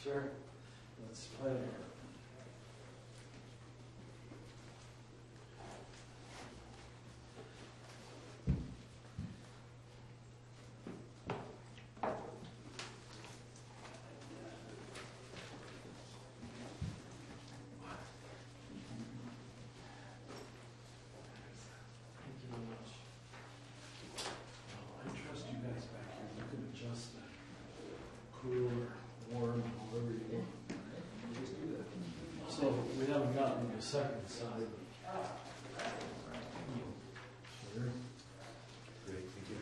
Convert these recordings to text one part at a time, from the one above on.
Sure. Let's play it. So we haven't gotten to the second side. Sure. Great, thank you.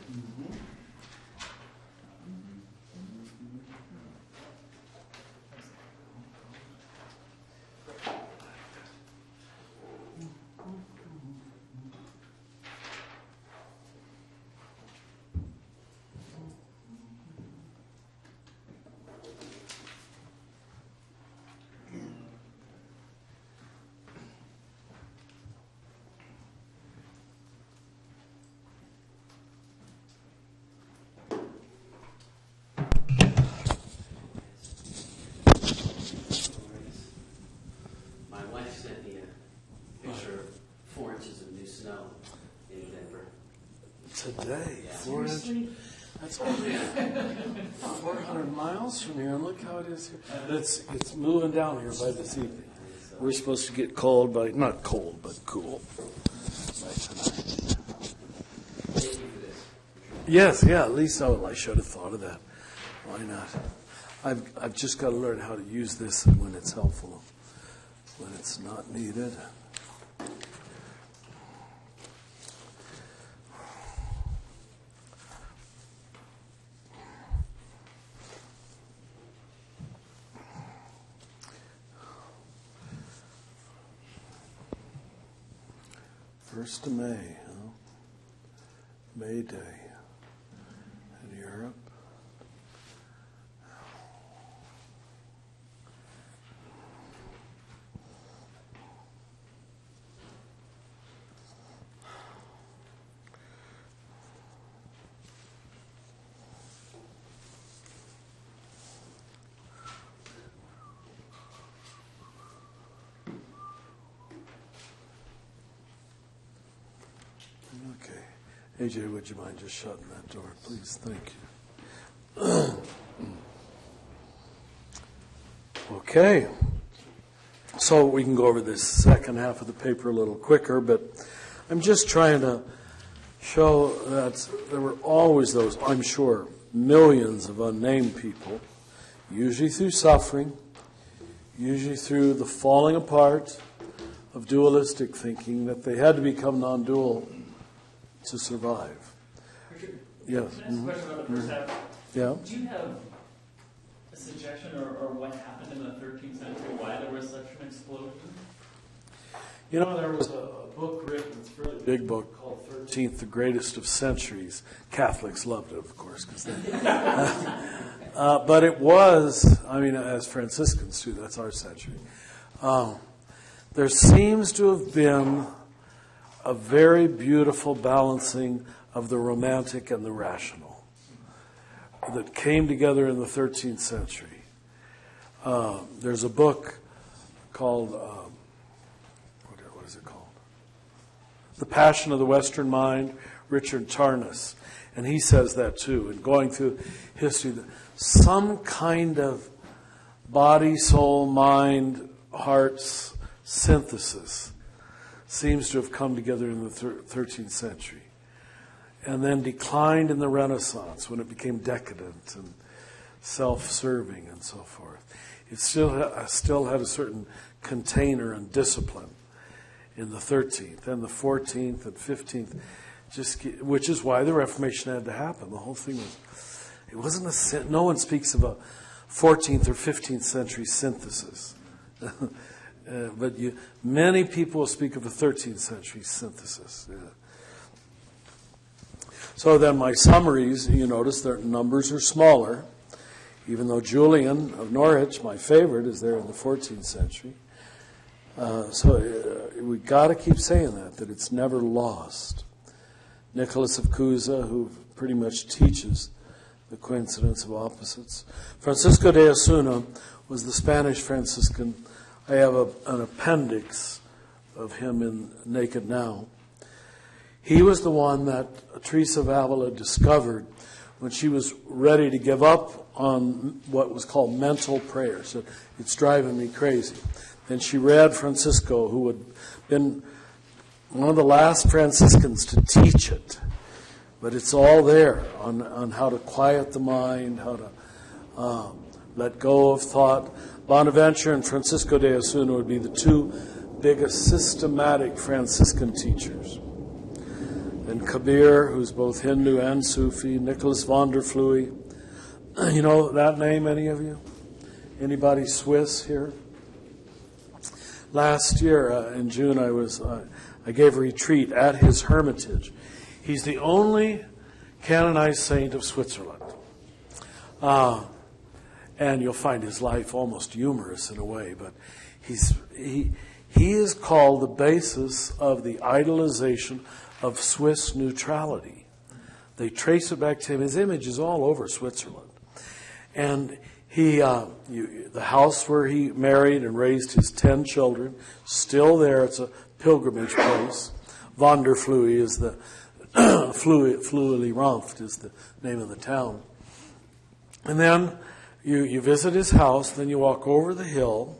Today, 4 inches. That's only 400 miles from here, and look how it is here. It's moving down here by this evening. We're supposed to get cold by, not cold, but cool by tonight. Yes, yeah, at least I should have thought of that. Why not? I've just got to learn how to use this when it's helpful, when it's not needed. First of May, huh? May Day in Europe. Okay. AJ, would you mind just shutting that door, please? Thank you. Okay. So we can go over this second half of the paper a little quicker, but I'm just trying to show that there were always those, I'm sure, millions of unnamed people, usually through suffering, usually through the falling apart of dualistic thinking, that they had to become non-dual to survive. Richard, Yes. can I ask a question about the first half? Yeah. Do you have a suggestion or what happened in the 13th century, why there was such an explosion? You know, there was a book written, it's a really big book, called 13th, The Greatest of Centuries. Catholics loved it, of course, because they... but it was, I mean, as Franciscans too, that's our century. There seems to have been a very beautiful balancing of the romantic and the rational that came together in the 13th century. There's a book called, what is it called? The Passion of the Western Mind, Richard Rohr, and he says that too. And going through history, that some kind of body, soul, mind, heart's synthesis seems to have come together in the 13th century and then declined in the Renaissance when it became decadent and self-serving and so forth. It still had a certain container and discipline in the 13th and the 14th and 15th, which is why the Reformation had to happen. The whole thing was, it wasn't no one speaks of a 14th or 15th century synthesis. But many people will speak of a 13th century synthesis. Yeah. So then my summaries, you notice their numbers are smaller, even though Julian of Norwich, my favorite, is there in the 14th century. So we got to keep saying that it's never lost. Nicholas of Cusa, who pretty much teaches the coincidence of opposites. Francisco de Osuna was the Spanish Franciscan. I have an appendix of him in Naked Now. He was the one that Teresa of Avila discovered when she was ready to give up on what was called mental prayer. So it's driving me crazy. Then she read Francisco, who had been one of the last Franciscans to teach it. But it's all there on how to quiet the mind, how to let go of thought. Bonaventure and Francisco de Osuna would be the two biggest systematic Franciscan teachers. And Kabir, who's both Hindu and Sufi, Nicholas von der Flue. You know that name, any of you? Anybody Swiss here? Last year in June, I gave a retreat at his hermitage. He's the only canonized saint of Switzerland. And you'll find his life almost humorous in a way, but he is called the basis of the idolization of Swiss neutrality. They trace it back to him. His image is all over Switzerland. And the house where he married and raised his 10 children, still there. It's a pilgrimage place. Von der Flue is the Fleury-Ranft is the name of the town. And then you visit his house, then you walk over the hill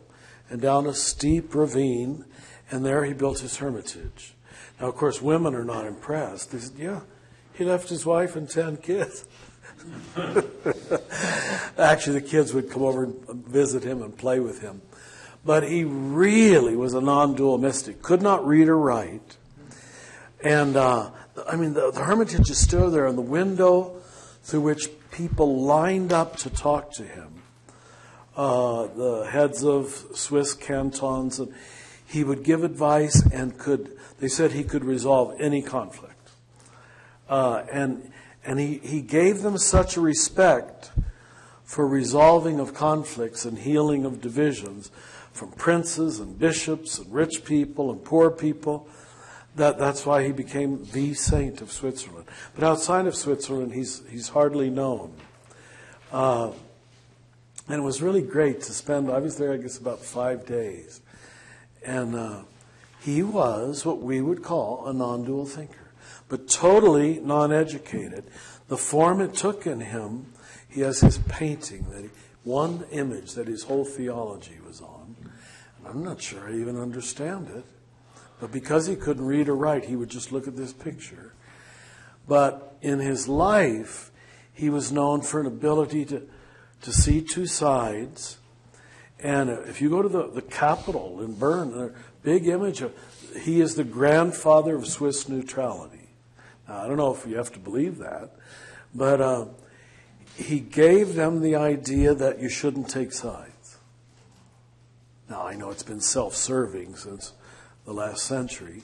and down a steep ravine, and there he built his hermitage. Now, of course, women are not impressed. They said, yeah, he left his wife and 10 kids. Actually, the kids would come over and visit him and play with him. But he really was a non-dual mystic, could not read or write. And, the hermitage is still there, and the window through which people lined up to talk to him, the heads of Swiss cantons, and he would give advice and they said he could resolve any conflict. And he gave them such a respect for resolving of conflicts and healing of divisions from princes and bishops and rich people and poor people. That's why he became the saint of Switzerland. But outside of Switzerland, he's hardly known. And it was really great to spend, I was there, I guess, about 5 days. And he was what we would call a non-dual thinker, but totally non-educated. The form it took in him, he has his painting, one image that his whole theology was on. And I'm not sure I even understand it. But because he couldn't read or write, he would just look at this picture. But in his life, he was known for an ability to see two sides. And if you go to the Capitol in Bern, a big image of, he is the grandfather of Swiss neutrality. Now, I don't know if you have to believe that, but he gave them the idea that you shouldn't take sides. Now, I know it's been self-serving since the last century,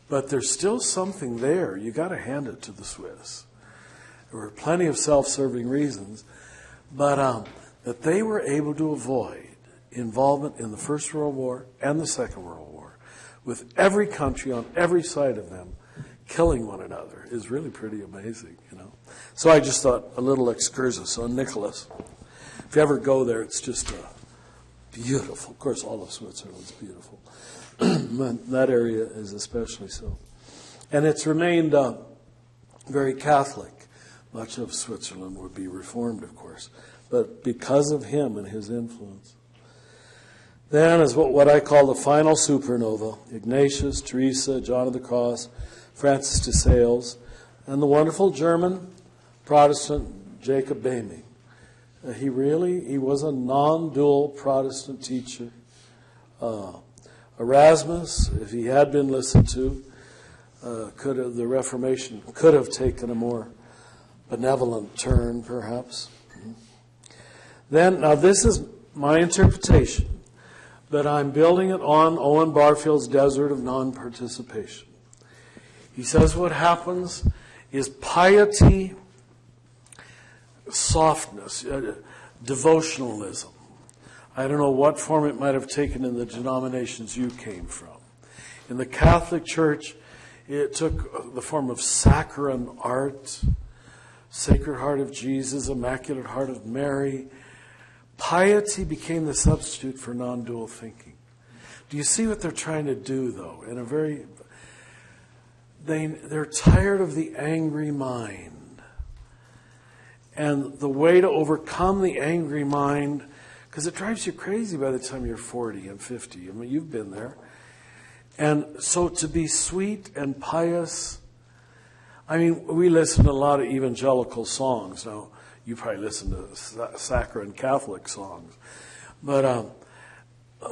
but there's still something there. You got to hand it to the Swiss. There were plenty of self-serving reasons, but that they were able to avoid involvement in the First World War and the Second World War, with every country on every side of them killing one another, is really pretty amazing, you know. So I just thought a little excursus on Nicholas. If you ever go there, it's just beautiful. Of course, all of Switzerland's beautiful. That area is especially so. And it's remained very Catholic. Much of Switzerland would be Reformed, of course, but because of him and his influence. Then is what I call the final supernova: Ignatius, Teresa, John of the Cross, Francis de Sales, and the wonderful German Protestant Jacob Boehming. He was a non-dual Protestant teacher. Erasmus, if he had been listened to, the Reformation could have taken a more benevolent turn, perhaps. Then, now this is my interpretation, but I'm building it on Owen Barfield's Desert of Non-Participation. He says what happens is piety, softness, devotionalism. I don't know what form it might have taken in the denominations you came from. In the Catholic Church, it took the form of saccharine art, Sacred Heart of Jesus, Immaculate Heart of Mary. Piety became the substitute for non-dual thinking. Do you see what they're trying to do, though? They're tired of the angry mind. And the way to overcome the angry mind, because it drives you crazy by the time you're 40 and 50. I mean, you've been there. And so to be sweet and pious, I mean, we listen to a lot of evangelical songs. Now, you probably listen to saccharine Catholic songs. But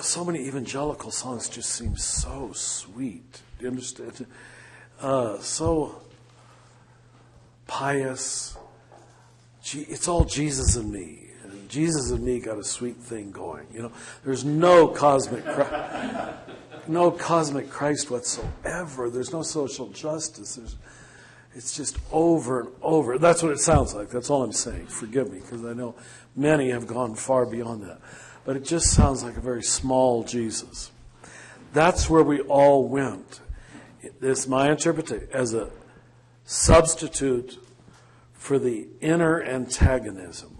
so many evangelical songs just seem so sweet. Do you understand? So pious. It's all Jesus and me. And Jesus and me got a sweet thing going. You know, there's no cosmic Christ whatsoever. There's no social justice. It's just over and over. That's what it sounds like. That's all I'm saying. Forgive me, because I know many have gone far beyond that. But it just sounds like a very small Jesus. That's where we all went. This is my interpretation, as a substitute for the inner antagonism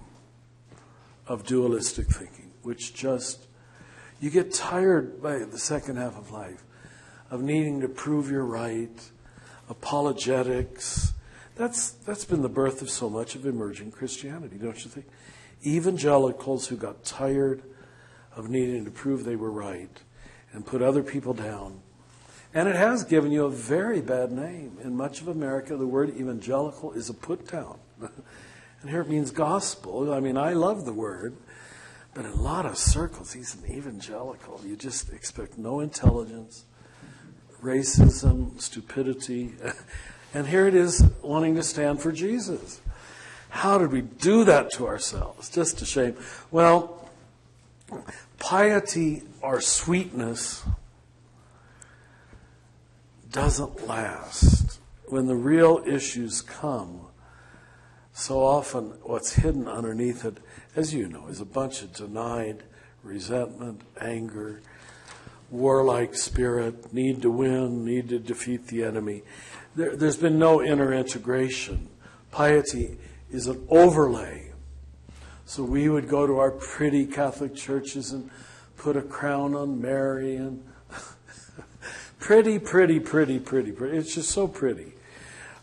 of dualistic thinking, which just, you get tired by the second half of life of needing to prove you're right, apologetics. That's been the birth of so much of emerging Christianity, don't you think? Evangelicals who got tired of needing to prove they were right and put other people down. And it has given you a very bad name. In much of America, the word evangelical is a put down. And here it means gospel. I mean, I love the word. But in a lot of circles, he's an evangelical. You just expect no intelligence, racism, stupidity. And here it is wanting to stand for Jesus. How did we do that to ourselves? Just a shame. Well, piety or sweetness doesn't last. When the real issues come, so often what's hidden underneath it, as you know, is a bunch of denied resentment, anger, warlike spirit, need to win, need to defeat the enemy. There's been no inner integration. Piety is an overlay. So we would go to our pretty Catholic churches and put a crown on Mary and pretty. It's just so pretty.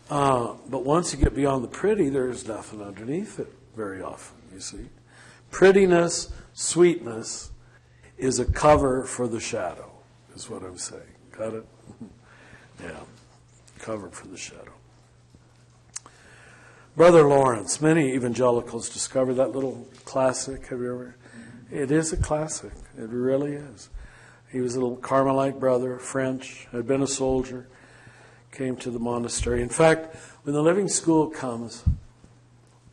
But once you get beyond the pretty, there's nothing underneath it very often, you see. Prettiness, sweetness is a cover for the shadow, is what I'm saying. Got it? Yeah, cover for the shadow. Brother Lawrence, many evangelicals discovered that little classic. Have you ever? It is a classic. It really is. He was a little Carmelite brother, French, had been a soldier, came to the monastery. In fact, when the Living School comes,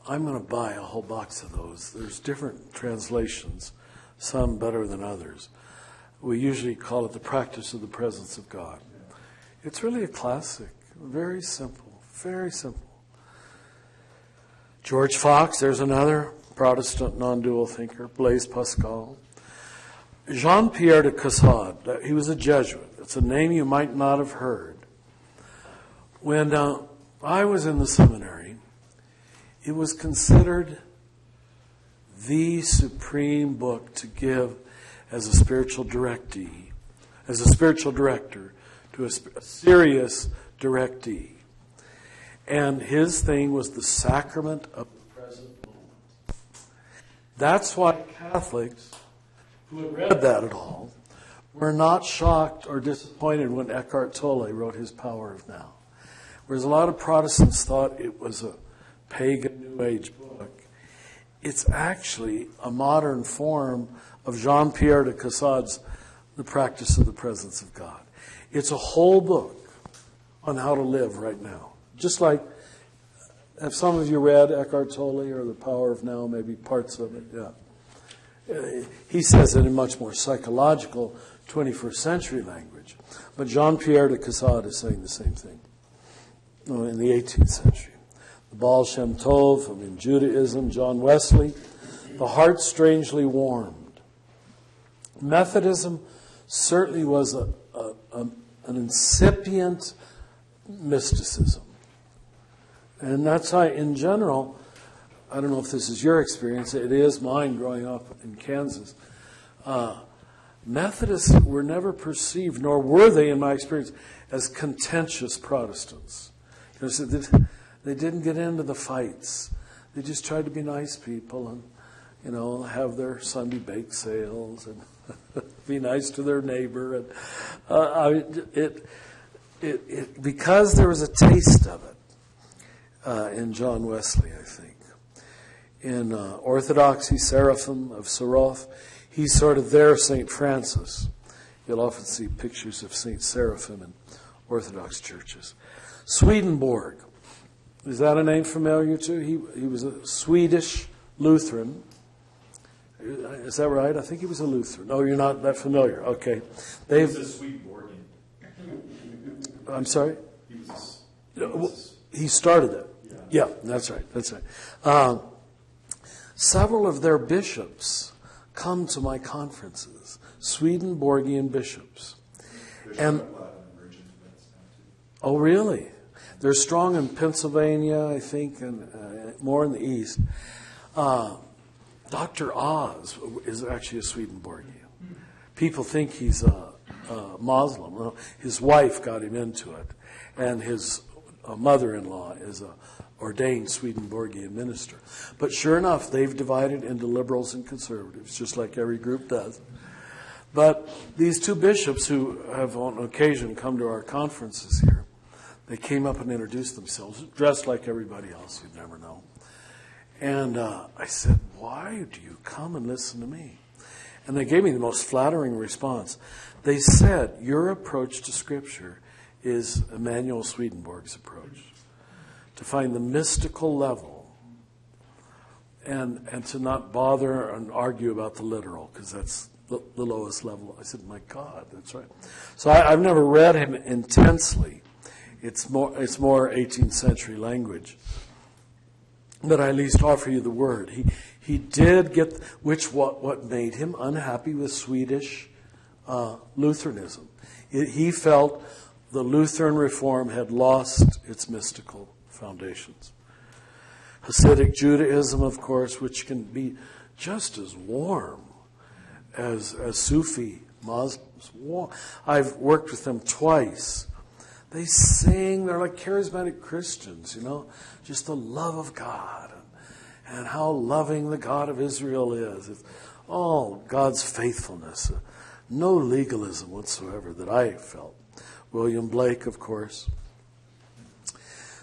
I'm going to buy a whole box of those. There's different translations, some better than others. We usually call it The Practice of the Presence of God. It's really a classic. Very simple. Very simple. George Fox, there's another Protestant non-dual thinker. Blaise Pascal. Jean-Pierre de Caussade, he was a Jesuit. It's a name you might not have heard. When I was in the seminary, it was considered the supreme book to give as a spiritual directee, as a spiritual director to a serious directee. And his thing was the sacrament of the present moment. That's why Catholics who had read that at all were not shocked or disappointed when Eckhart Tolle wrote his Power of Now. Whereas a lot of Protestants thought it was a pagan New Age book. It's actually a modern form of Jean-Pierre de Caussade's The Practice of the Presence of God. It's a whole book on how to live right now. Just like, have some of you read Eckhart Tolle or The Power of Now, maybe parts of it? Yeah. He says it in much more psychological 21st century language. But Jean-Pierre de Caussade is saying the same thing in the 18th century. The Baal Shem Tov, Judaism, John Wesley, the heart strangely warmed. Methodism certainly was an incipient mysticism. And that's why, in general, I don't know if this is your experience, it is mine growing up in Kansas. Methodists were never perceived, nor were they, in my experience, as contentious Protestants. You know, so they didn't get into the fights. They just tried to be nice people and, you know, have their Sunday bake sales and be nice to their neighbor. And because there was a taste of it in John Wesley, I think. In Orthodoxy, Seraphim of Sarof, he's sort of their St. Francis. You'll often see pictures of St. Seraphim in Orthodox churches. Swedenborg, is that a name familiar to you? He was a Swedish Lutheran. Is that right? I think he was a Lutheran. Oh, you're not that familiar. Okay. He was a Swedenborgian. I'm sorry? He started it. Yeah, that's right. That's right. Several of their bishops come to my conferences, Swedenborgian bishops. Oh, really? They're strong in Pennsylvania, I think, and more in the East. Dr. Oz is actually a Swedenborgian. People think he's a Muslim. Well, his wife got him into it, and his mother-in-law is a ordained Swedenborgian minister. But sure enough, they've divided into liberals and conservatives, just like every group does. But these two bishops who have on occasion come to our conferences here, they came up and introduced themselves, dressed like everybody else, you'd never know. And I said, why do you come and listen to me? And they gave me the most flattering response. They said, your approach to Scripture is Emanuel Swedenborg's approach, to find the mystical level and to not bother and argue about the literal, because that's the lowest level. I said, my God, that's right. So I've never read him intensely. It's more 18th century language. But I at least offer you the word. He did get, what made him unhappy with Swedish Lutheranism. He felt the Lutheran reform had lost its mystical foundations. Hasidic Judaism, of course, which can be just as warm as Sufi Muslims. I've worked with them twice. They sing, they're like charismatic Christians, you know, just the love of God and how loving the God of Israel is. It's all God's faithfulness. No legalism whatsoever that I felt. William Blake, of course.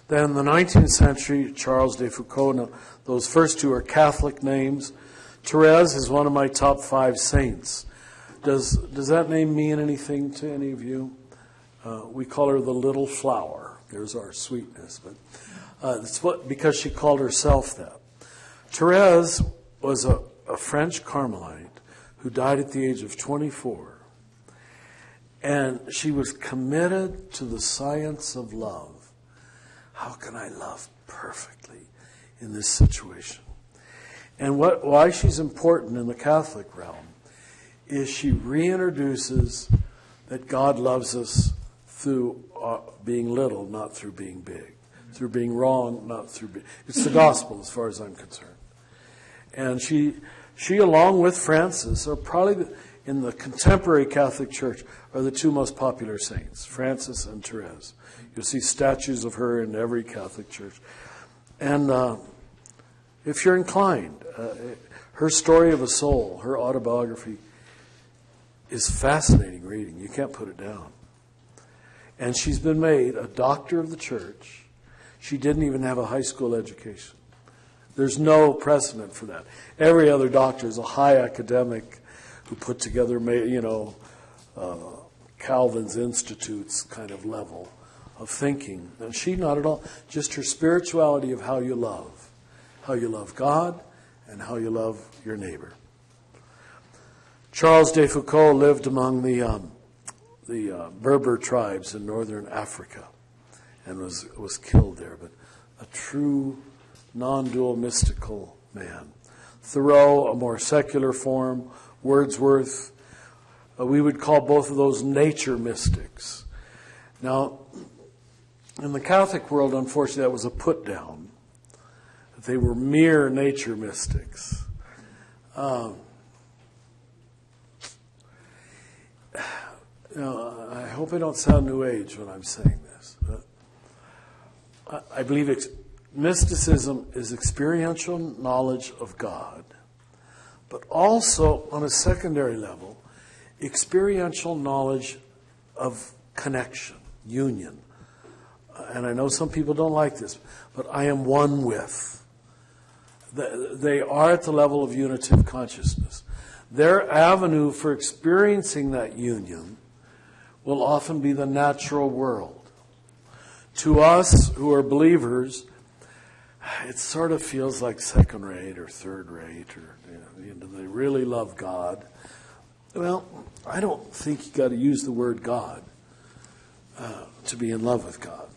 Then in the 19th century, Charles de Foucault. Now, those first two are Catholic names. Therese is one of my top 5 saints. Does that name mean anything to any of you? We call her the little flower. There's our sweetness. But it's because she called herself that. Therese was a French Carmelite who died at the age of 24. And she was committed to the science of love. How can I love perfectly in this situation? And why she's important in the Catholic realm is she reintroduces that God loves us through being little, not through being big. Through being wrong, not through being... It's the gospel as far as I'm concerned. And she along with Francis, are probably in the contemporary Catholic Church, are the two most popular saints, Francis and Therese. You'll see statues of her in every Catholic church. And if you're inclined, her story of a soul, her autobiography, is fascinating reading. You can't put it down. And she's been made a doctor of the church. She didn't even have a high school education. There's no precedent for that. Every other doctor is a high academic who put together, Calvin's Institute's kind of level of thinking. And she not at all. Just her spirituality of how you love. How you love God and how you love your neighbor. Charles de Foucault lived among the Berber tribes in northern Africa and was killed there, but a true non-dual mystical man. Thoreau, a more secular form. Wordsworth, we would call both of those nature mystics. Now, In the Catholic world, unfortunately, that was a put down. They were mere nature mystics. I hope I don't sound New Age when I'm saying this, but I believe mysticism is experiential knowledge of God, but also, on a secondary level, experiential knowledge of connection, union. And I know some people don't like this, but I am one with. They are at the level of unitive consciousness. Their avenue for experiencing that union will often be the natural world. To us who are believers, it sort of feels like second rate or third rate, or do they really love God? Well, I don't think you got to use the word God to be in love with God.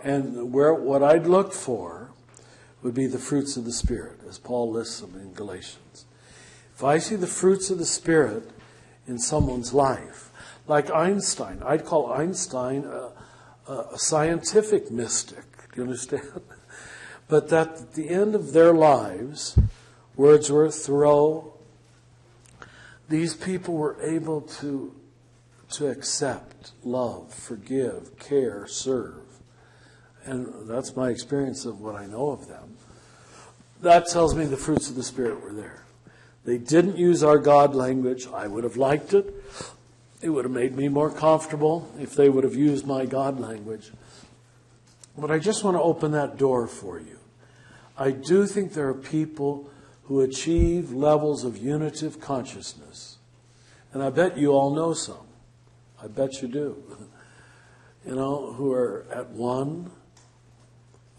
And what I'd look for would be the fruits of the Spirit, as Paul lists them in Galatians. If I see the fruits of the Spirit in someone's life, like Einstein, I'd call Einstein a scientific mystic. Do you understand? But that at the end of their lives, Wordsworth, Thoreau, these people were able to accept, love, forgive, care, serve. And that's my experience of what I know of them. That tells me the fruits of the Spirit were there. They didn't use our God language. I would have liked it. It would have made me more comfortable if they would have used my God language. But I just want to open that door for you. I do think there are people who achieve levels of unitive consciousness. And I bet you all know some. I bet you do. Who are at one,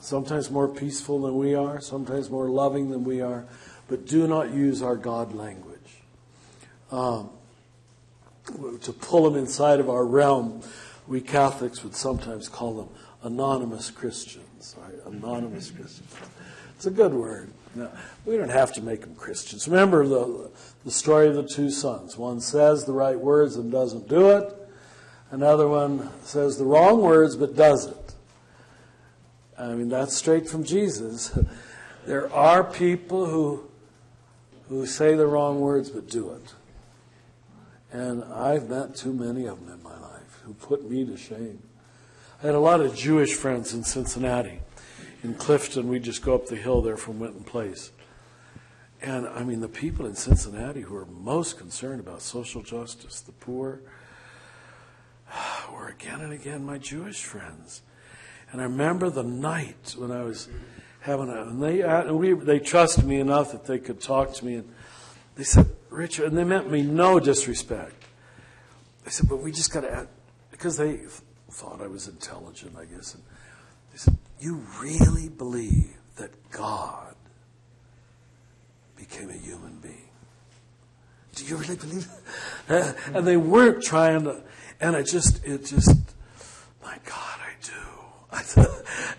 sometimes more peaceful than we are, sometimes more loving than we are, but do not use our God language. To pull them inside of our realm, we Catholics would sometimes call them anonymous Christians. Right? Anonymous Christians. It's a good word. No, we don't have to make them Christians. Remember the story of the two sons. One says the right words and doesn't do it. Another one says the wrong words but does it. I mean, that's straight from Jesus. There are people who say the wrong words but do it. And I've met too many of them in my life who put me to shame. I had a lot of Jewish friends in Cincinnati. In Clifton, we just go up the hill there from Winton Place. And, I mean, the people in Cincinnati who are most concerned about social justice, the poor, were again and again my Jewish friends. And I remember the night when I was having they trusted me enough that they could talk to me. And they said, Richard, and they meant me no disrespect. They said, but we just got to add, because they thought I was intelligent, I guess. And they said, you really believe that God became a human being? Do you really believe that? And they weren't trying to, and it just, my God, I do.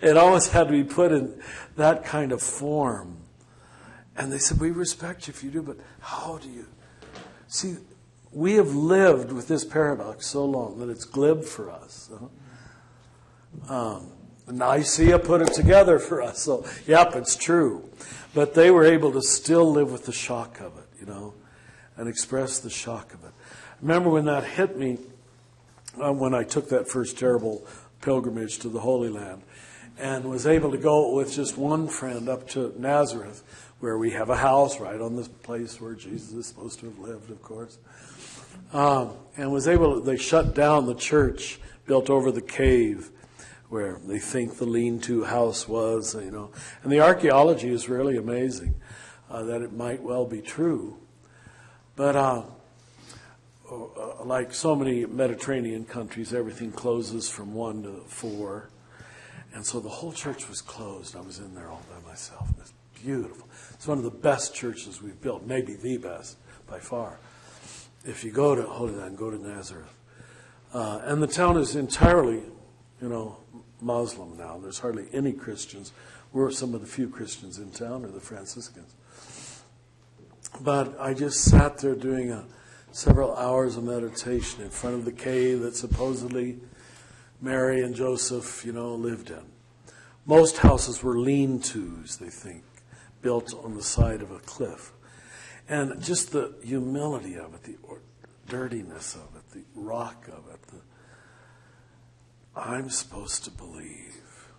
It always had to be put in that kind of form. And they said, we respect you if you do, but how do you? See, we have lived with this paradox so long that it's glib for us. Nicaea put it together for us. So, yep, it's true. But they were able to still live with the shock of it, and express the shock of it. I remember when that hit me, when I took that first terrible pilgrimage to the Holy Land, and was able to go with just one friend up to Nazareth, where we have a house right on the place where Jesus is supposed to have lived, of course. And was able to, they shut down the church built over the cave where they think the lean-to house was, And the archaeology is really amazing, that it might well be true. But like so many Mediterranean countries, everything closes from 1 to 4. And so the whole church was closed. I was in there all by myself. It was beautiful. It's one of the best churches we've built, maybe the best by far. If you go to Holy Land, go to Nazareth. And the town is entirely, Muslim now. There's hardly any Christians. We're some of the few Christians in town are the Franciscans. But I just sat there doing several hours of meditation in front of the cave that supposedly Mary and Joseph, lived in. Most houses were lean-tos, they think, built on the side of a cliff. And just the humility of it, the dirtiness of it, the rock of it, I'm supposed to believe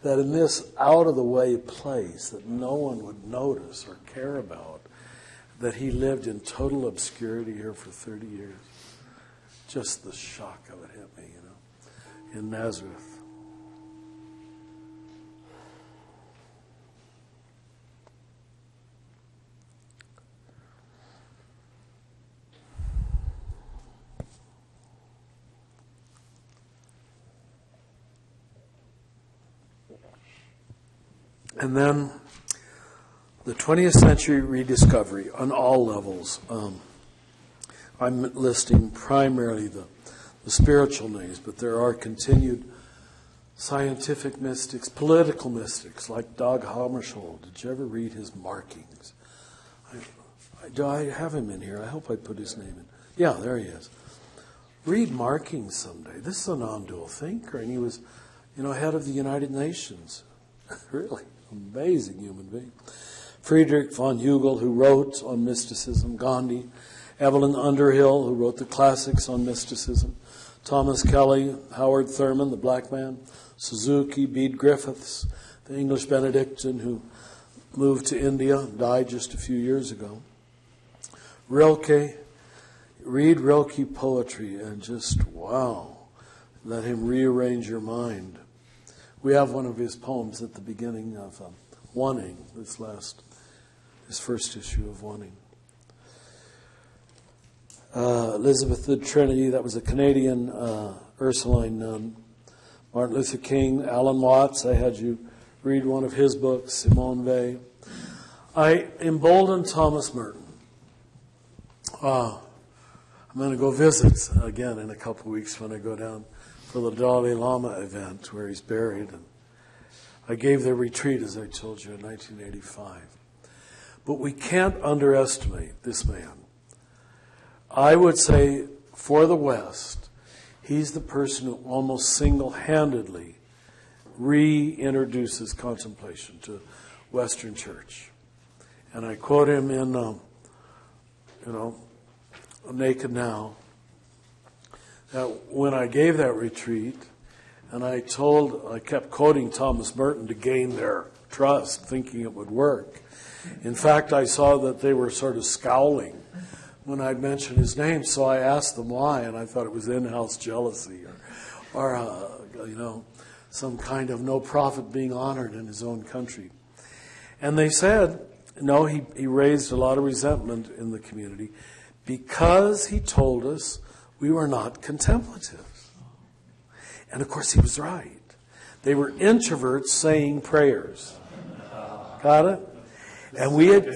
that in this out-of-the-way place that no one would notice or care about, that he lived in total obscurity here for 30 years. Just the shock of it hit me, in Nazareth. And then the 20th century rediscovery on all levels. I'm listing primarily the spiritual names, but there are continued scientific mystics, political mystics, like Dag Hammarskjöld. Did you ever read his markings? Do I have him in here? I hope I put his name in. Yeah, there he is. Read markings someday. This is a non-dual thinker, and he was, head of the United Nations. Really amazing human being. Friedrich von Hegel, who wrote on mysticism. Gandhi. Evelyn Underhill, who wrote the classics on mysticism. Thomas Kelly, Howard Thurman, the black man. Suzuki, Bede Griffiths, the English Benedictine who moved to India, died just a few years ago. Rilke, read Rilke poetry and just, wow, let him rearrange your mind. We have one of his poems at the beginning of Wanting, his first issue of Wanting. Elizabeth the Trinity, that was a Canadian Ursuline nun. Martin Luther King, Alan Watts, I had you read one of his books, Simone Weil. I emboldened Thomas Merton. I'm going to go visit again in a couple of weeks when I go down for the Dalai Lama event where he's buried. And I gave the retreat, as I told you, in 1985. But we can't underestimate this man. I would say, for the West, he's the person who almost single-handedly reintroduces contemplation to Western Church. And I quote him in, Naked Now, that when I gave that retreat, and I kept quoting Thomas Merton to gain their trust, thinking it would work. In fact, I saw that they were sort of scowling when I'd mentioned his name, so I asked them why, and I thought it was in-house jealousy or some kind of no prophet being honored in his own country. And they said, no, he raised a lot of resentment in the community because he told us we were not contemplative. And of course he was right. They were introverts saying prayers. Got it? And we had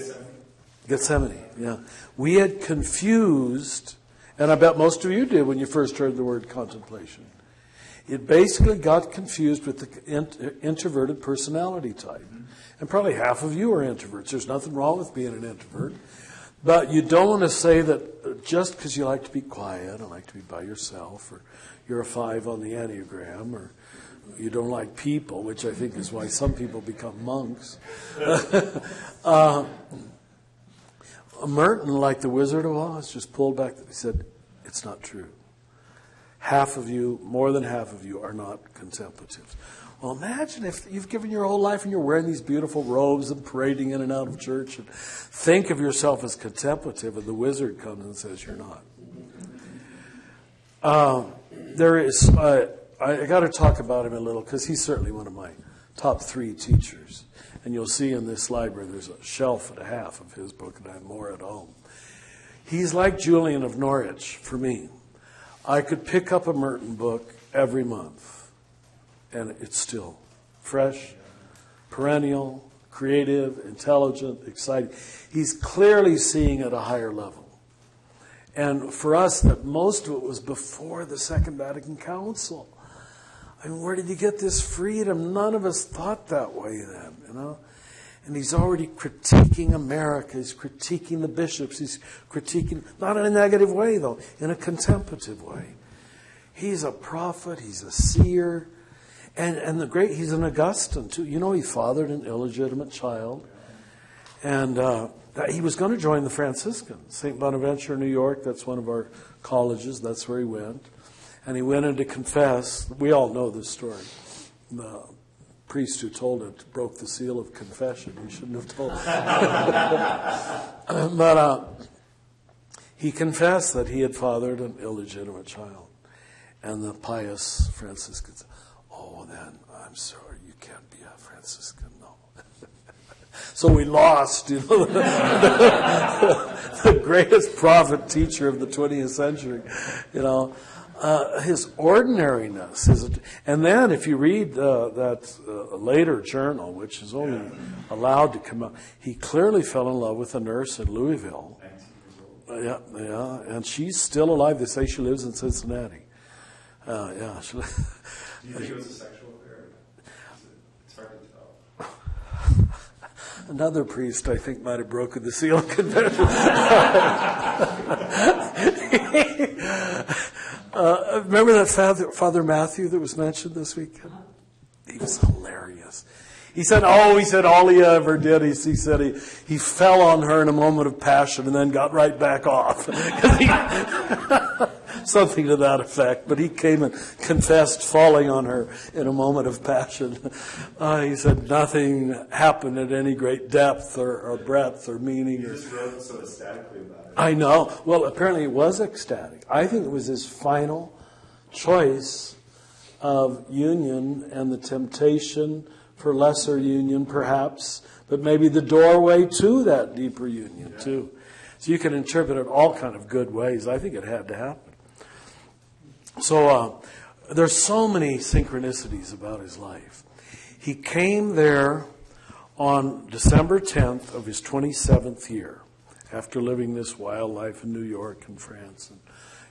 Gethsemane, yeah. We had confused, and I bet most of you did when you first heard the word contemplation. It basically got confused with the introverted personality type. And probably half of you are introverts. There's nothing wrong with being an introvert. But you don't want to say that just because you like to be quiet and like to be by yourself, or you're a 5 on the Enneagram, or you don't like people, which I think is why some people become monks. Merton, like the Wizard of Oz, just pulled back. He said, it's not true. Half of you, more than half of you, are not contemplatives. Well, imagine if you've given your whole life and you're wearing these beautiful robes and parading in and out of church, and think of yourself as contemplative, and the wizard comes and says you're not. I got to talk about him a little because he's certainly one of my top 3 teachers. And you'll see in this library there's a shelf and a half of his book, and I have more at home. He's like Julian of Norwich for me. I could pick up a Merton book every month, and it's still fresh, perennial, creative, intelligent, exciting. He's clearly seeing at a higher level. And for us, that most of it was before the Second Vatican Council. I mean, where did you get this freedom? None of us thought that way then, And he's already critiquing America. He's critiquing the bishops. He's critiquing, not in a negative way, though, in a contemplative way. He's a prophet. He's a seer. And he's an Augustine, too. You know, he fathered an illegitimate child. And he was going to join the Franciscans. St. Bonaventure, New York, that's one of our colleges. That's where he went. And he went in to confess. We all know this story. The priest who told it broke the seal of confession. He shouldn't have told it. But he confessed that he had fathered an illegitimate child. And the pious Franciscan said, "Oh, then, I'm sorry, you can't be a Franciscan, no." So we lost, the greatest prophet teacher of the 20th century, his ordinariness. And then if you read that later journal, which is only allowed to come out, he clearly fell in love with a nurse in Louisville. Yeah, and she's still alive. They say she lives in Cincinnati. Do you think it was a sexual affair? It's hard to tell. Another priest, I think, might have broken the seal of confession. Remember that Father Matthew that was mentioned this weekend? He was hilarious. He said all he ever did is he said he fell on her in a moment of passion and then got right back off. Something to that effect. But he came and confessed falling on her in a moment of passion. He said nothing happened at any great depth or breadth or meaning. He just wrote so ecstatically about it. I know. Well, apparently it was ecstatic. I think it was his final choice of union and the temptation for lesser union, perhaps, but maybe the doorway to that deeper union, too. So you can interpret it all kind of good ways. I think it had to happen. So there's so many synchronicities about his life. He came there on December 10th of his 27th year, after living this wild life in New York and France and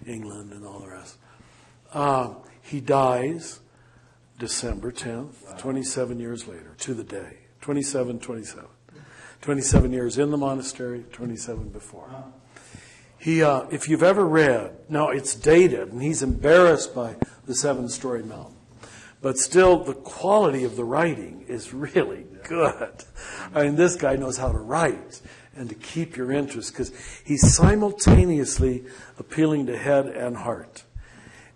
England and all the rest. He dies December 10th, 27 years later, to the day. 27. 27 years in the monastery, 27 before. He, if you've ever read, now it's dated, and he's embarrassed by the 7-story mountain. But still, the quality of the writing is really good. I mean, this guy knows how to write and to keep your interest, because he's simultaneously appealing to head and heart.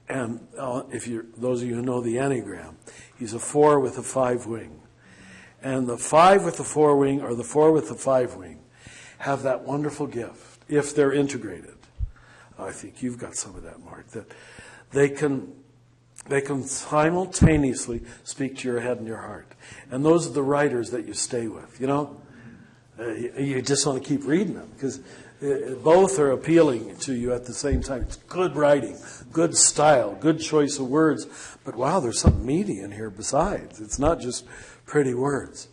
And those of you who know the Enneagram, he's a 4 with a 5 wing. And the 5 with the 4 wing or the 4 with the 5 wing have that wonderful gift, if they're integrated. I think you've got some of that, Mark, that they can simultaneously speak to your head and your heart. And those are the writers that you stay with, You just want to keep reading them, because both are appealing to you at the same time. It's good writing, good style, good choice of words. But wow, there's something meaty in here besides. It's not just pretty words.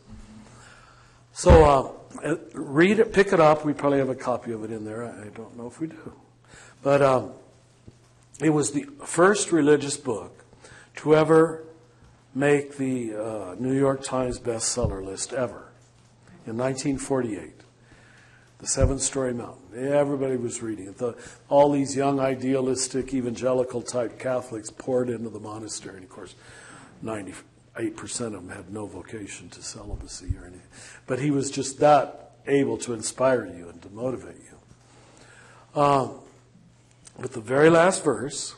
So read it, pick it up. We probably have a copy of it in there. I don't know if we do. But it was the first religious book to ever make the New York Times bestseller list ever in 1948. The 7-story mountain. Everybody was reading it. All these young, idealistic, evangelical-type Catholics poured into the monastery. And, of course, 98% of them had no vocation to celibacy or anything. But he was just that able to inspire you and to motivate you. But the very last verse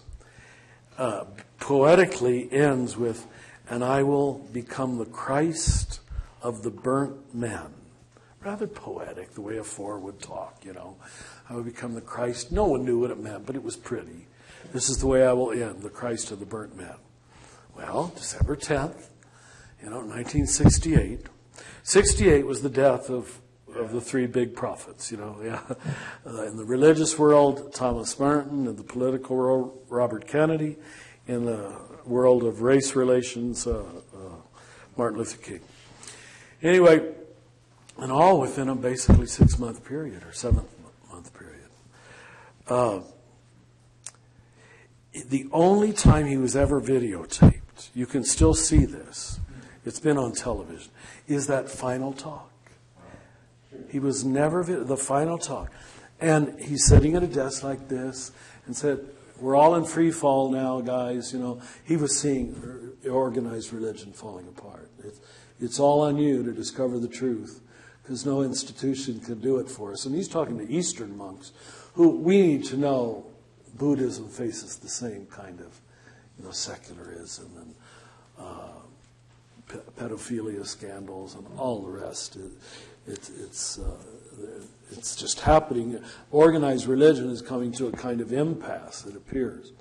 poetically ends with, "And I will become the Christ of the burnt men." Rather poetic, the way a 4 would talk, I will become the Christ. No one knew what it meant, but it was pretty. This is the way I will end, the Christ of the burnt men. Well, December 10th, 1968. 68 was the death of the 3 big prophets, In the religious world, Thomas Merton. In the political world, Robert Kennedy. In the world of race relations, Martin Luther King. Anyway, and all within a basically 6-month period or 7-month period. The only time he was ever videotaped, you can still see this, it's been on television, is that final talk. He was never, the final talk. And he's sitting at a desk like this and said, we're all in free fall now, guys. He was seeing organized religion falling apart. It's all on you to discover the truth, because no institution can do it for us. And he's talking to Eastern monks, who we need to know Buddhism faces the same kind of, secularism and pedophilia scandals and all the rest. It's just happening. Organized religion is coming to a kind of impasse, it appears.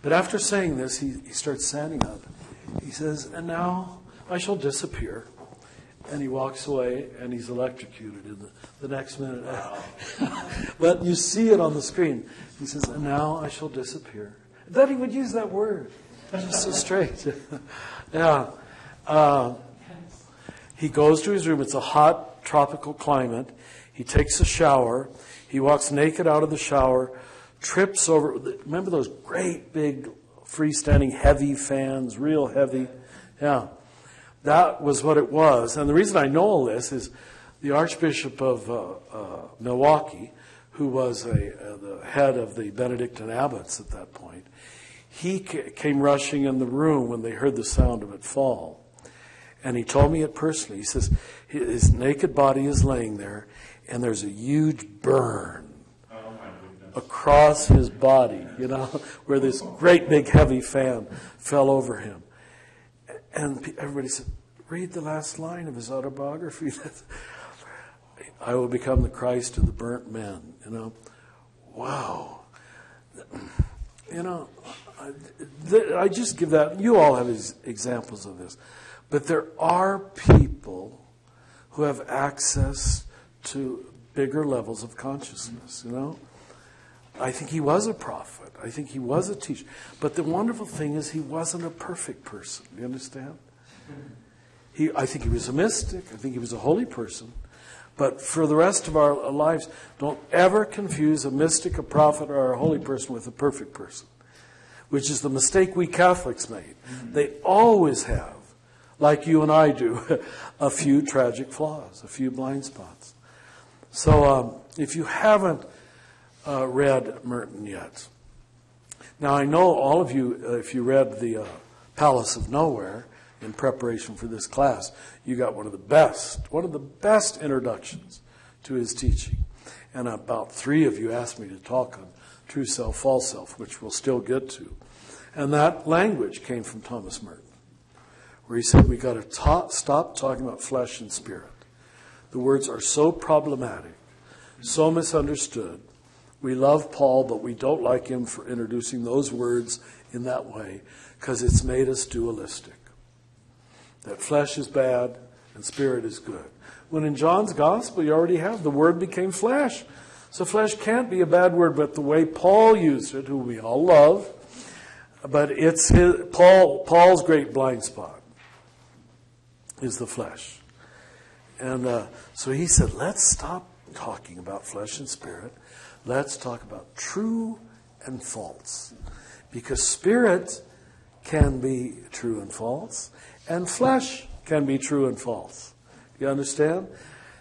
But after saying this, he starts standing up. He says, "And now I shall disappear." And he walks away, and he's electrocuted in the next minute. Wow. But you see it on the screen. He says, "And now I shall disappear." Then he would use that word. Just so straight. Yeah. He goes to his room. It's a hot, tropical climate. He takes a shower. He walks naked out of the shower, trips over. Remember those great big freestanding heavy fans, real heavy? Yeah. That was what it was. And the reason I know all this is the Archbishop of Milwaukee, who was the head of the Benedictine abbots at that point, he came rushing in the room when they heard the sound of it fall. And he told me it personally. He says his naked body is laying there, and there's a huge burn across his body, where this great big heavy fan fell over him. And everybody said, "Read the last line of his autobiography. I will become the Christ of the burnt men." Wow. I just give that. You all have examples of this. But there are people who have access to bigger levels of consciousness, I think he was a prophet. I think he was a teacher. But the wonderful thing is he wasn't a perfect person. You understand? I think he was a mystic. I think he was a holy person. But for the rest of our lives, don't ever confuse a mystic, a prophet, or a holy person with a perfect person, which is the mistake we Catholics made. They always have, like you and I do, a few tragic flaws, a few blind spots. So if you haven't read Merton yet, now I know all of you, if you read The Palace of Nowhere in preparation for this class, you got one of the best introductions to his teaching. And about 3 of you asked me to talk on true self, false self, which we'll still get to. And that language came from Thomas Merton, where he said we got to stop talking about flesh and spirit. The words are so problematic, so misunderstood. We love Paul, but we don't like him for introducing those words in that way, because it's made us dualistic. That flesh is bad and spirit is good. When in John's gospel, you already have the word became flesh. So flesh can't be a bad word, but the way Paul used it, who we all love, but it's Paul's great blind spot is the flesh. And so he said, let's stop talking about flesh and spirit. Let's talk about true and false. Because spirit can be true and false, and flesh can be true and false. You understand?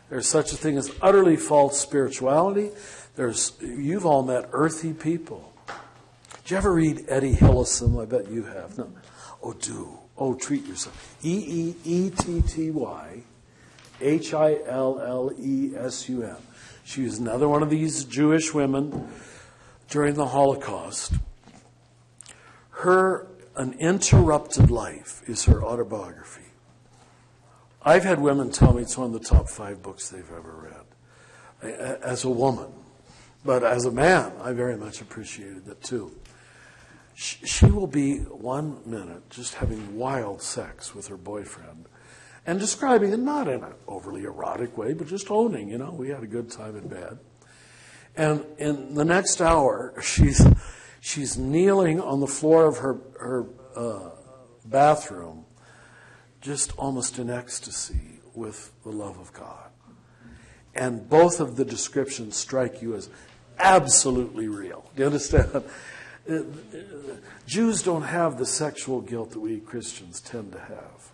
There's such a thing as utterly false spirituality. You've all met earthy people. Did you ever read Eddie Hillesum? I bet you have. No. Oh, do. Oh, treat yourself. Eetty Hillesum. She was another one of these Jewish women during the Holocaust. Her An Interrupted Life is her autobiography. I've had women tell me it's one of the top 5 books they've ever read as a woman. But as a man, I very much appreciated it too. She will be 1 minute just having wild sex with her boyfriend and describing it not in an overly erotic way, but just owning, we had a good time in bed. And in the next hour, she's kneeling on the floor of her bathroom, just almost in ecstasy with the love of God. And both of the descriptions strike you as absolutely real. Do you understand? Jews don't have the sexual guilt that we Christians tend to have.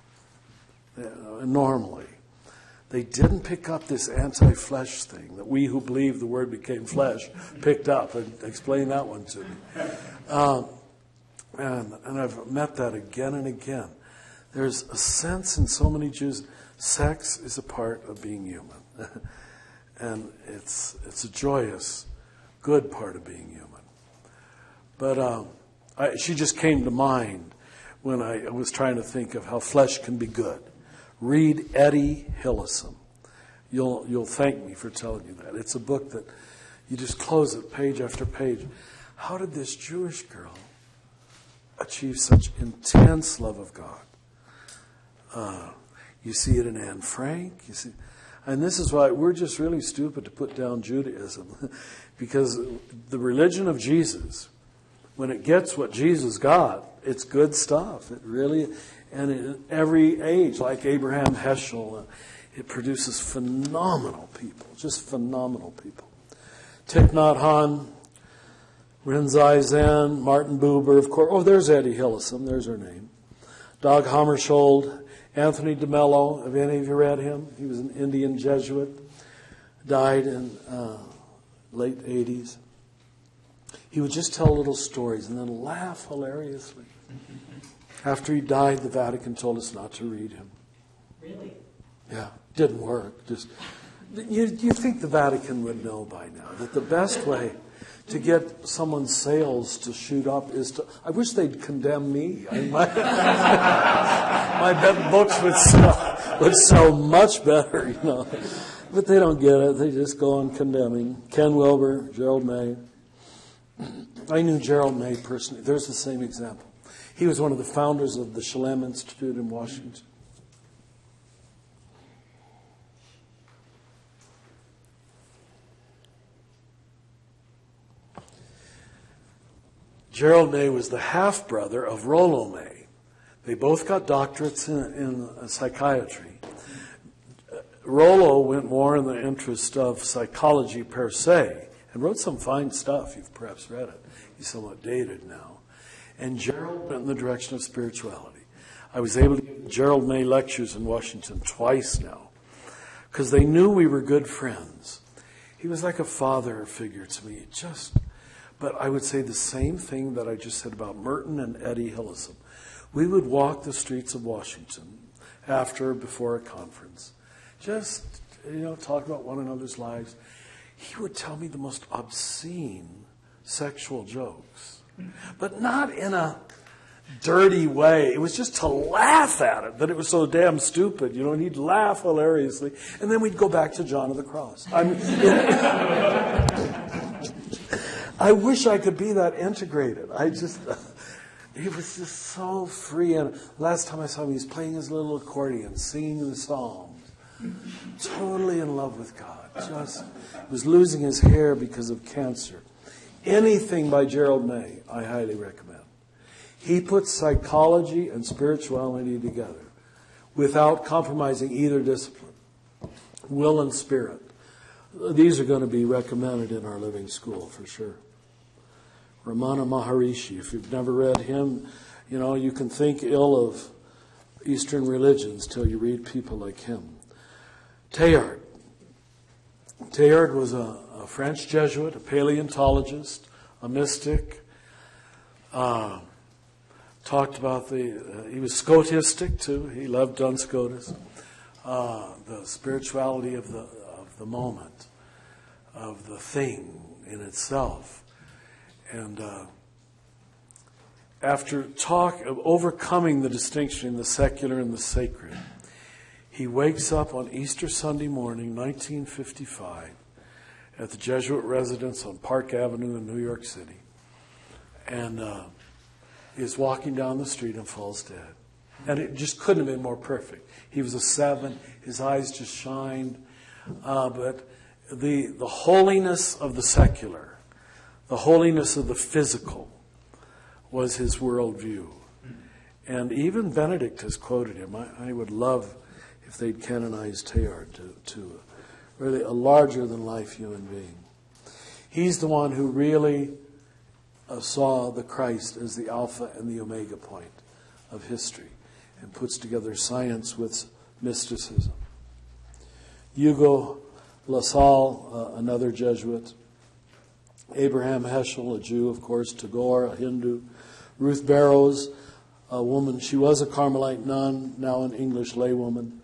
Normally. They didn't pick up this anti-flesh thing that we who believe the Word became flesh picked up. And explain that one to me. And I've met that again and again. There's a sense in so many Jews, sex is a part of being human. And it's a joyous, good part of being human. But she just came to mind when I was trying to think of how flesh can be good. Read Eddie Hillesum. You'll thank me for telling you that. It's a book that you just close it page after page. How did this Jewish girl achieve such intense love of God? You see it in Anne Frank. You see, and this is why we're just really stupid to put down Judaism, because the religion of Jesus, when it gets what Jesus got, it's good stuff. It really, and in every age, like Abraham Heschel, it produces phenomenal people, just phenomenal people. Thich Nhat Hanh, Rinzai Zen, Martin Buber, of course. Oh, there's Eddie Hillesum. There's her name. Dag Hammarskjöld, Anthony DeMello. Have any of you read him? He was an Indian Jesuit. Died in late 80s. He would just tell little stories and then laugh hilariously. After he died, the Vatican told us not to read him. Really? Yeah, didn't work. Just you think the Vatican would know by now that the best way to get someone's sales to shoot up is to... I wish they'd condemn me. My books would sell much better, you know. But they don't get it. They just go on condemning. Ken Wilber, Gerald May. I knew Gerald May personally. There's the same example. He was one of the founders of the Shalem Institute in Washington. Gerald May was the half-brother of Rollo May. They both got doctorates in psychiatry. Rollo went more in the interest of psychology per se and wrote some fine stuff. You've perhaps read it. He's somewhat dated now. And Gerald went in the direction of spirituality. I was able to give Gerald May lectures in Washington twice now because they knew we were good friends. He was like a father figure to me. But I would say the same thing that I just said about Merton and Eddie Hillesum. We would walk the streets of Washington after or before a conference, just, talk about one another's lives. He would tell me the most obscene sexual jokes, but not in a dirty way. It was just to laugh at it, that it was so damn stupid, and he'd laugh hilariously, and then we'd go back to John of the Cross. I wish I could be that integrated. He was just so free. And last time I saw him, he was playing his little accordion, singing the Psalms. Totally in love with God. Was losing his hair because of cancer. Anything by Gerald May, I highly recommend. He puts psychology and spirituality together without compromising either discipline. Will and spirit. These are going to be recommended in our living school for sure. Ramana Maharishi, if you've never read him, you can think ill of Eastern religions till you read people like him. Teilhard. Teilhard was a French Jesuit, a paleontologist, a mystic. Talked about he was Scotistic too. He loved Duns Scotus. The spirituality of the moment, of the thing in itself. And after overcoming the distinction in the secular and the sacred, he wakes up on Easter Sunday morning, 1955, at the Jesuit residence on Park Avenue in New York City, and is walking down the street and falls dead. And it just couldn't have been more perfect. He was a 7. His eyes just shined. But the holiness of the secular, the holiness of the physical was his worldview. And even Benedict has quoted him. I would love if they'd canonize Teilhard to really a larger-than-life human being. He's the one who really saw the Christ as the alpha and the omega point of history and puts together science with mysticism. Hugo LaSalle, another Jesuit. Abraham Heschel, a Jew, of course. Tagore, a Hindu. Ruth Barrows, a woman. She was a Carmelite nun, now an English laywoman.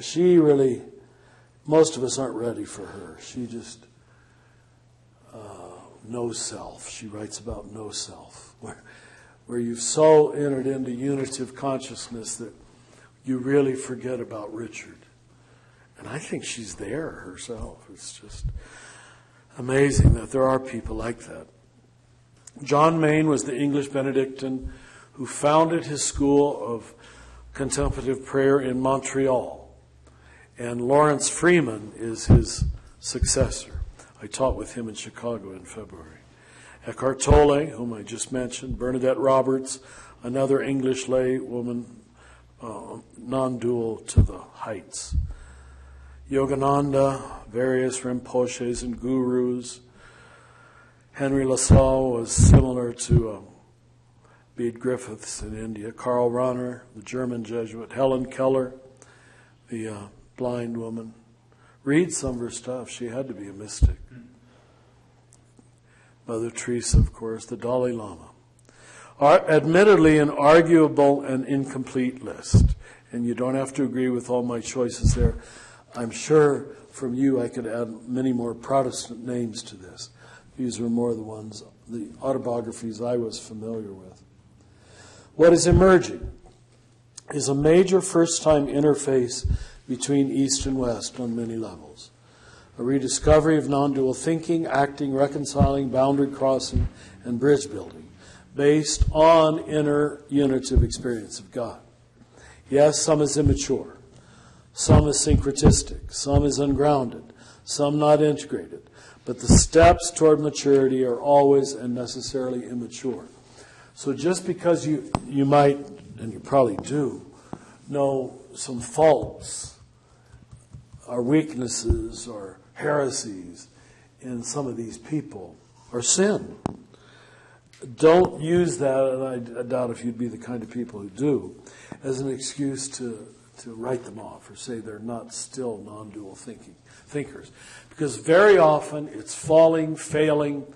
She really, most of us aren't ready for her. She just, no self. She writes about no self, where you've so entered into unitive consciousness that you really forget about Richard. And I think she's there herself. It's just amazing that there are people like that. John Main was the English Benedictine who founded his school of contemplative prayer in Montreal. And Lawrence Freeman is his successor. I taught with him in Chicago in February. Eckhart Tolle, whom I just mentioned, Bernadette Roberts, another English lay woman, non-dual to the heights. Yogananda, various Rinpoches and gurus. Henry LaSalle was similar to Bede Griffiths in India. Karl Rahner, the German Jesuit. Helen Keller, the blind woman. Read some of her stuff. She had to be a mystic. Mother Teresa, of course, the Dalai Lama. Admittedly, an arguable and incomplete list. And you don't have to agree with all my choices there. I'm sure from you I could add many more Protestant names to this. These are more the ones, the autobiographies I was familiar with. What is emerging is a major first-time interface between East and West on many levels. A rediscovery of non-dual thinking, acting, reconciling, boundary crossing, and bridge building, based on inner unitive experience of God. Yes, some is immature. Some is syncretistic. Some is ungrounded. Some not integrated. But the steps toward maturity are always and necessarily immature. So just because you might, and you probably do, know some faults or weaknesses or heresies in some of these people, or sin, don't use that, and I doubt if you'd be the kind of people who do, as an excuse to write them off or say they're not still non-dual thinkers. Because very often it's failing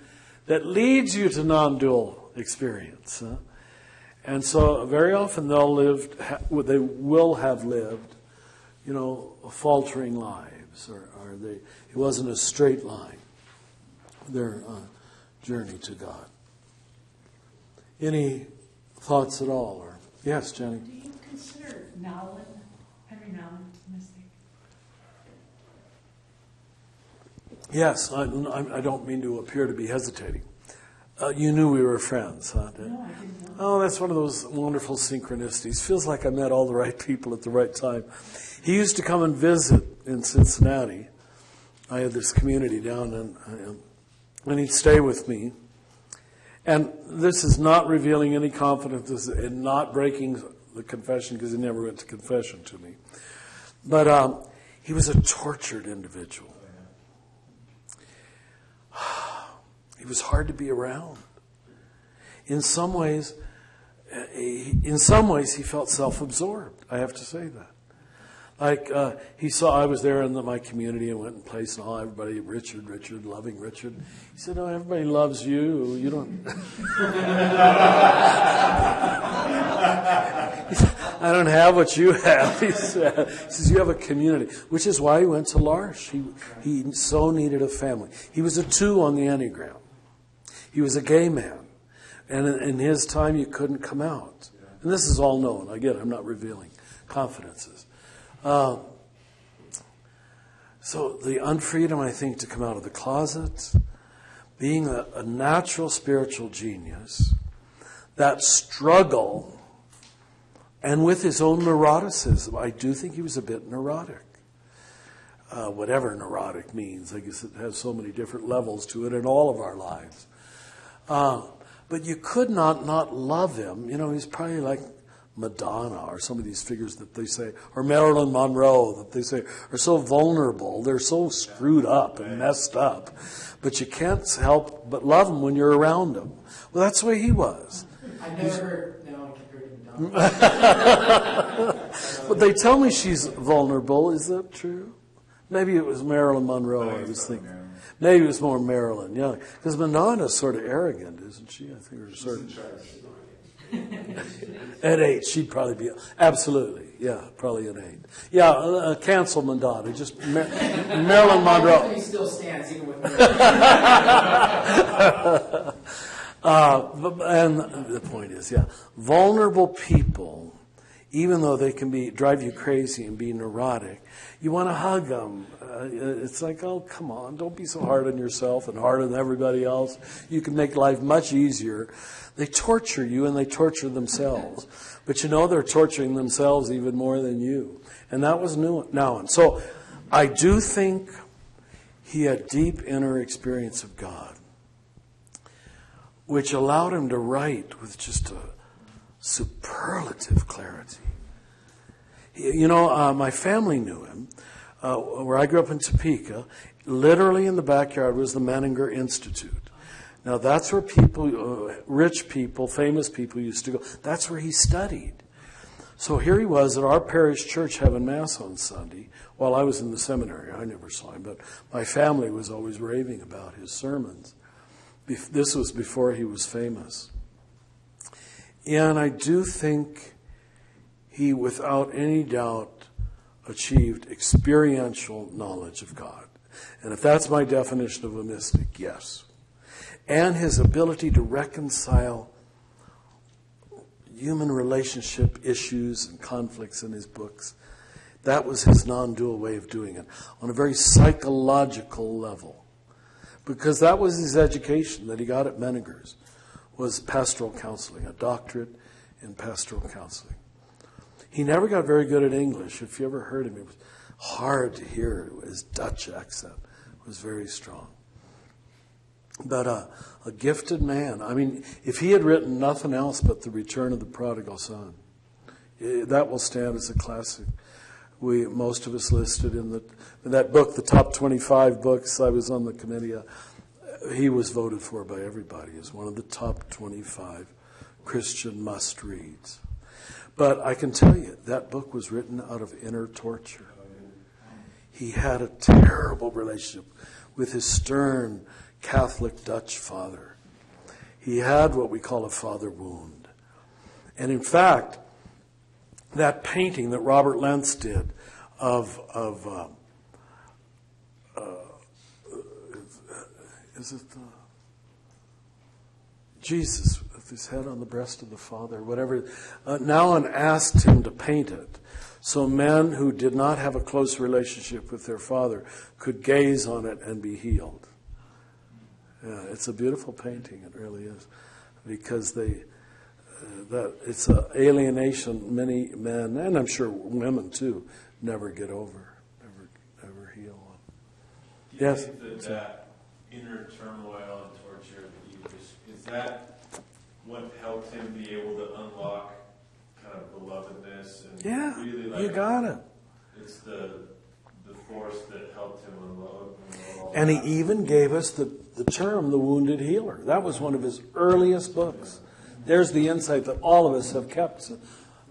that leads you to non-dual experience. And so very often they will have lived, faltering lives, or it wasn't a straight line, their journey to God. Any thoughts at all? Or yes, Jenny? Do you consider Henry Nouwen a mystic? Yes, I don't mean to appear to be hesitating. You knew we were friends, huh? No, I didn't know. Oh, that's one of those wonderful synchronicities. Feels like I met all the right people at the right time. He used to come and visit in Cincinnati. I had this community down, and he'd stay with me. And this is not revealing any confidence in not breaking the confession, because he never went to confession to me. But he was a tortured individual. He was hard to be around. In some ways, he felt self-absorbed. I have to say that. Like he saw I was there in my community and went and placed and all everybody, Richard, loving Richard. He said, "Oh, everybody loves you. You don't." I don't have what you have. He says, "You have a community," which is why he went to L'Arche. He so needed a family. He was a 2 on the Enneagram. He was a gay man. And in his time, you couldn't come out. And this is all known. Again, I'm not revealing confidences. So the unfreedom, I think, to come out of the closet, being a natural spiritual genius, that struggle, and with his own neuroticism, I do think he was a bit neurotic. Whatever neurotic means, I guess it has so many different levels to it in all of our lives. But you could not love him. He's probably like Madonna or some of these figures that they say, or Marilyn Monroe that they say are so vulnerable. They're so screwed up and messed up. But you can't help but love them when you're around them. Well, that's the way he was. I never compared to Madonna. But they tell me she's vulnerable. Is that true? Maybe it was Marilyn Monroe. I was thinking. Maybe it was more Marilyn. Yeah, because Madonna's sort of arrogant, isn't she? I think her sort of. At 8, she'd probably be absolutely. Yeah, probably at 8. Yeah, cancel Madonna. Just Marilyn Monroe. He still stands even with. And the point is, yeah, vulnerable people, even though they can drive you crazy and be neurotic, you want to hug them. It's like, oh, come on, don't be so hard on yourself and hard on everybody else. You can make life much easier. They torture you and they torture themselves. But they're torturing themselves even more than you. And that was Nouwen. So I do think he had deep inner experience of God, which allowed him to write with just a superlative clarity. My family knew him. Where I grew up in Topeka, literally in the backyard was the Menninger Institute. Now that's where people, rich people, famous people used to go. That's where he studied. So here he was at our parish church having Mass on Sunday while I was in the seminary. I never saw him, but my family was always raving about his sermons. This was before he was famous. And I do think he, without any doubt, achieved experiential knowledge of God. And if that's my definition of a mystic, yes. And his ability to reconcile human relationship issues and conflicts in his books, that was his non-dual way of doing it on a very psychological level. Because that was his education that he got at Menninger's, was pastoral counseling, a doctorate in pastoral counseling. He never got very good at English. If you ever heard him, it was hard to hear. His Dutch accent was very strong. But a gifted man. I mean, if he had written nothing else but The Return of the Prodigal Son, that will stand as a classic. Most of us listed in that book, the top 25 books. I was on the committee. He was voted for by everybody as one of the top 25 Christian must-reads. But I can tell you, that book was written out of inner torture. He had a terrible relationship with his stern Catholic Dutch father. He had what we call a father wound. And in fact, that painting that Robert Lentz did of Jesus with his head on the breast of the Father, whatever. Nouwen asked him to paint it so men who did not have a close relationship with their father could gaze on it and be healed. Yeah, it's a beautiful painting, it really is, because it's an alienation many men, and I'm sure women too, never get over, never heal. Do you Yes? think that inner turmoil and torture, is that what helped him be able to unlock kind of belovedness? And Yeah, really, you got it. It's the force that helped him unload all And he that. even gave us the term, the wounded healer. That was one of his earliest books. There's the insight that all of us have kept.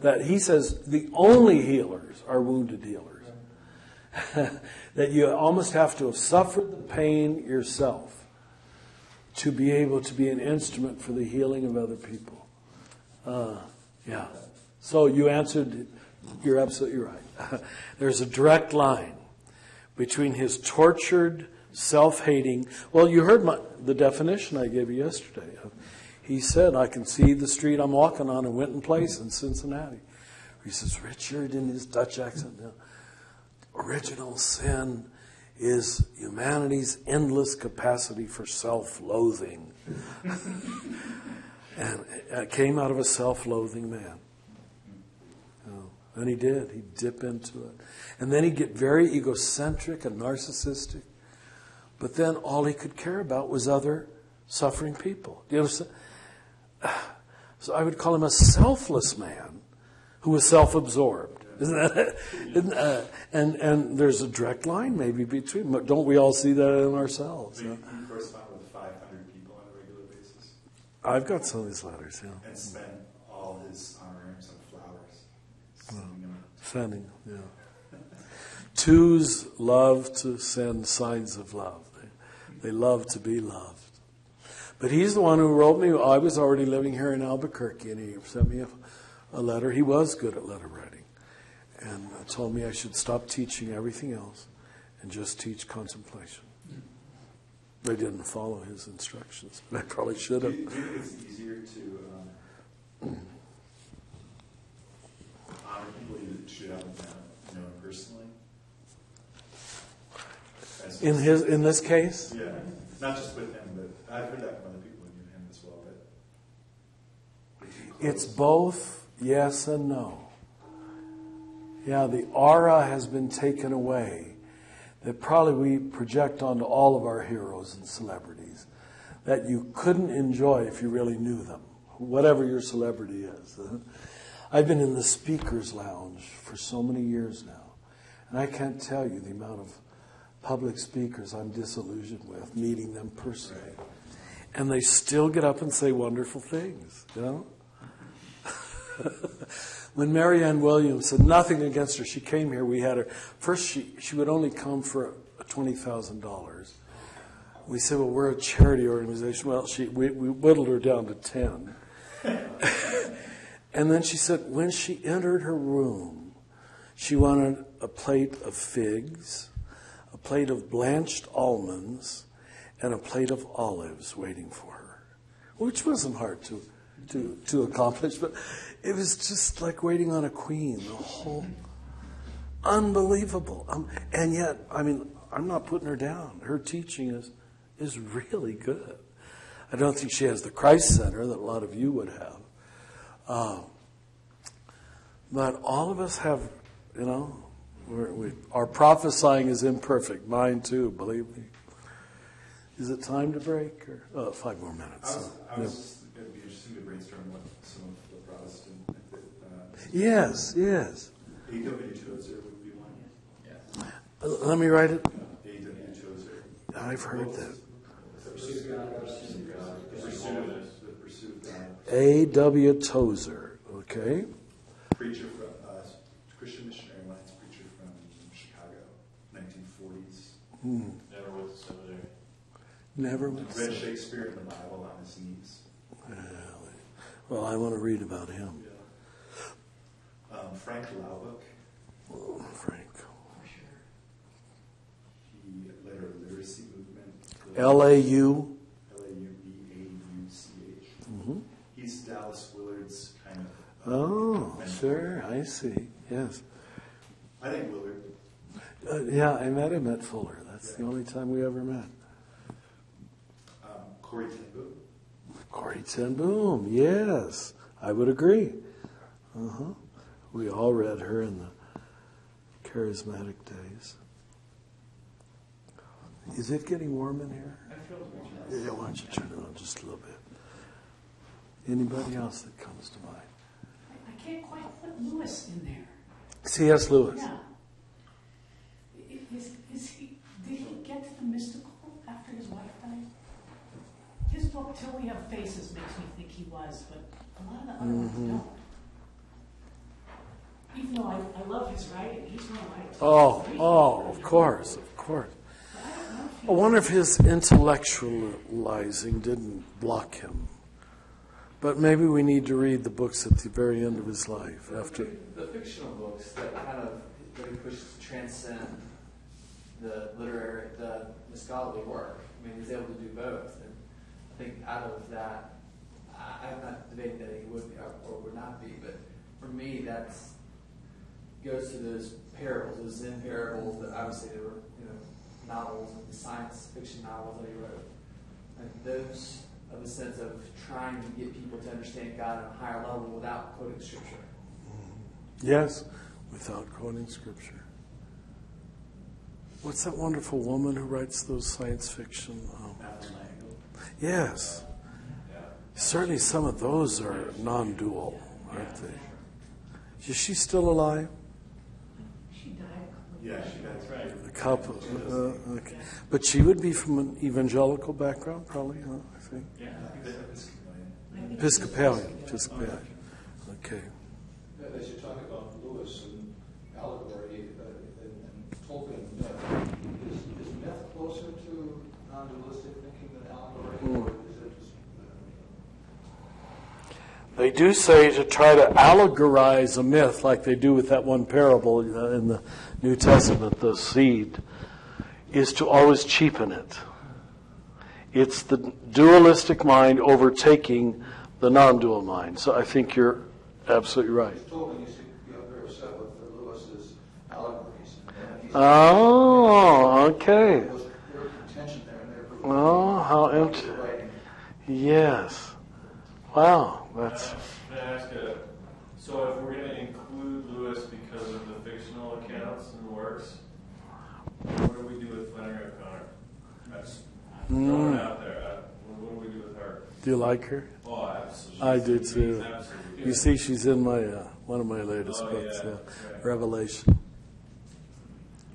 That he says the only healers are wounded healers. That you almost have to have suffered the pain yourself to be able to be an instrument for the healing of other people. Yeah. So you answered, you're absolutely right. There's a direct line between his tortured, self-hating. Well, you heard the definition I gave you yesterday. He said, I can see the street I'm walking on in Winton Place in Cincinnati. He says, Richard, in his Dutch accent, original sin is humanity's endless capacity for self-loathing. And it came out of a self-loathing man. And he did. He'd dip into it. And then he'd get very egocentric and narcissistic. But then all he could care about was other suffering people. Do you understand? So I would call him a selfless man who was self-absorbed. Isn't that? And there's a direct line maybe between. Don't we all see that in ourselves? So you correspond with 500 people on a regular basis? I've got some of these letters, yeah. And spend all his honorariums on flowers. Sending, yeah. Twos love to send signs of love. They love to be loved. But he's the one who wrote me. I was already living here in Albuquerque, and he sent me a letter. He was good at letter writing, and told me I should stop teaching everything else and just teach contemplation. I didn't follow his instructions, but I probably should have. Do you think it's easier to honor people you should have known personally? In this case? Yeah, not just with him, but I've heard that from other people who knew him as well. But It's both yes and no. Yeah, the aura has been taken away that probably we project onto all of our heroes and celebrities that you couldn't enjoy if you really knew them, whatever your celebrity is. I've been in the speaker's lounge for so many years now, and I can't tell you the amount of public speakers I'm disillusioned with, meeting them personally. And they still get up and say wonderful things, you know? When Marianne Williams said, nothing against her, she came here, we had her. First, she would only come for $20,000. We said, well, we're a charity organization. Well, we whittled her down to 10. And then she said, when she entered her room, she wanted a plate of figs, a plate of blanched almonds, and a plate of olives waiting for her, which wasn't hard to accomplish, but it was just like waiting on a queen. The whole unbelievable, and yet, I mean, I'm not putting her down. Her teaching is really good. I don't think she has the Christ Center that a lot of you would have, but all of us have, you know, our prophesying is imperfect. Mine too, believe me. Is it time to break? Or 5 more minutes. I was just, it would be interesting to brainstorm what some of the Protestant. Yes. A.W. Tozer would be one. Yeah. Let me write it. A.W. Tozer. I've heard that. The pursuit of God. A.W. Tozer. Okay. Preacher from Christian Missionary Alliance preacher from Chicago, 1940s. Never went to seminary. Never went to Read seminary. Shakespeare in the Bible on his knees. Well, I want to read about him. Yeah. Frank Laubach. Oh, Frank. He led a literacy movement. L.A.U. L-A-U-B-A-U-C-H. Mm-hmm. He's Dallas Willard's kind of. Oh, mentor. sure. I see. Yes. I think Willard. Yeah, I met him at Fuller. That's the only time we ever met. Corrie ten Boom. Corrie ten Boom. Yes, I would agree. We all read her in the charismatic days. Is it getting warm in here? I feel Yeah, why don't you turn it on just a little bit? Anybody else that comes to mind? I can't quite put Lewis in there. C.S. Lewis. Yeah. Did he get to the mystical after his wife died? His book, Till We Have Faces, makes me think he was, but a lot of the other ones don't. Even though I love his writing, he's one of my Of course. I wonder if his intellectualizing didn't block him. But maybe we need to read the books at the very end of his life. After the fictional books that kind of really push to transcend the scholarly work. I mean, he's able to do both. And I think out of that, I'm not debating that he would be or would not be, but for me, that goes to those parables, those Zen parables that obviously they were, novels and the science fiction novels that he wrote. And those of a sense of trying to get people to understand God on a higher level without quoting Scripture. Yes, without quoting Scripture. What's that wonderful woman who writes those science fiction? Yes. Certainly some of those are non-dual, aren't they? Is she still alive? She died. Yeah, she does. That's right. A couple. Okay. But she would be from an evangelical background, probably, huh? I think. Yeah. Episcopalian. Okay. As you talk about Lewis and allegory and non-dualistic thinking than allegory, or is it just? They do say to try to allegorize a myth like they do with that one parable in the New Testament, the seed, is to always cheapen it. It's the dualistic mind overtaking the non-dual mind. So I think you're absolutely right. You told me you got very upset with Lewis's allegories. Oh, okay. There was contention there, and therefore. Oh, how empty. Yes. Wow, that's... Can I ask so if we're going to include Lewis because of the fictional accounts and works, what do we do with Flannery O'Connor? That's thrown out there. What do we do with her? Do you like her? Oh, absolutely. I do too. Absolutely. You see, she's in my one of my latest books, yeah. Right. Revelation.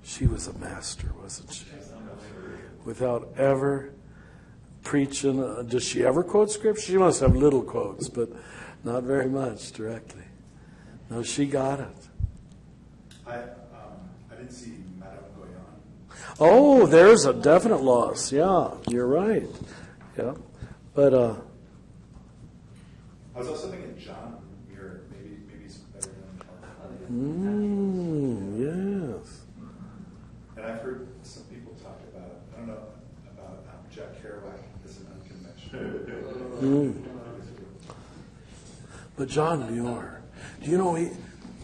She was a master, wasn't she? Without ever preaching. Does she ever quote scripture? She must have little quotes, but not very much directly. No, she got it. I didn't see Madame Goyon. Oh, there's a definite loss. Yeah, you're right. Yeah, but I was also thinking John Muir, maybe he's better than yes. And I've heard some people talk about, I don't know, about Jack Kerouac as an unconventional. But John Muir, do you know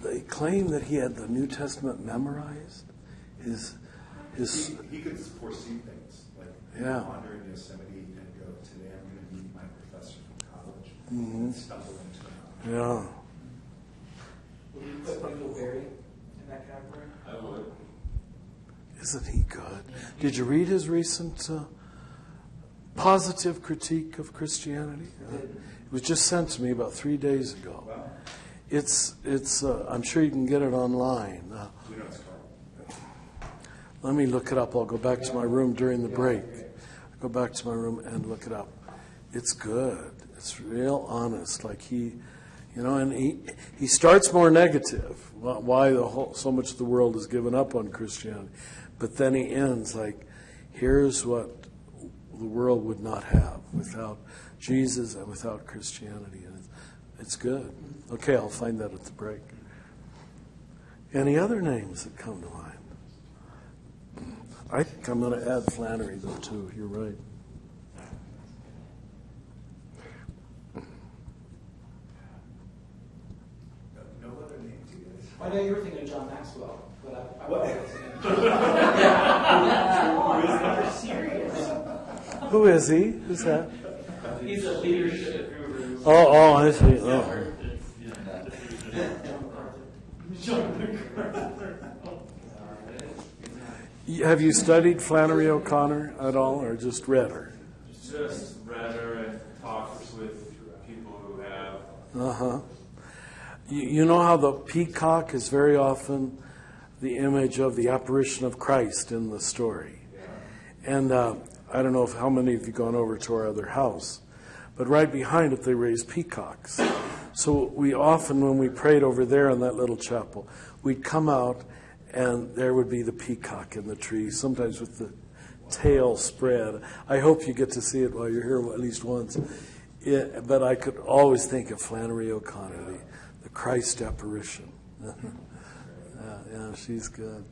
they claim that he had the New Testament memorized? He could foresee things, like wander in Yosemite and go, today I'm going to meet my professor from college, and stumble into it. Yeah. Would you put Michael Berry in that category? I would. Isn't he good? Did you read his recent positive critique of Christianity? It was just sent to me about 3 days ago. Wow. It's. I'm sure you can get it online. Do you know what it's called? Let me look it up. I'll go back to my room during the break. I'll go back to my room and look it up. It's good. It's real honest. Like and he starts more negative. Why so much of the world is given up on Christianity, but then he ends like, here's what the world would not have without Jesus and without Christianity, and it's good. Okay, I'll find that at the break. Any other names that come to mind? I think I'm going to add Flannery, though, too. You're right. No other names, you guys. I know you were thinking of John Maxwell, but I What? You're serious. Who is he? Who's that? He's a leadership guru. Oh, I see. Oh. Have you studied Flannery O'Connor at all, or just read her? Just read her and talked with people who have. Uh-huh. You know how the peacock is very often the image of the apparition of Christ in the story. And I don't know how many of you gone over to our other house, but right behind it they raise peacocks. So we often, when we prayed over there in that little chapel, we'd come out and there would be the peacock in the tree, sometimes with the tail spread. I hope you get to see it while you're here at least once. But I could always think of Flannery O'Connor, the Christ apparition. Yeah, she's good.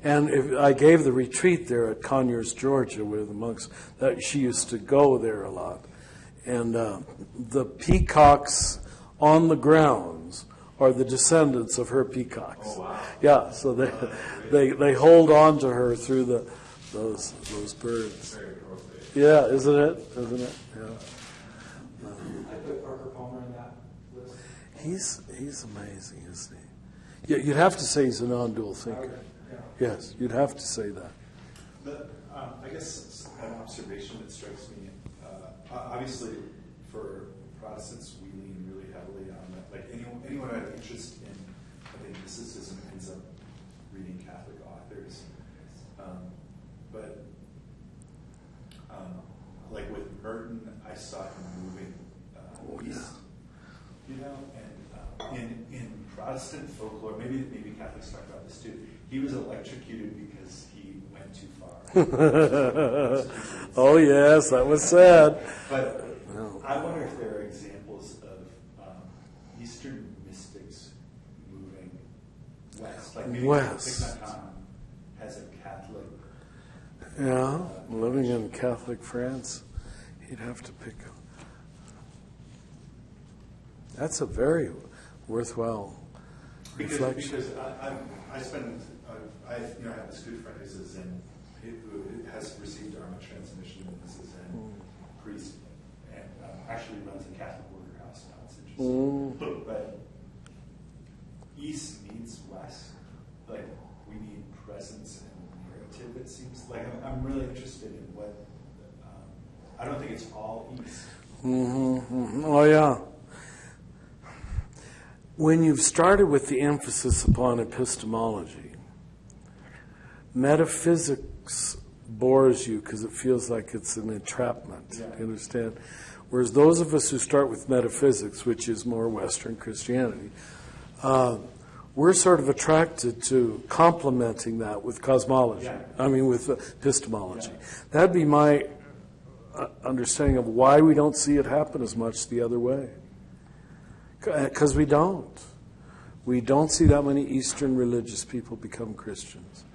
And I gave the retreat there at Conyers, Georgia, where the monks, she used to go there a lot. And the peacocks on the grounds are the descendants of her peacocks. Oh, wow. Yeah, so they hold on to her through those birds. Very appropriate. Yeah, isn't it? Yeah. I put Parker Palmer in that list. He's amazing, isn't he? Yeah, you'd have to say he's a non-dual thinker. Yes, you'd have to say that. I guess an observation that strikes me, obviously for Protestants, we lean really heavily on that. Like anyone who has interest in, I think, mysticism ends up reading Catholic authors. But like with Merton, I saw him moving east, and in Protestant Protestant folklore, maybe Catholics talk about this too. He was electrocuted because he went too far. Oh, yes, that was said. But I wonder if there are examples of Eastern mystics moving west. Like maybe West. Thich Nhat Hanh has a Catholic. Yeah, living in Catholic France, he'd have to pick. That's a very worthwhile reflection. Because I spend I have this good friend who's a Zen who has received Dharma transmission and is a Zen priest and actually runs a Catholic order house now. It's interesting. But East needs West. Like we need presence and narrative. It seems like I'm really interested in what. I don't think it's all East. Oh yeah. When you've started with the emphasis upon epistemology, metaphysics bores you because it feels like it's an entrapment. Yeah. You understand? Whereas those of us who start with metaphysics, which is more Western Christianity, we're sort of attracted to complementing that with cosmology. Yeah. I mean, with epistemology. Yeah. That'd be my understanding of why we don't see it happen as much the other way. Because we don't. We don't see that many Eastern religious people become Christians.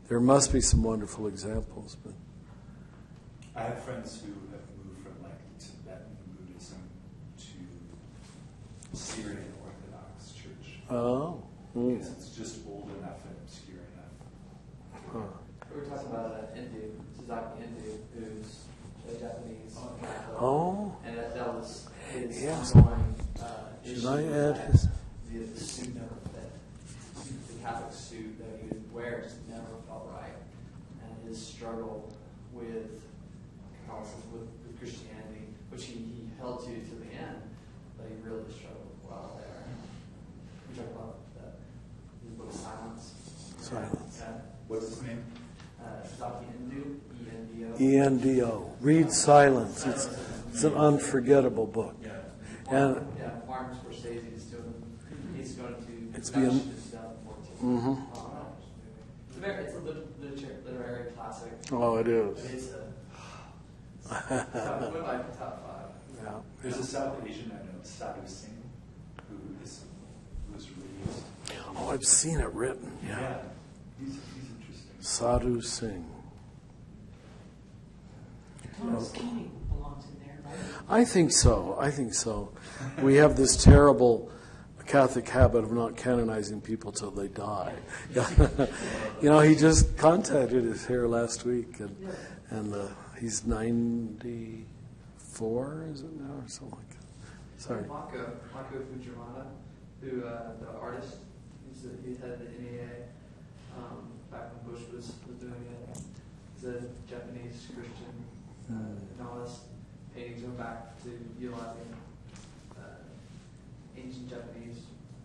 There must be some wonderful examples. But I have friends who have moved from like Tibetan Buddhism to Syrian Orthodox Church. oh, Because it's just old enough and obscure enough. We were talking about Hindu, Suzaki Hindu, who's a Japanese Catholic. oh, And that was his Yes. ongoing should issue I with add that, his? the suit the Catholic suit that he would wear just never felt right. And his struggle with Catholicism, with Christianity, which he held to the end, but he really struggled well there. We talked about his book Silence. Silence. Yeah. What's his name? Suzaki Hindu, ENDO. ENDO. Read Silence. It's an unforgettable book. Yeah. And Martin Scorsese is doing. He's going to. It's production being- in 2014. Mhm. It's a literary classic. oh, it is. But it's one of my top 5. Yeah. There's a South Asian I know, Sadhu Singh, who's released. Oh, I've seen it written. Yeah. He's interesting. Sadhu Singh. Thomas Keating belongs in there, right? I think so. We have this terrible Catholic habit of not canonizing people till they die. He just contacted his hair last week, and he's 94, is it now, or something like that? Sorry. Mako Fujimata, who the artist, he had the NEA back when Bush was doing it. He's a Japanese Christian novelist, paintings going back to utilizing ancient Japanese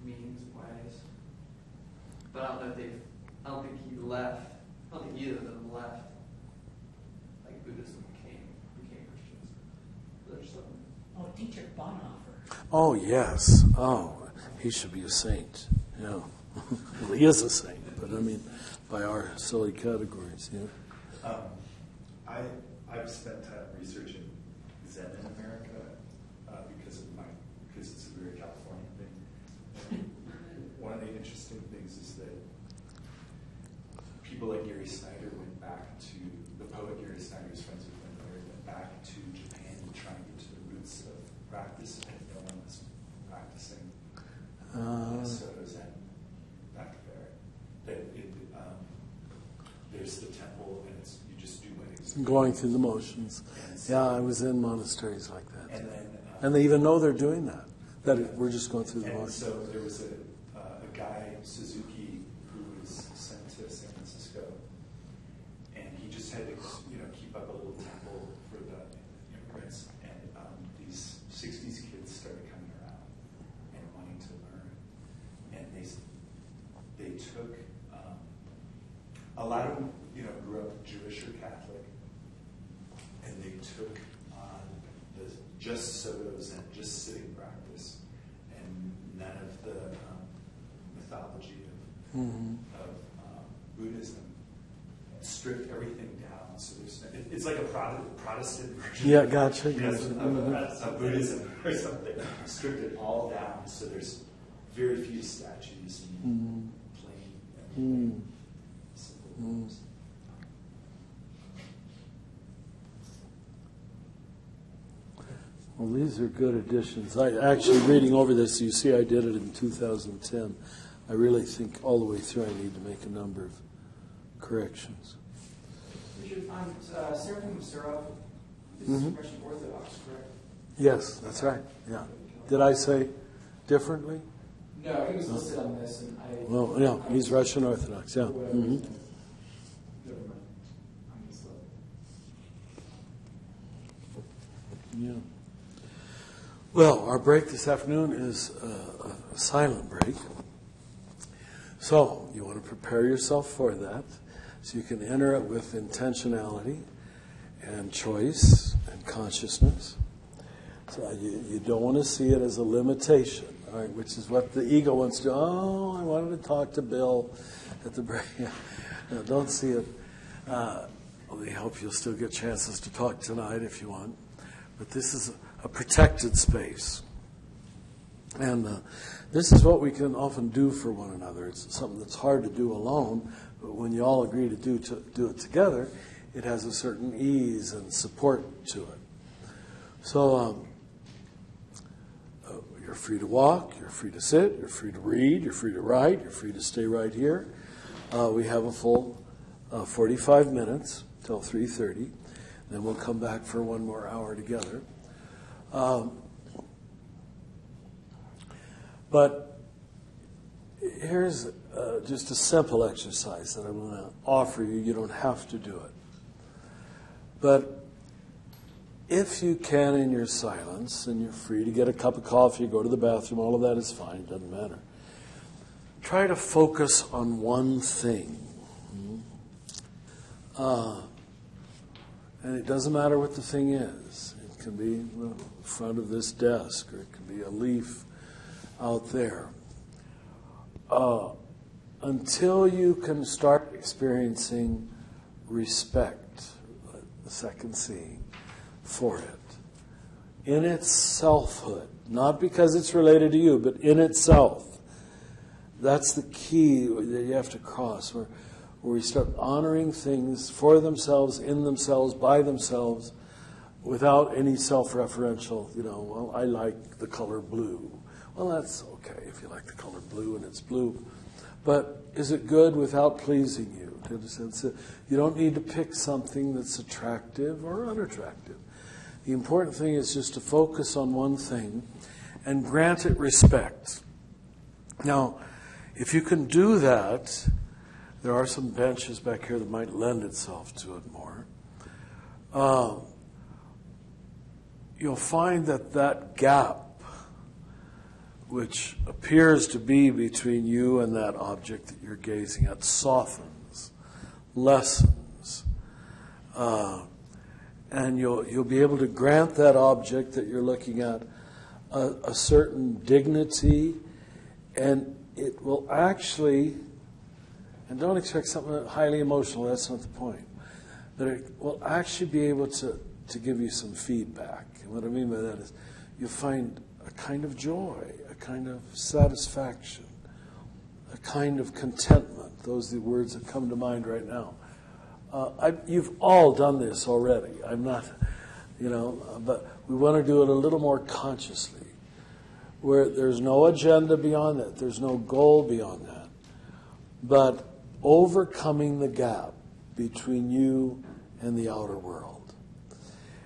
meanings and ways. But I don't think either of them left. Like Buddhism became Christians. There's something. Oh, Dietrich Bonhoeffer. Oh, yes. Oh, he should be a saint. Yeah. Well, he is a saint, but I mean, by our silly categories, yeah. I've spent time researching Zen in America because it's a very Californian thing. And one of the interesting things is that people like Gary Snyder went back to the poet Gary Snyder, who's friends with him, went back to Japan to try and get to the roots of practice, and no one was practicing Soto Zen back there. There's the temple, and you just do weddings. Going through the motions. Yeah, I was in monasteries like that. And then, And they even know they're doing that. We're just going through the and motions. so there was a guy, Suzuki, who was sent to San Francisco, and he just had to, keep up a little temple for the immigrants. And these 60s kids started coming around and wanting to learn, and they took a lot of them, grew up Jewish or Catholic, and they took on the just sotos and just sitting practice, and none of the mythology of Buddhism stripped everything down. So it's like a Protestant version. Yeah, gotcha. Of Buddhism or something. Stripped it all down. So there's very few statues and plain and simple forms. Well, these are good additions. I actually, reading over this, you see I did it in 2010. I really think all the way through I need to make a number of corrections. Richard, Seraphim Seraph is Russian Orthodox, correct? Yes, that's right. Yeah. Did I say differently? No, he was listed on this, and I... Well, yeah, he's Russian Orthodox, yeah. Never mind. I'm just Yeah. Well, our break this afternoon is a silent break. So, you want to prepare yourself for that so you can enter it with intentionality and choice and consciousness. So you don't want to see it as a limitation, all right, which is what the ego wants to do. Oh, I wanted to talk to Bill at the break. No, don't see it. We hope you'll still get chances to talk tonight if you want. But this is a protected space. And this is what we can often do for one another. It's something that's hard to do alone, but when you all agree to do it together, it has a certain ease and support to it. So you're free to walk, you're free to sit, you're free to read, you're free to write, you're free to stay right here. We have a full 45 minutes till 3:30. Then we'll come back for one more hour together. But here's just a simple exercise that I'm going to offer you. You don't have to do it. But if you can in your silence, and you're free to get a cup of coffee, go to the bathroom, all of that is fine, it doesn't matter. Try to focus on one thing. And it doesn't matter what the thing is. It can be in front of this desk, or it can be a leaf out there. Until you can start experiencing respect, the second seeing, for it, in its selfhood, not because it's related to you, but in itself. That's the key that you have to cross, where we start honoring things for themselves, in themselves, by themselves, without any self-referential, well, I like the color blue. Well, that's okay if you like the color blue and it's blue. But is it good without pleasing you? Do you understand? So you don't need to pick something that's attractive or unattractive. The important thing is just to focus on one thing and grant it respect. Now, if you can do that, there are some benches back here that might lend itself to it more. You'll find that gap, which appears to be between you and that object that you're gazing at, softens, lessens, and you'll be able to grant that object that you're looking at a certain dignity, and it will actually, and don't expect something highly emotional, that's not the point, but it will actually be able to give you some feedback. And what I mean by that is you'll find a kind of joy, a kind of satisfaction, a kind of contentment. Those are the words that come to mind right now. You've all done this already. I'm not, but we want to do it a little more consciously, where there's no agenda beyond that. There's no goal beyond that. But overcoming the gap between you and the outer world.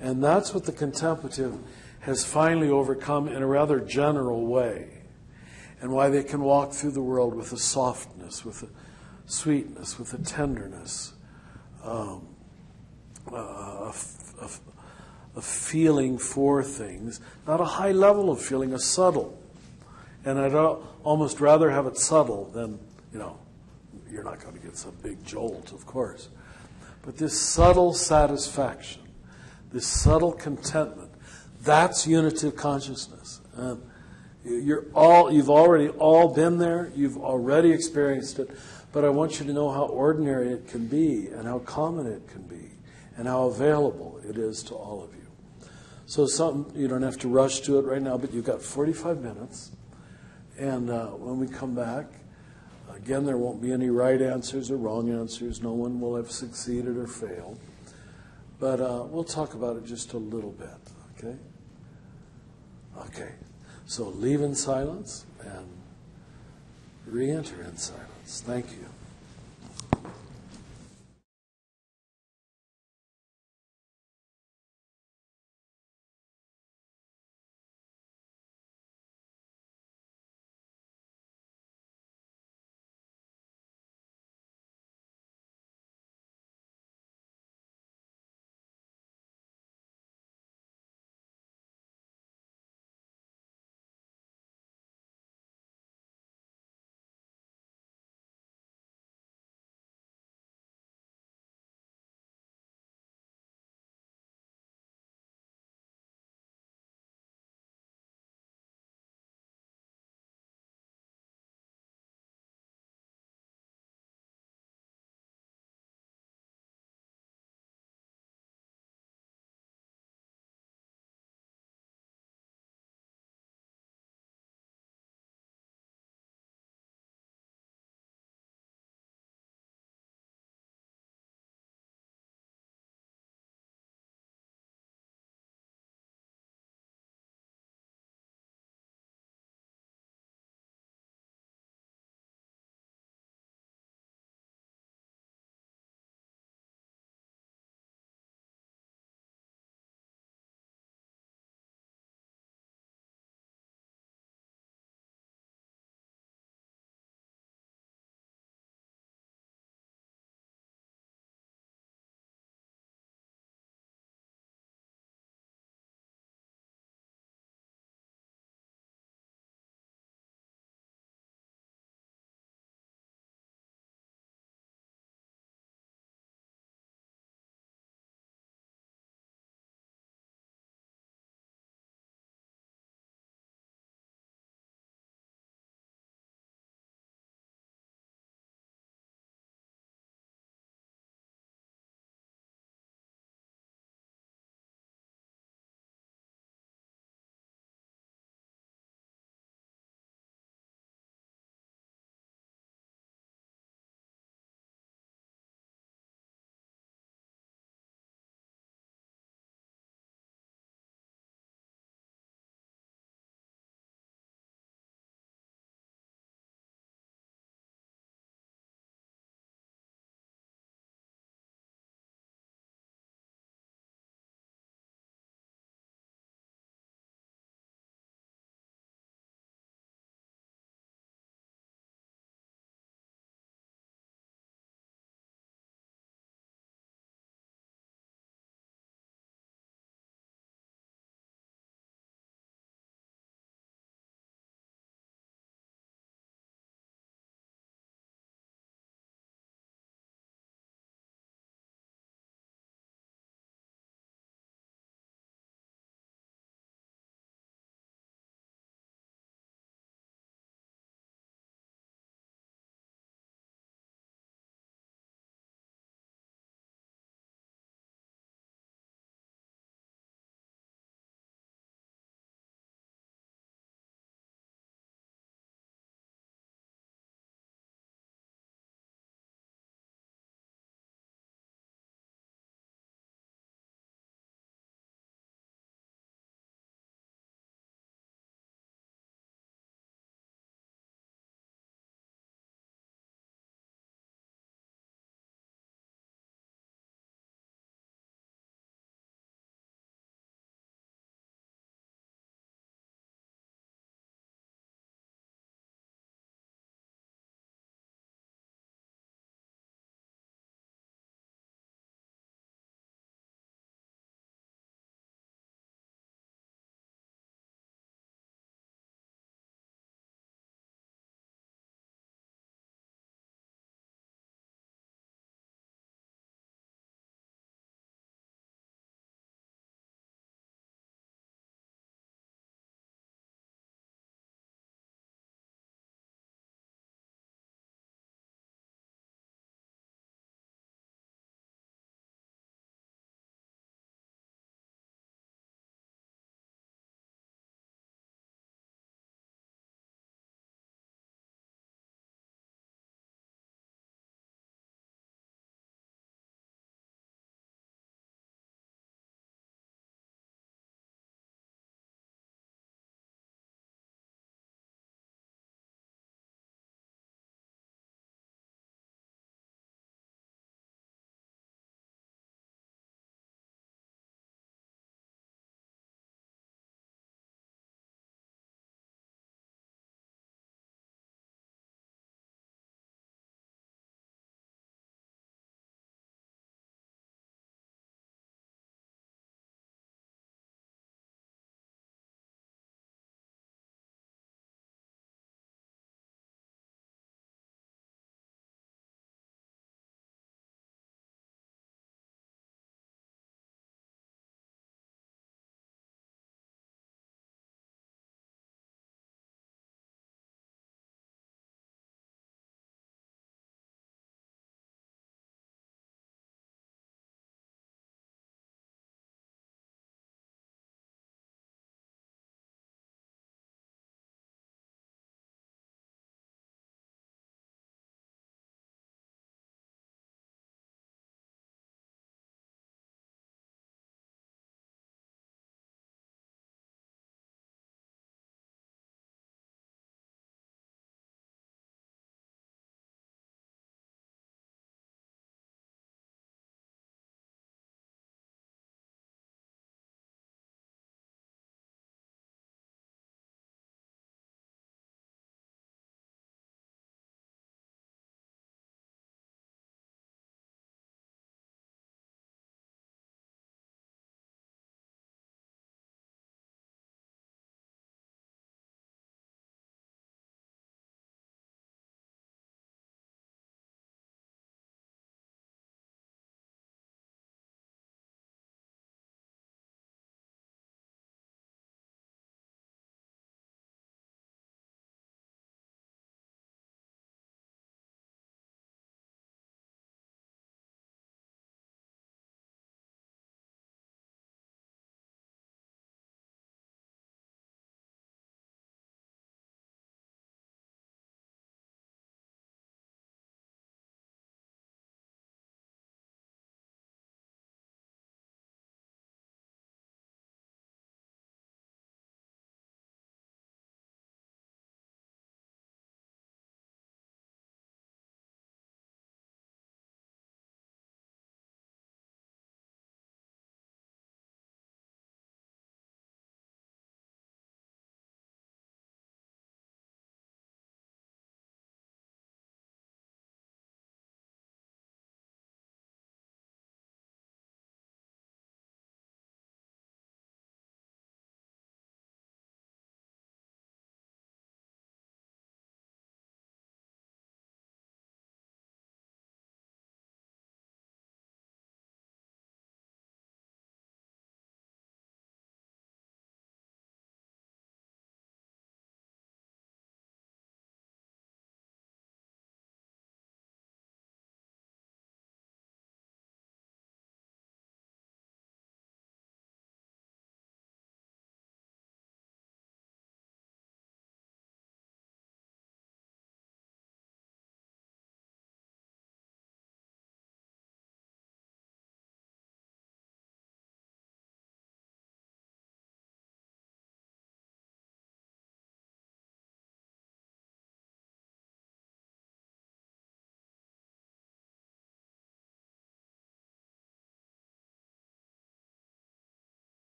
And that's what the contemplative has finally overcome in a rather general way, and why they can walk through the world with a softness, with a sweetness, with a tenderness, a feeling for things, not a high level of feeling, a subtle. And I'd almost rather have it subtle than, you're not going to get some big jolt, of course. But this subtle satisfaction, this subtle contentment, that's unitive consciousness. And You've already all been there. You've already experienced it. But I want you to know how ordinary it can be and how common it can be and how available it is to all of you. So you don't have to rush to it right now, but you've got 45 minutes. And when we come back, again, there won't be any right answers or wrong answers. No one will have succeeded or failed. But we'll talk about it just a little bit, okay? Okay. So leave in silence and re-enter in silence. Thank you.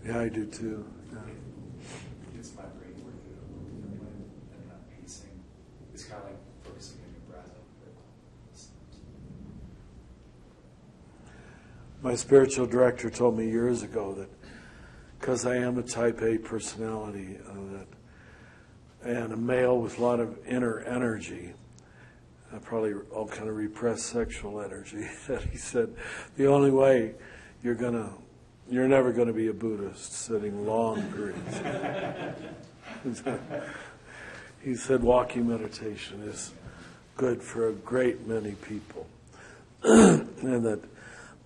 Yeah, I do too. Yeah. It's my brain working and not pacing. It's kind of like focusing on your breath. My spiritual director told me years ago that because I am a type A personality and a male with a lot of inner energy, probably all kind of repressed sexual energy, that he said the only way you're never going to be a Buddhist sitting long periods. He said walking meditation is good for a great many people. And that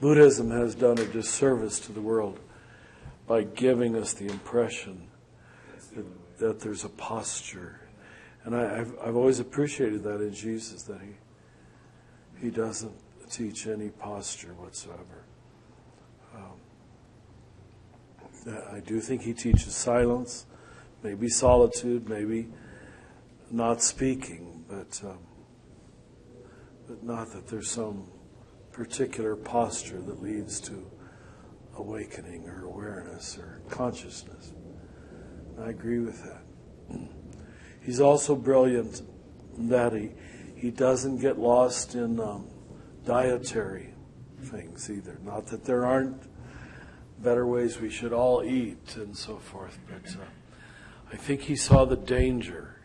Buddhism has done a disservice to the world by giving us the impression that there's a posture. And I've always appreciated that in Jesus, that he doesn't teach any posture whatsoever. I do think he teaches silence, maybe solitude, maybe not speaking, but not that there's some particular posture that leads to awakening or awareness or consciousness. I agree with that. He's also brilliant that he doesn't get lost in dietary things either. Not that there aren't better ways we should all eat and so forth, but I think he saw the danger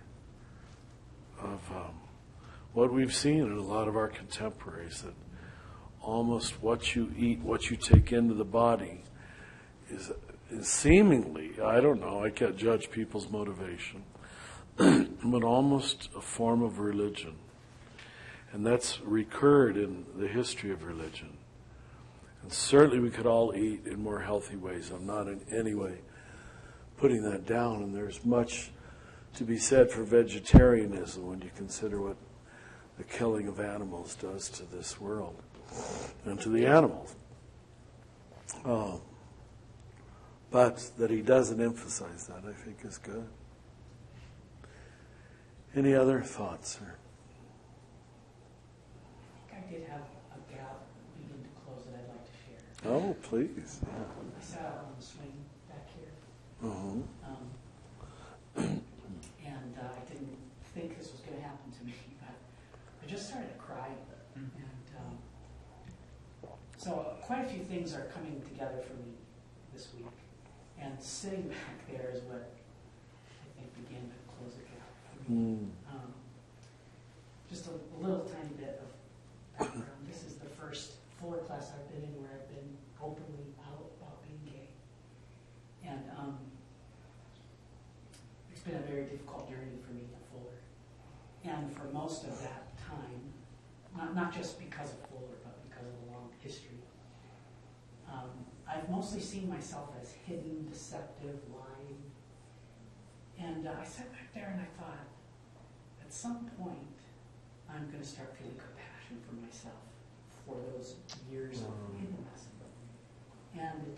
of what we've seen in a lot of our contemporaries, that almost what you eat, what you take into the body is seemingly, I don't know, I can't judge people's motivation, but almost a form of religion. And that's recurred in the history of religion. And certainly we could all eat in more healthy ways. I'm not in any way putting that down, and there's much to be said for vegetarianism when you consider what the killing of animals does to this world and to the animals. But that he doesn't emphasize that, I think, is good. Any other thoughts? I think I did have a gap begin to close that I'd like to share. Oh, please. Yeah. I sat out on the swing back here, Uh-huh. and I didn't think this was going to happen to me, but I just started to cry. And so quite a few things are coming together for me this week. And sitting back there is what I think began to close the gap for me. Just a little tiny bit of background. This is the first Fuller class I've been in where I've been openly out about being gay. And it's been a very difficult journey for me at Fuller. And for most of that time, not just because of Fuller, but because of a long history, I've mostly seen myself as hidden, deceptive, lying. And I sat back there and I thought, at some point, I'm going to start feeling compassion for myself for those years of hiddenness. And it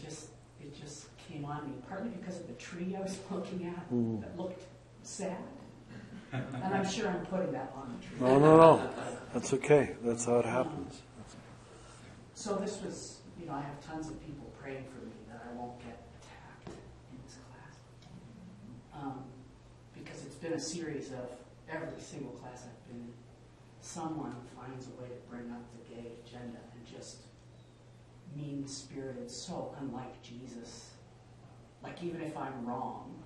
just came on me, partly because of the tree I was looking at that looked sad. And I'm sure I'm putting that on the tree. No. That's okay. That's how it happens. So this was, I have tons of people praying for me that I won't get attacked in this class. Because it's been a series of every single class I've been in, someone finds a way to bring up the gay agenda and just mean-spirited, so unlike Jesus. Like even if I'm wrong,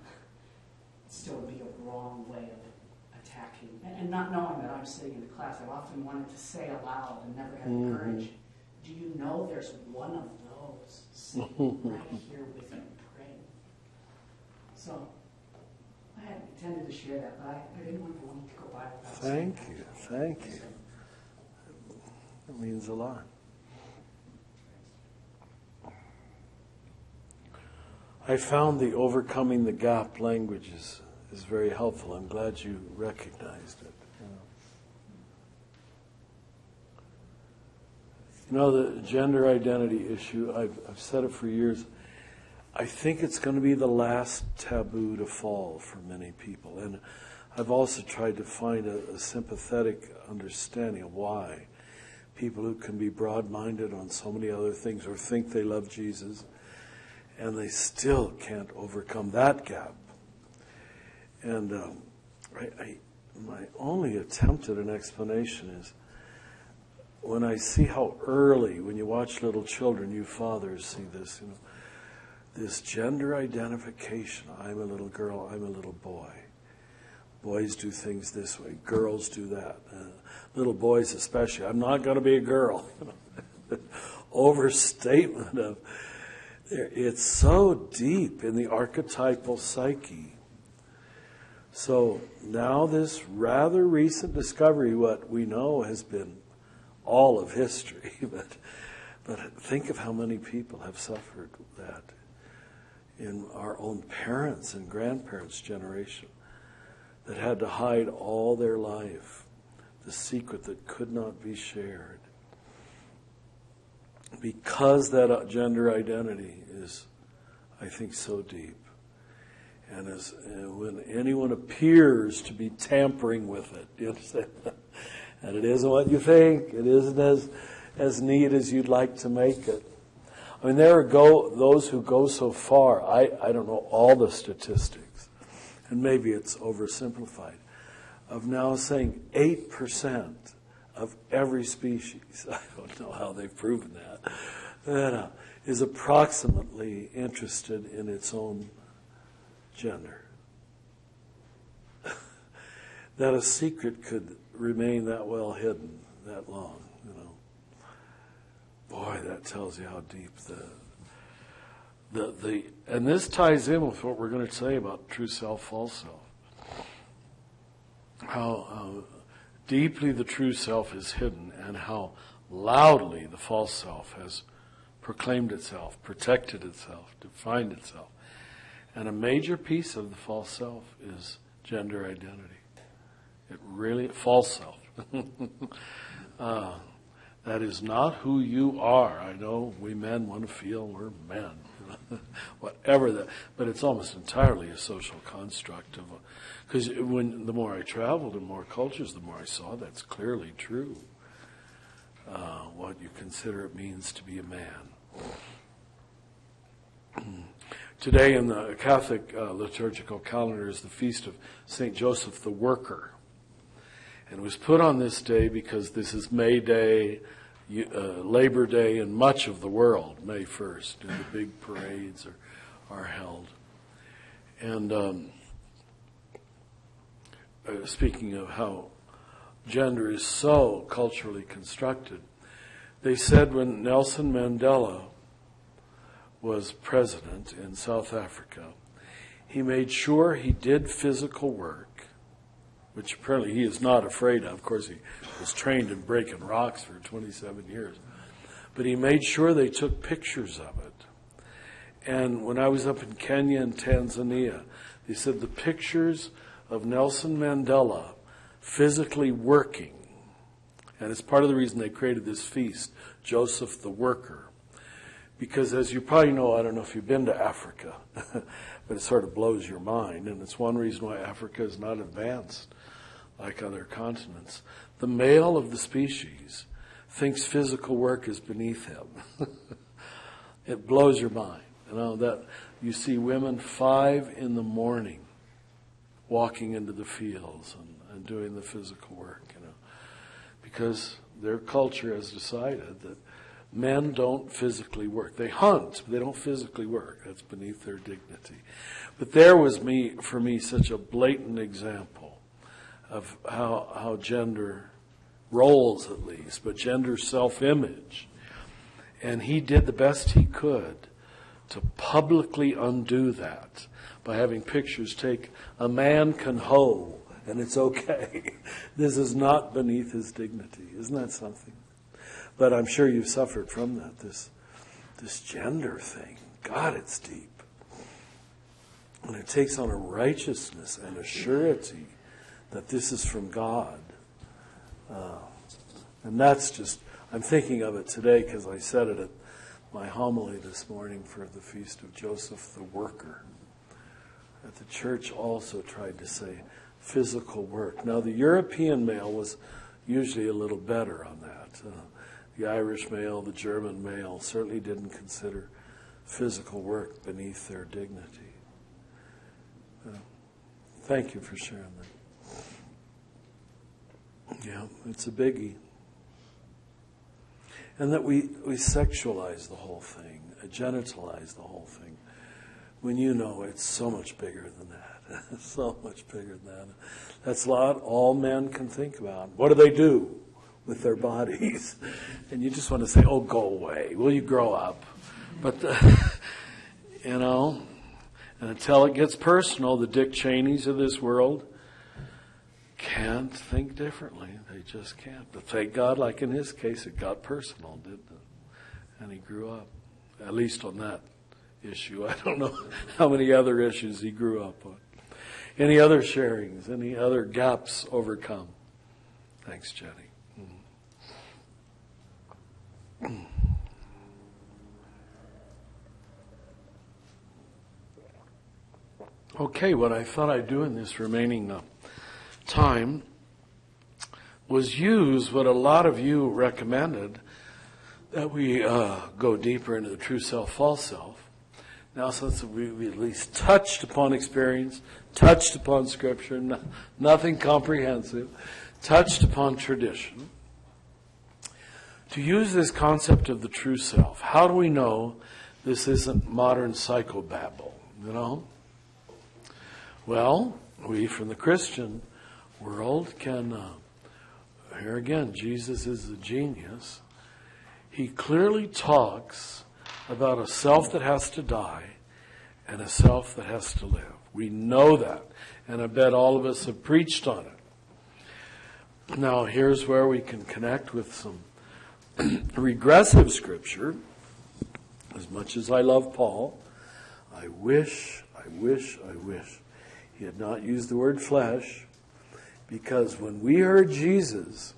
it still would be a wrong way of attacking. And not knowing that I'm sitting in the class, I've often wanted to say aloud and never had the courage. Do you know there's one of those sitting right here with you praying? So I had intended to share that, but I didn't want to go by without saying that. Thank you. That means a lot. I found the overcoming the gap language is very helpful. I'm glad you recognized it. The gender identity issue, I've said it for years. I think it's going to be the last taboo to fall for many people. And I've also tried to find a sympathetic understanding of why people who can be broad-minded on so many other things or think they love Jesus and they still can't overcome that gap. And my only attempt at an explanation is when I see how early, when you watch little children, you fathers see this, this gender identification. I'm a little girl, I'm a little boy. Boys do things this way, girls do that. Little boys especially, I'm not going to be a girl. Overstatement of, it's so deep in the archetypal psyche. So now this rather recent discovery, what we know has been all of history, but think of how many people have suffered that in our own parents' and grandparents' generation that had to hide all their life, the secret that could not be shared. Because that gender identity is, I think, so deep. And when anyone appears to be tampering with it, you understand? And it isn't what you think. It isn't as neat as you'd like to make it. I mean, there are those who go so far. I don't know all the statistics, and maybe it's oversimplified, of now saying 8% of every species, I don't know how they've proven that, is approximately interested in its own gender. That a secret could remain that well hidden that long, Boy, that tells you how deep and this ties in with what we're going to say about true self, false self. How deeply the true self is hidden and how loudly the false self has proclaimed itself, protected itself, defined itself. And a major piece of the false self is gender identity. It really, false self. That is not who you are. I know we men want to feel we're men, whatever that, but it's almost entirely a social construct of, because the more I traveled in more cultures, the more I saw that's clearly true. What you consider it means to be a man. Today in the Catholic liturgical calendar is the feast of St. Joseph the Worker. And it was put on this day because this is May Day, Labor Day in much of the world, May 1st, and the big parades are held. And speaking of how gender is so culturally constructed, they said when Nelson Mandela was president in South Africa, he made sure he did physical work, which apparently he is not afraid of. Of course, he was trained in breaking rocks for 27 years. But he made sure they took pictures of it. And when I was up in Kenya and Tanzania, they said the pictures of Nelson Mandela physically working, and it's part of the reason they created this feast, Joseph the Worker. Because as you probably know, I don't know if you've been to Africa, but it sort of blows your mind, and it's one reason why Africa is not advanced like other continents. The male of the species thinks physical work is beneath him. It blows your mind. That you see women 5 a.m. walking into the fields and doing the physical work, because their culture has decided that men don't physically work. They hunt, but they don't physically work. That's beneath their dignity. But there was, for me, such a blatant example of how gender roles, at least, but gender self-image. And he did the best he could to publicly undo that by having pictures take, a man can hoe, and it's okay. This is not beneath his dignity. Isn't that something? But I'm sure you've suffered from that, this gender thing. God, it's deep. And it takes on a righteousness and a surety that this is from God. And that's just, I'm thinking of it today because I said it at my homily this morning for the Feast of Joseph the Worker. That the church also tried to say physical work. Now, the European male was usually a little better on that. The Irish male, the German male certainly didn't consider physical work beneath their dignity. Thank you for sharing that. Yeah, it's a biggie. And that we sexualize the whole thing, genitalize the whole thing, when you know it's so much bigger than that. So much bigger than that. That's all men can think about. What do they do with their bodies? And you just want to say, oh, go away. Will you grow up? But, you know, and until it gets personal, the Dick Cheneys of this world can't think differently. They just can't. But thank God, like in his case, it got personal, didn't it? And he grew up, at least on that issue. I don't know how many other issues he grew up on. Any other sharings? Any other gaps overcome? Thanks, Jenny. Okay, what I thought I'd do in this remaining time was use what a lot of you recommended, that we go deeper into the true self, false self. Now, since we at least touched upon experience, touched upon scripture, nothing comprehensive, touched upon tradition, to use this concept of the true self. How do we know this isn't modern psychobabble, you know? Well, we from the Christian world can, here again, Jesus is a genius. He clearly talks about a self that has to die and a self that has to live. We know that, and I bet all of us have preached on it. Now, here's where we can connect with some regressive scripture. As much as I love Paul, I wish he had not used the word flesh, because when we heard Jesus,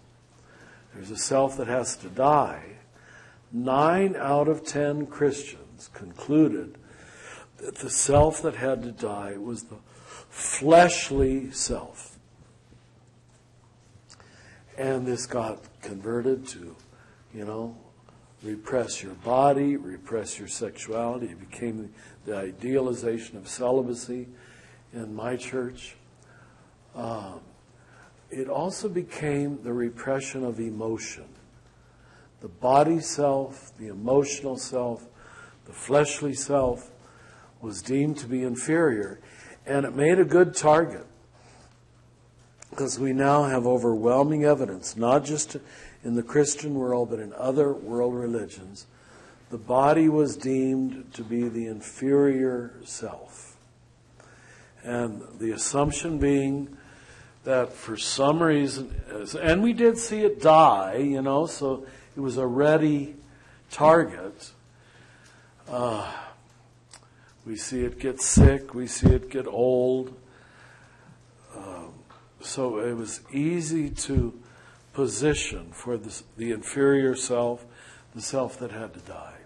there's a self that has to die, 9 out of 10 Christians concluded that the self that had to die was the fleshly self. And this got converted to, repress your body, repress your sexuality. It became the idealization of celibacy in my church. It also became the repression of emotion. The body self, the emotional self, the fleshly self was deemed to be inferior. And it made a good target, because we now have overwhelming evidence, not just in the Christian world, but in other world religions. The body was deemed to be the inferior self. And the assumption being that for some reason, and we did see it die, so it was a ready target. We see it get sick, we see it get old. So it was easy to position for the inferior self, the self that had to die,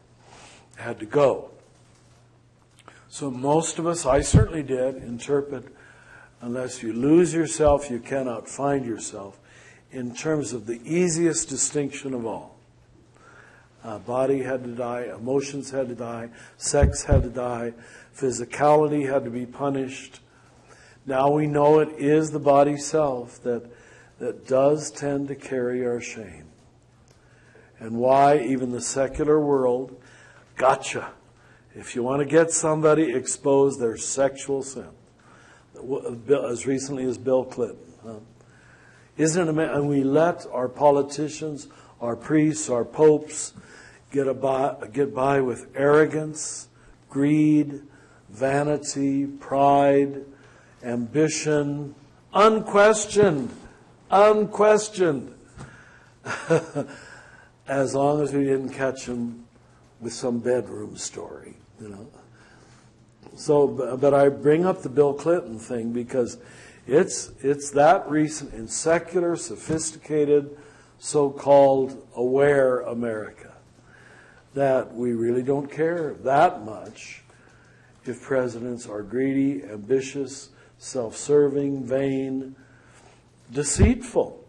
had to go. So most of us, I certainly did, interpret, unless you lose yourself, you cannot find yourself, in terms of the easiest distinction of all. Body had to die, emotions had to die, sex had to die, physicality had to be punished. Now we know it is the body self that does tend to carry our shame. And why even the secular world, gotcha. If you want to get somebody, expose their sexual sin. As recently as Bill Clinton. Isn't it amazing? And we let our politicians, our priests, our popes get by with arrogance, greed, vanity, pride, ambition, unquestioned, as long as we didn't catch them with some bedroom story, So, but I bring up the Bill Clinton thing because it's that recent in secular, sophisticated, so-called aware America that we really don't care that much if presidents are greedy, ambitious, self-serving, vain, deceitful.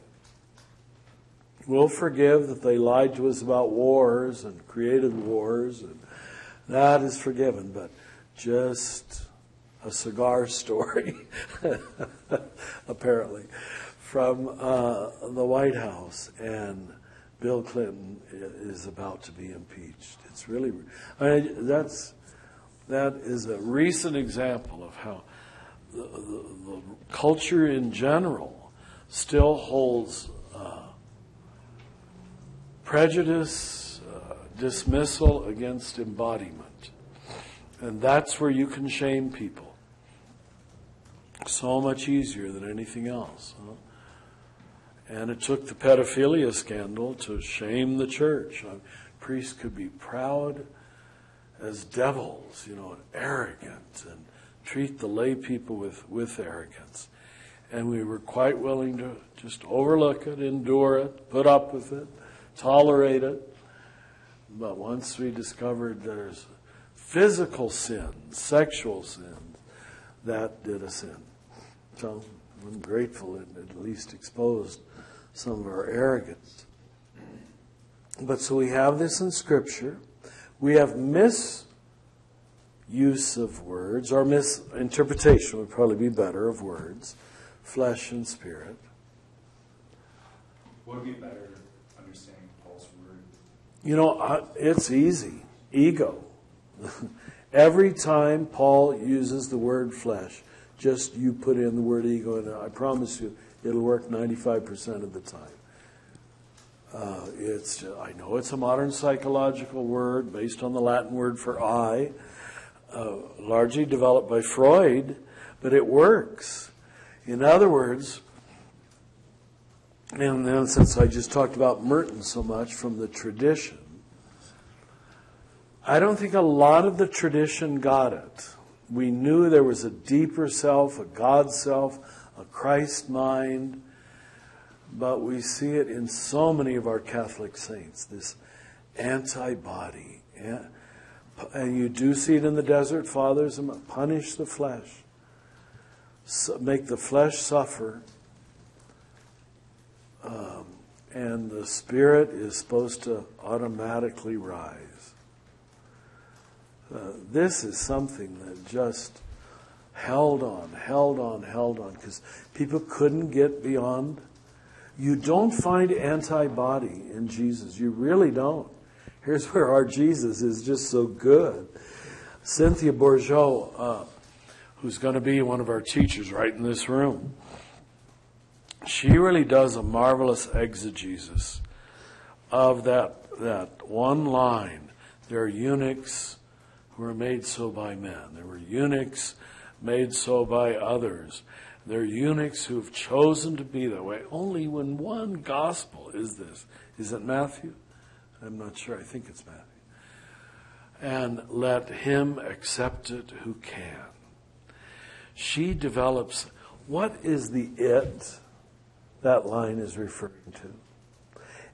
We'll forgive that they lied to us about wars and created wars and that is forgiven, but just a cigar story, apparently, from the White House, and Bill Clinton is about to be impeached. It's really, that is a recent example of how the culture in general still holds prejudice, dismissal against embodiment. And that's where you can shame people. So much easier than anything else. Huh? And it took the pedophilia scandal to shame the church. Priests could be proud as devils, and arrogant, and treat the lay people with arrogance. And we were quite willing to just overlook it, endure it, put up with it, tolerate it. But once we discovered there's physical sin, sexual sin, that did us in. So I'm grateful it at least exposed some of our arrogance. But so we have this in Scripture. We have misuse of words, or misinterpretation would probably be better, of words, flesh and spirit. What would be better understanding Paul's word? It's easy. Ego. Every time Paul uses the word flesh, just you put in the word ego, and I promise you it'll work 95% of the time. I know it's a modern psychological word based on the Latin word for I, largely developed by Freud, but it works. In other words, and then since I just talked about Merton so much from the tradition, I don't think a lot of the tradition got it. We knew there was a deeper self, a God self, a Christ mind, but we see it in so many of our Catholic saints, this antibody. And you do see it in the Desert Fathers, punish the flesh, make the flesh suffer, and the spirit is supposed to automatically rise. This is something that just held on, because people couldn't get beyond. You don't find antibody in Jesus. You really don't. Here's where our Jesus is just so good. Cynthia Bourgeot, who's going to be one of our teachers right in this room, she really does a marvelous exegesis of that one line. There are eunuchs who were made so by men. There were eunuchs made so by others. There are eunuchs who have chosen to be that way. Only when one gospel is this. Is it Matthew? I'm not sure. I think it's Matthew. And let him accept it who can. She develops, what is the it that line is referring to?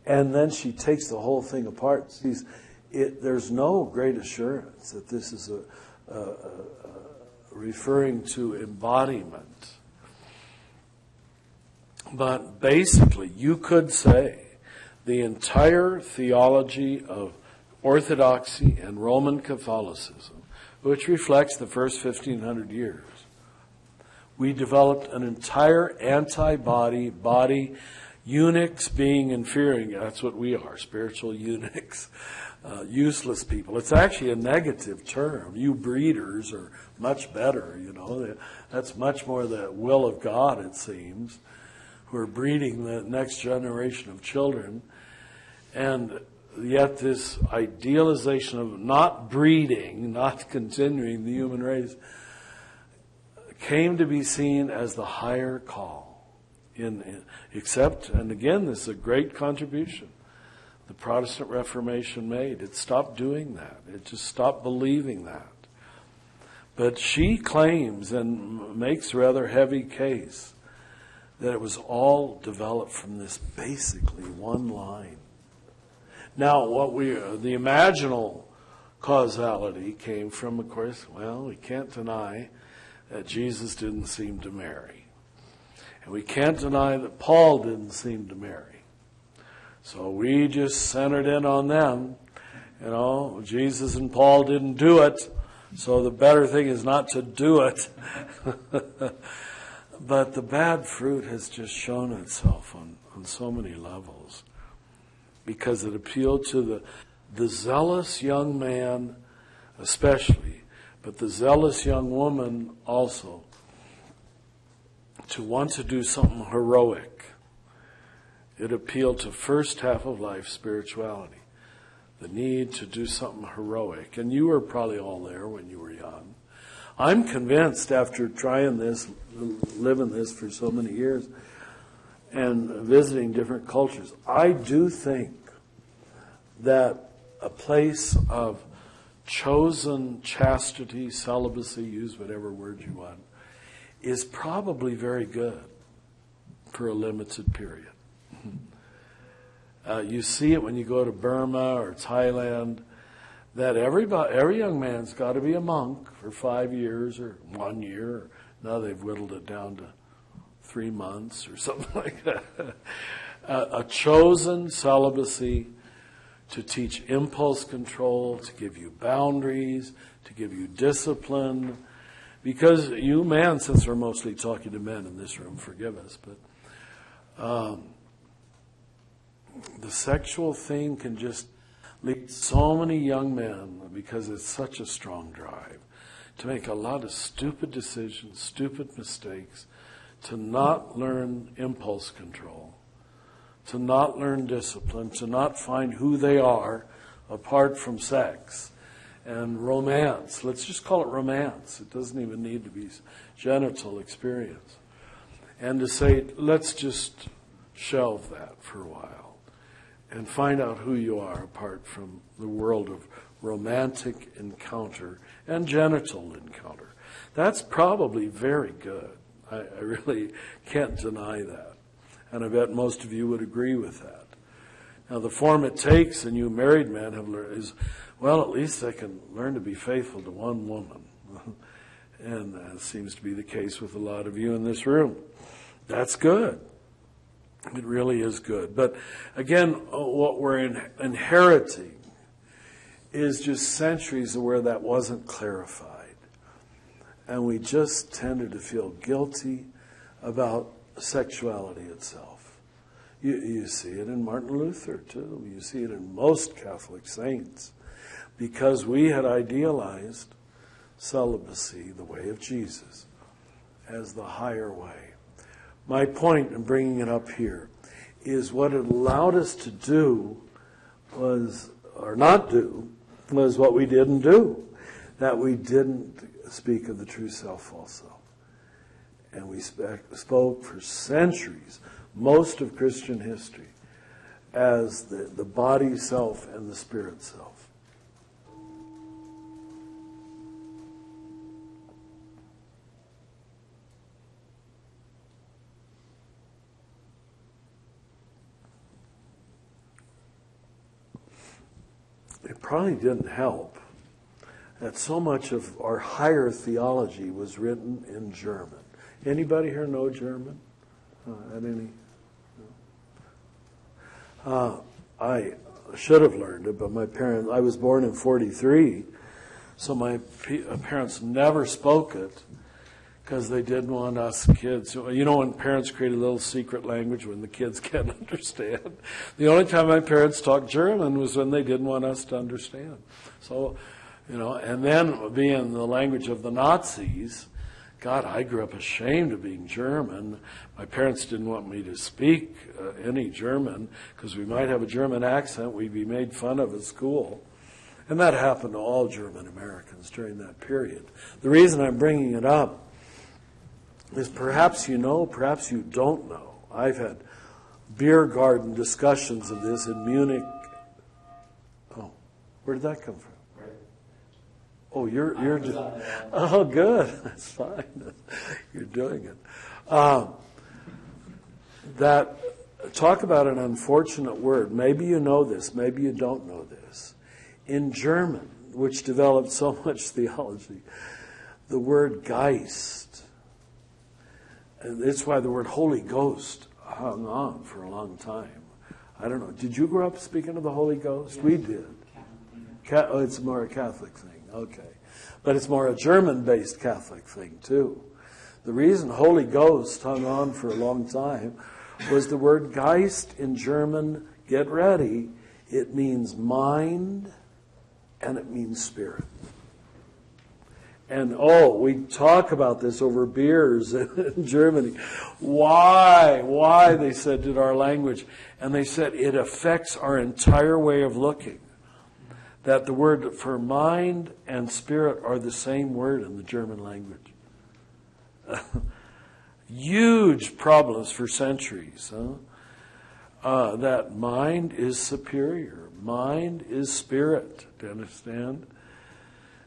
And then she takes the whole thing apart. Sees there's no great assurance that this is referring to embodiment. But basically, you could say the entire theology of Orthodoxy and Roman Catholicism, which reflects the first 1,500 years, we developed an entire antibody body, eunuchs being inferior. That's what we are, spiritual eunuchs, useless people. It's actually a negative term. You breeders are much better, That's much more the will of God, it seems, who are breeding the next generation of children. And yet this idealization of not breeding, not continuing the human race, came to be seen as the higher call. Except, and again, this is a great contribution the Protestant Reformation made. It stopped doing that. It just stopped believing that. But she claims and makes a rather heavy case that it was all developed from this basically one line. Now, the imaginal causality came from, of course, we can't deny that Jesus didn't seem to marry. And we can't deny that Paul didn't seem to marry. So we just centered in on them You know, Jesus and Paul didn't do it, so the better thing is not to do it. But the bad fruit has just shown itself on so many levels because it appealed to the zealous young man especially, but the zealous young woman also, to want to do something heroic. It appealed to first half of life spirituality, the need to do something heroic. And you were probably all there when you were young. I'm convinced after trying this, living this for so many years, and visiting different cultures, I do think that a place of chosen chastity, celibacy, use whatever word you want, is probably very good for a limited period. You see it when you go to Burma or Thailand, that every young man's got to be a monk for 5 years or 1 year. Now they've whittled it down to 3 months or something like that. A chosen celibacy to teach impulse control, to give you boundaries, to give you discipline. Because you men, since we're mostly talking to men in this room, forgive us, but the sexual thing can just lead so many young men, because it's such a strong drive, to make a lot of stupid decisions, stupid mistakes, to not learn impulse control, to not learn discipline, to not find who they are apart from sex and romance. Let's just call it romance. It doesn't even need to be genital experience. And to say, let's just shelve that for a while and find out who you are apart from the world of romantic encounter and genital encounter. That's probably very good. I really can't deny that. And I bet most of you would agree with that. Now, the form it takes, and you married men have learned, is, well, at least I can learn to be faithful to one woman. And that seems to be the case with a lot of you in this room. That's good. It really is good. But again, what we're inheriting is just centuries of where that wasn't clarified. And we just tended to feel guilty about sexuality itself. You see it in Martin Luther, too. You see it in most Catholic saints. Because we had idealized celibacy, the way of Jesus, as the higher way. My point in bringing it up here is what it allowed us to do was, or not do, was what we didn't do. That we didn't speak of the true self, false self. And we spoke for centuries, most of Christian history, as the body self and the spirit self. It probably didn't help that so much of our higher theology was written in German. Anybody here know German? I should have learned it, but my parents, I was born in 1943, so my parents never spoke it because they didn't want us kids. You know when parents create a little secret language when the kids can't understand? The only time my parents talked German was when they didn't want us to understand. So, and then being the language of the Nazis, God, I grew up ashamed of being German. My parents didn't want me to speak any German because we might have a German accent. We'd be made fun of at school. And that happened to all German Americans during that period. The reason I'm bringing it up is perhaps you know, perhaps you don't know. I've had beer garden discussions of this in Munich. Oh, where did that come from? Oh, you're doing. Oh, good. That's fine. You're doing it. That talk about an unfortunate word. Maybe you know this. Maybe you don't know this. In German, which developed so much theology, the word Geist. And that's why the word Holy Ghost hung on for a long time. I don't know. Did you grow up speaking of the Holy Ghost? We did. It's more a Catholic thing, okay. But it's more a German-based Catholic thing, too. The reason Holy Ghost hung on for a long time was the word Geist in German, get ready, it means mind and it means spirit. And we talk about this over beers in Germany. Why, they said, did our language? And they said it affects our entire way of looking. That the word for mind and spirit are the same word in the German language. Huge problems for centuries. That mind is superior. Mind is spirit. Do you understand?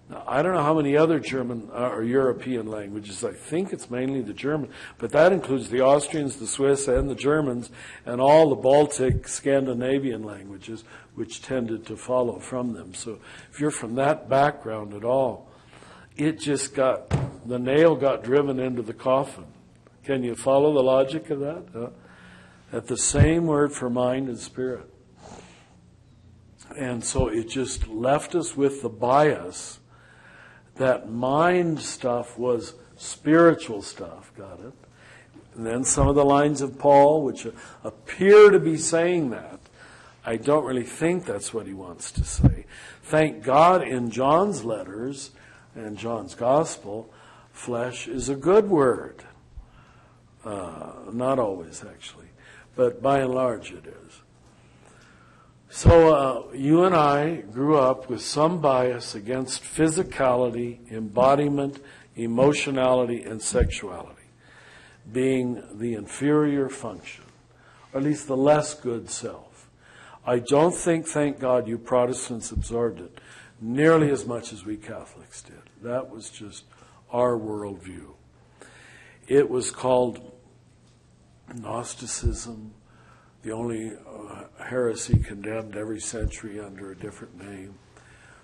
Now, I don't know how many other German or European languages. I think it's mainly the German. But that includes the Austrians, the Swiss, and the Germans, and all the Baltic, Scandinavian languages, which tended to follow from them. So if you're from that background at all, the nail got driven into the coffin. Can you follow the logic of that? That the same word for mind and spirit. And so it just left us with the bias that mind stuff was spiritual stuff, got it? And then some of the lines of Paul, which appear to be saying that, I don't really think that's what he wants to say. Thank God in John's letters and John's gospel, flesh is a good word. Not always, actually, but by and large it is. So you and I grew up with some bias against physicality, embodiment, emotionality, and sexuality being the inferior function, or at least the less good self. I don't think, thank God, you Protestants absorbed it nearly as much as we Catholics did. That was just our worldview. It was called Gnosticism, the only heresy condemned every century under a different name.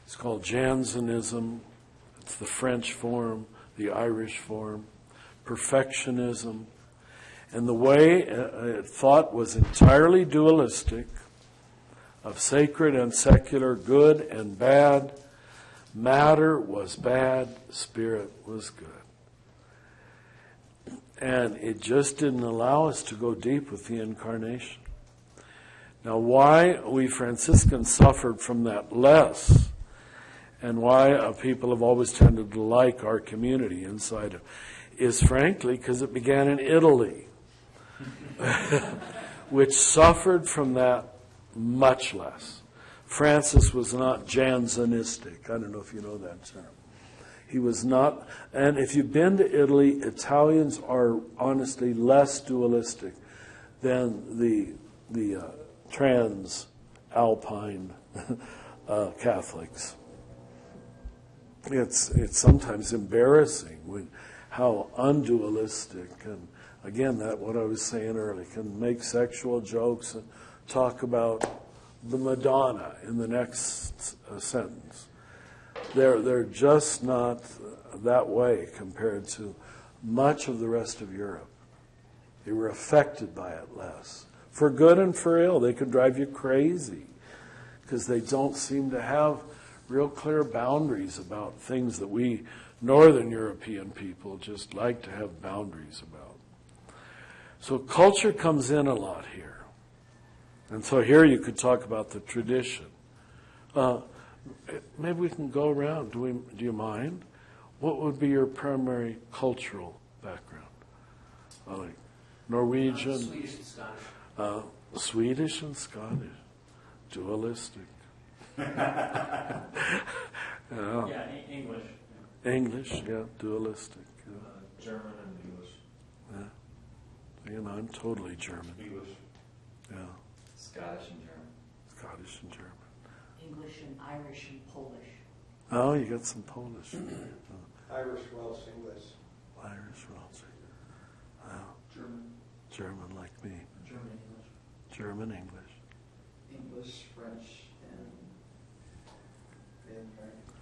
It's called Jansenism. It's the French form, the Irish form. Perfectionism. And the way it thought was entirely dualistic, of sacred and secular, good and bad. Matter was bad, spirit was good. And it just didn't allow us to go deep with the incarnation. Now, why we Franciscans suffered from that less, and why people have always tended to like our community inside of, is frankly because it began in Italy, which suffered from that much less. Francis was not Jansenistic. I don't know if you know that term. He was not, and if you've been to Italy, Italians are honestly less dualistic than the trans-Alpine Catholics. It's sometimes embarrassing how undualistic, and again, that what I was saying earlier, can make sexual jokes and talk about the Madonna in the next sentence. They're just not that way compared to much of the rest of Europe. They were affected by it less. For good and for ill, they could drive you crazy because they don't seem to have real clear boundaries about things that we Northern European people just like to have boundaries about. So culture comes in a lot here. And so here you could talk about the tradition. Maybe we can go around. Do you mind? What would be your primary cultural background? Like Norwegian? Swedish and Scottish. Swedish and Scottish. Dualistic. Yeah, English. English, yeah, dualistic. Yeah. German and English. Yeah. I'm totally German. English. Yeah, Scottish and German. Scottish and German. English and Irish and Polish. Oh, you got some Polish. Irish, Welsh, English. Irish, Welsh. Wow. German. German like me. German, English. German, English. English, French, and Native American.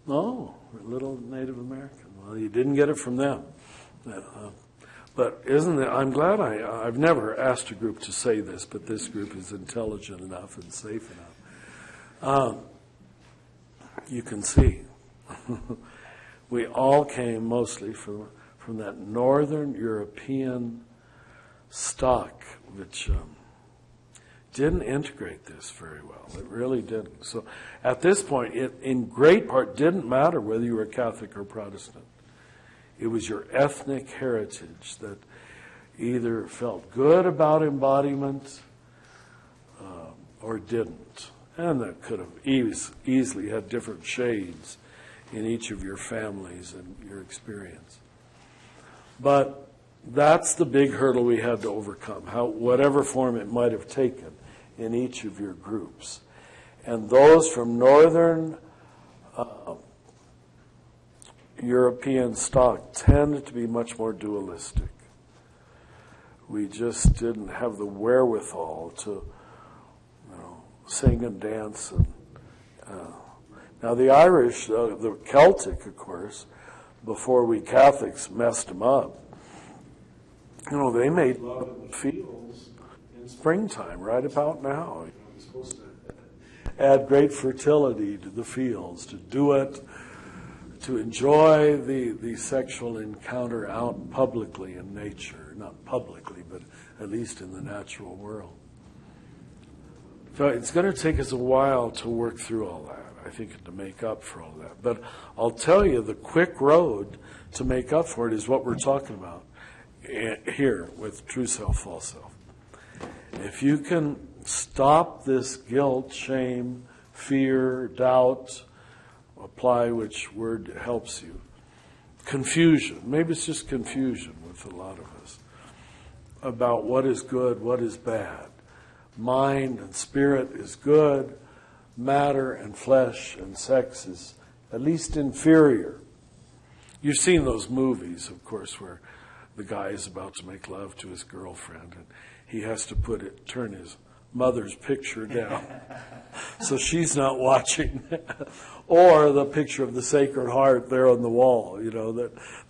Oh, a little Native American. Well, you didn't get it from them. But isn't it, I'm glad I've never asked a group to say this, but this group is intelligent enough and safe enough. you can see we all came mostly from that Northern European stock, which didn't integrate this very well. It really didn't. So at this point, it in great part didn't matter whether you were Catholic or Protestant. It was your ethnic heritage that either felt good about embodiment or didn't. And that could have easily had different shades in each of your families and your experience. But that's the big hurdle we had to overcome, whatever form it might have taken in each of your groups. And those from Northern European stock tended to be much more dualistic. We just didn't have the wherewithal to sing and dance. Now the Irish, the Celtic, of course, before we Catholics messed them up, they made love in the fields in springtime, right about now. You're supposed to add great fertility to the fields, to do it, to enjoy the sexual encounter out publicly in nature. Not publicly, but at least in the natural world. So it's going to take us a while to work through all that, I think, to make up for all that. But I'll tell you, the quick road to make up for it is what we're talking about here with true self, false self. If you can stop this guilt, shame, fear, doubt, apply which word helps you, confusion, maybe it's just confusion with a lot of us, about what is good, what is bad. Mind and spirit is good, matter and flesh and sex is at least inferior. You've seen those movies, of course, where the guy is about to make love to his girlfriend and he has to turn his mother's picture down so she's not watching. Or the picture of the Sacred Heart there on the wall,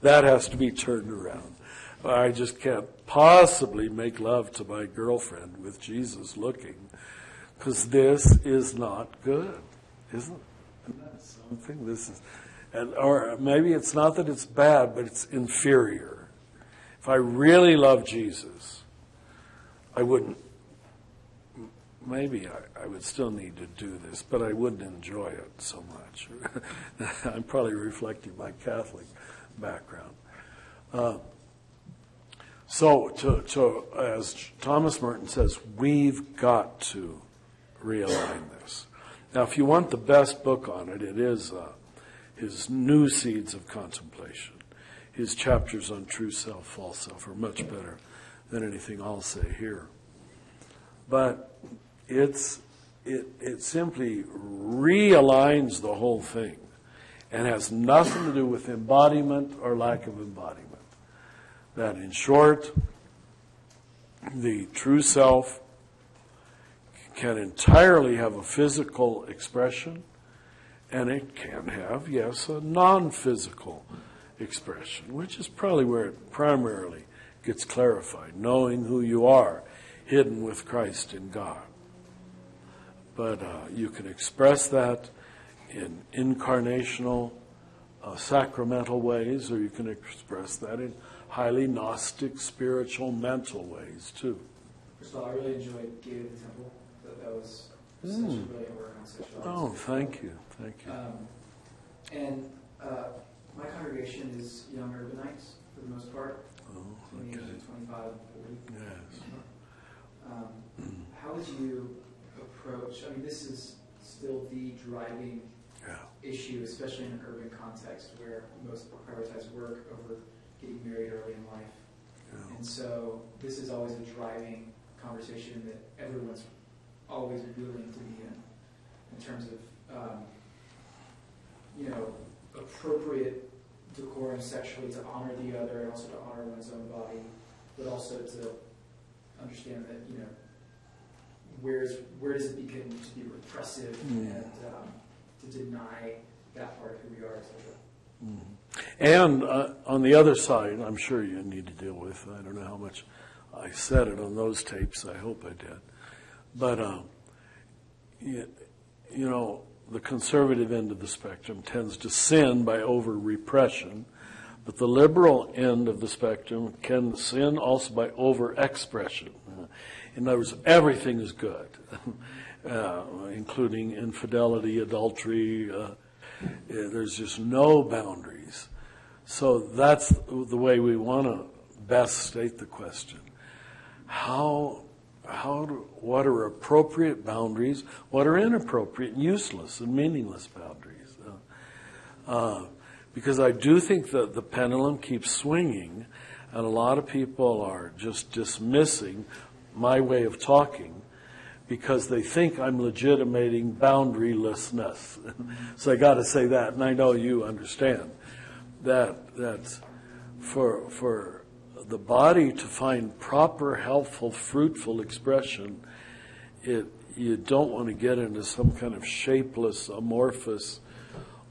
that has to be turned around. I just can't possibly make love to my girlfriend with Jesus looking, because this is not good, isn't it? Isn't that something? Or maybe it's not that it's bad, but it's inferior. If I really love Jesus, I wouldn't. Maybe I would still need to do this, but I wouldn't enjoy it so much. I'm probably reflecting my Catholic background. So, as Thomas Merton says, we've got to realign this. Now, if you want the best book on it, it is his New Seeds of Contemplation. His chapters on true self, false self are much better than anything I'll say here. But it simply realigns the whole thing and has nothing to do with embodiment or lack of embodiment. That, in short, the true self can entirely have a physical expression, and it can have, yes, a non-physical expression, which is probably where it primarily gets clarified, knowing who you are, hidden with Christ in God. But you can express that in incarnational, sacramental ways, or you can express that in highly Gnostic, spiritual, mental ways, too. First of all, I really enjoyed Gate of the Temple. That was such a brilliant work on sexuality. Oh, thank you. And my congregation is young urbanites, for the most part, between the ages of 25 and 40. Yes. How would you approach, this is still the driving issue, especially in an urban context where most prioritize work over getting married early in life. Yeah. And so this is always a driving conversation that everyone's always willing to be in terms of, appropriate decorum sexually to honor the other and also to honor one's own body, but also to understand that, where does it begin to be repressive and to deny that part of who we are, etc. And on the other side, I'm sure you need to deal with, I don't know how much I said it on those tapes, I hope I did. But, the conservative end of the spectrum tends to sin by over-repression, but the liberal end of the spectrum can sin also by over-expression. In other words, everything is good, including infidelity, adultery. There's just no boundaries. So that's the way we want to best state the question. What are appropriate boundaries? What are inappropriate and useless and meaningless boundaries? Because I do think that the pendulum keeps swinging, and a lot of people are just dismissing my way of talking because they think I'm legitimating boundarylessness. So I got to say that, and I know you understand that for the body to find proper, healthful, fruitful expression, you don't want to get into some kind of shapeless, amorphous,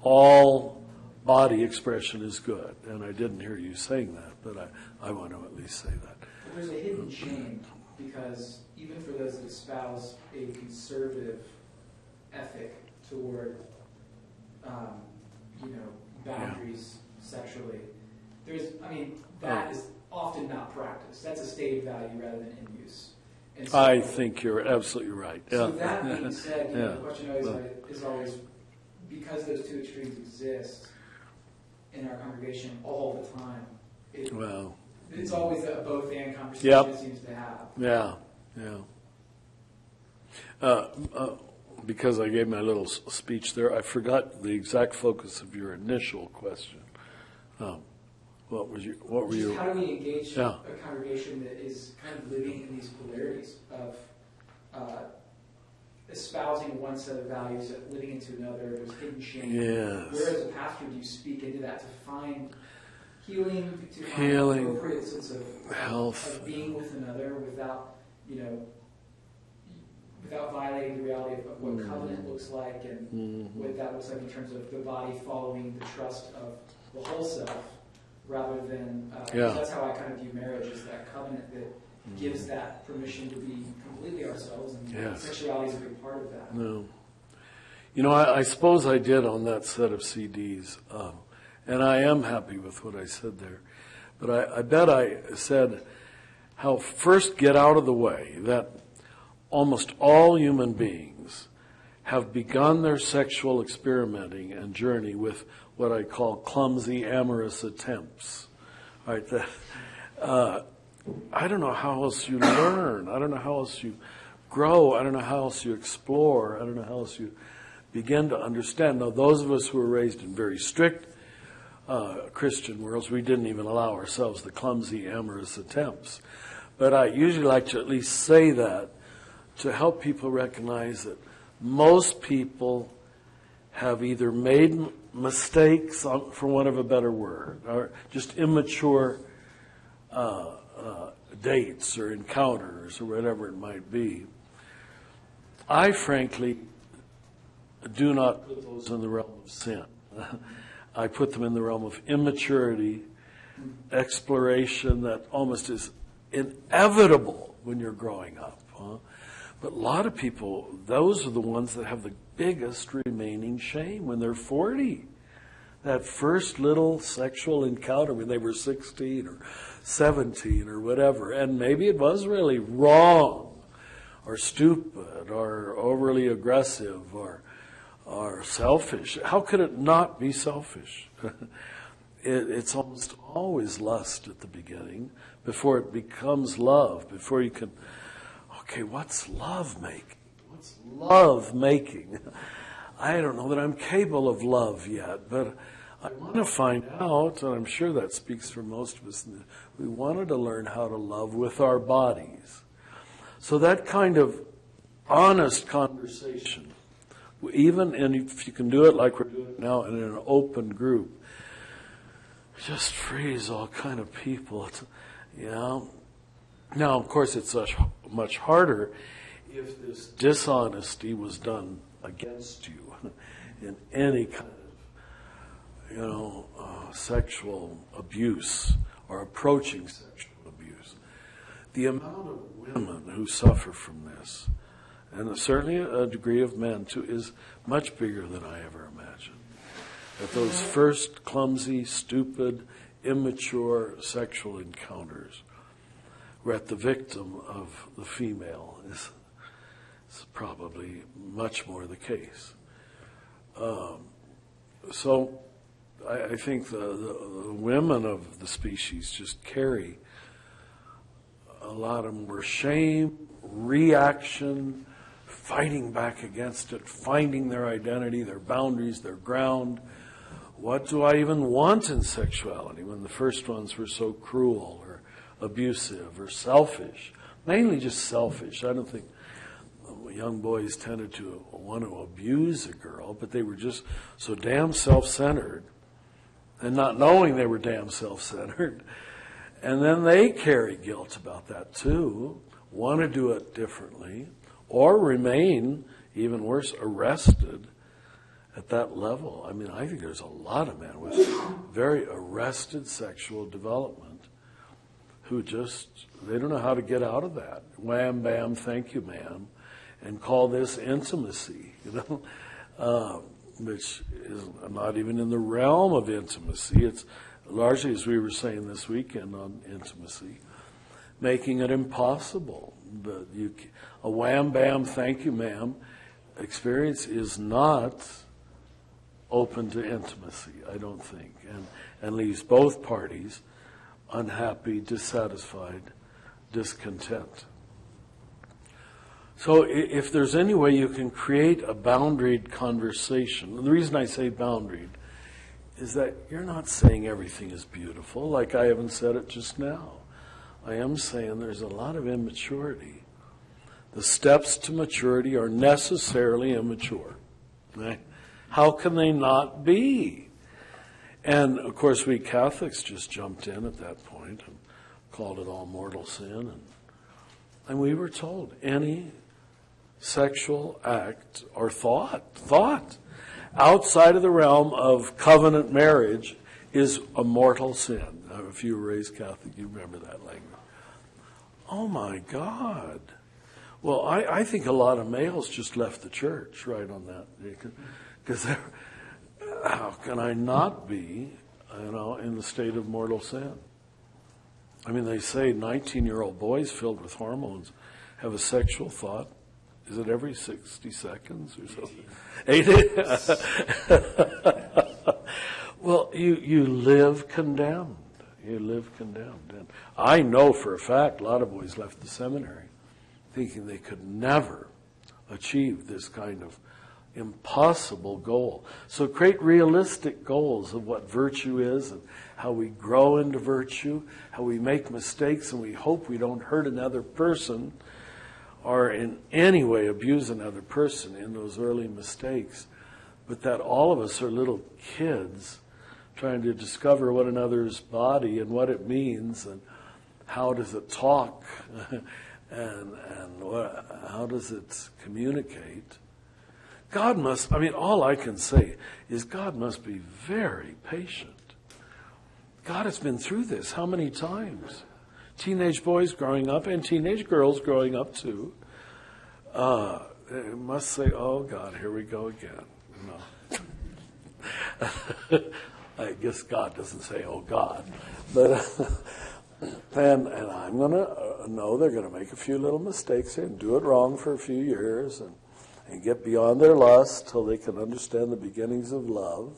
all body expression is good. And I didn't hear you saying that, but I want to at least say that. There's a hidden shame, because even for those that espouse a conservative ethic toward, boundaries sexually, that is often not practiced. That's a stated value rather than in use. And so, I think you're absolutely right. So Yeah. that being said, the question is always, because those two extremes exist in our congregation all the time, it's always a both-and conversation it seems to have. Yeah. Because I gave my little speech there, I forgot the exact focus of your initial question. What were you? How do we engage a congregation that is kind of living in these polarities of espousing one set of values, living into another, there's hidden shame. Yes. Where as a pastor do you speak into that to find healing, to find an appropriate sense of health, of being with another without violating the reality of what covenant looks like and what that looks like in terms of the body following the trust of the whole self, rather than that's how I kind of view marriage, is that covenant that gives that permission to be completely ourselves, and sexuality is a big part of that. No. I suppose I did on that set of CDs, and I am happy with what I said there. But I bet I said how first get out of the way that almost all human beings have begun their sexual experimenting and journey with what I call clumsy amorous attempts. All right, I don't know how else you learn. I don't know how else you grow. I don't know how else you explore. I don't know how else you begin to understand. Now, those of us who were raised in very strict Christian worlds, we didn't even allow ourselves the clumsy amorous attempts. But I usually like to at least say that to help people recognize that most people have either made mistakes, for want of a better word, or just immature dates or encounters or whatever it might be. I frankly do not put those in the realm of sin. I put them in the realm of immaturity, exploration that almost is inevitable when you're growing up. But a lot of people, those are the ones that have the biggest remaining shame when they're 40. That first little sexual encounter when they were 16 or 17 or whatever. And maybe it was really wrong or stupid or overly aggressive or selfish. How could it not be selfish? It's almost always lust at the beginning before it becomes love, before you can... Okay, what's love making? What's love making? I don't know that I'm capable of love yet, but I want to find out, and I'm sure that speaks for most of us. We wanted to learn how to love with our bodies. So that kind of honest conversation, even if you can do it like we're doing it now in an open group, just frees all kind of people, Now, of course, it's much harder if this dishonesty was done against you in any kind of, sexual abuse or approaching sexual abuse. The amount of women who suffer from this, and certainly a degree of men too, is much bigger than I ever imagined. That those first clumsy, stupid, immature sexual encounters where at the victim of the female is probably much more the case. So I think the women of the species just carry a lot of more shame, reaction, fighting back against it, finding their identity, their boundaries, their ground. What do I even want in sexuality when the first ones were so cruel or abusive or selfish? Mainly just selfish. I don't think young boys tended to want to abuse a girl, but they were just so damn self-centered and not knowing they were damn self-centered. And then they carry guilt about that too, want to do it differently, or remain, even worse, arrested at that level. I mean, I think there's a lot of men with very arrested sexual development who just, they don't know how to get out of that. Wham, bam, thank you, ma'am. And call this intimacy, which is not even in the realm of intimacy. It's largely, as we were saying this weekend on intimacy, making it impossible. But a wham, bam, thank you, ma'am experience is not open to intimacy, I don't think, and leaves both parties unhappy, dissatisfied, discontent. So if there's any way you can create a boundaried conversation, the reason I say boundaried is that you're not saying everything is beautiful, like I haven't said it just now. I am saying there's a lot of immaturity. The steps to maturity are necessarily immature. Right? How can they not be? And, of course, we Catholics just jumped in at that point and called it all mortal sin. And we were told any sexual act or thought outside of the realm of covenant marriage is a mortal sin. Now, if you were raised Catholic, you remember that language. Oh, my God. Well, I think a lot of males just left the church right on that. Because how can I not be, in the state of mortal sin? I mean, they say 19-year-old boys filled with hormones have a sexual thought. Is it every 60 seconds or something? 80? Well, you live condemned. You live condemned. And I know for a fact a lot of boys left the seminary thinking they could never achieve this kind of impossible goal. So create realistic goals of what virtue is and how we grow into virtue, how we make mistakes and we hope we don't hurt another person or in any way abuse another person in those early mistakes, but that all of us are little kids trying to discover one another's body and what it means and how does it talk and how does it communicate. God must, all I can say is God must be very patient. God has been through this how many times? Teenage boys growing up and teenage girls growing up too. They must say, oh God, here we go again. No. I guess God doesn't say, oh God. But and I'm going to know they're going to make a few little mistakes here and do it wrong for a few years and get beyond their lust till they can understand the beginnings of love.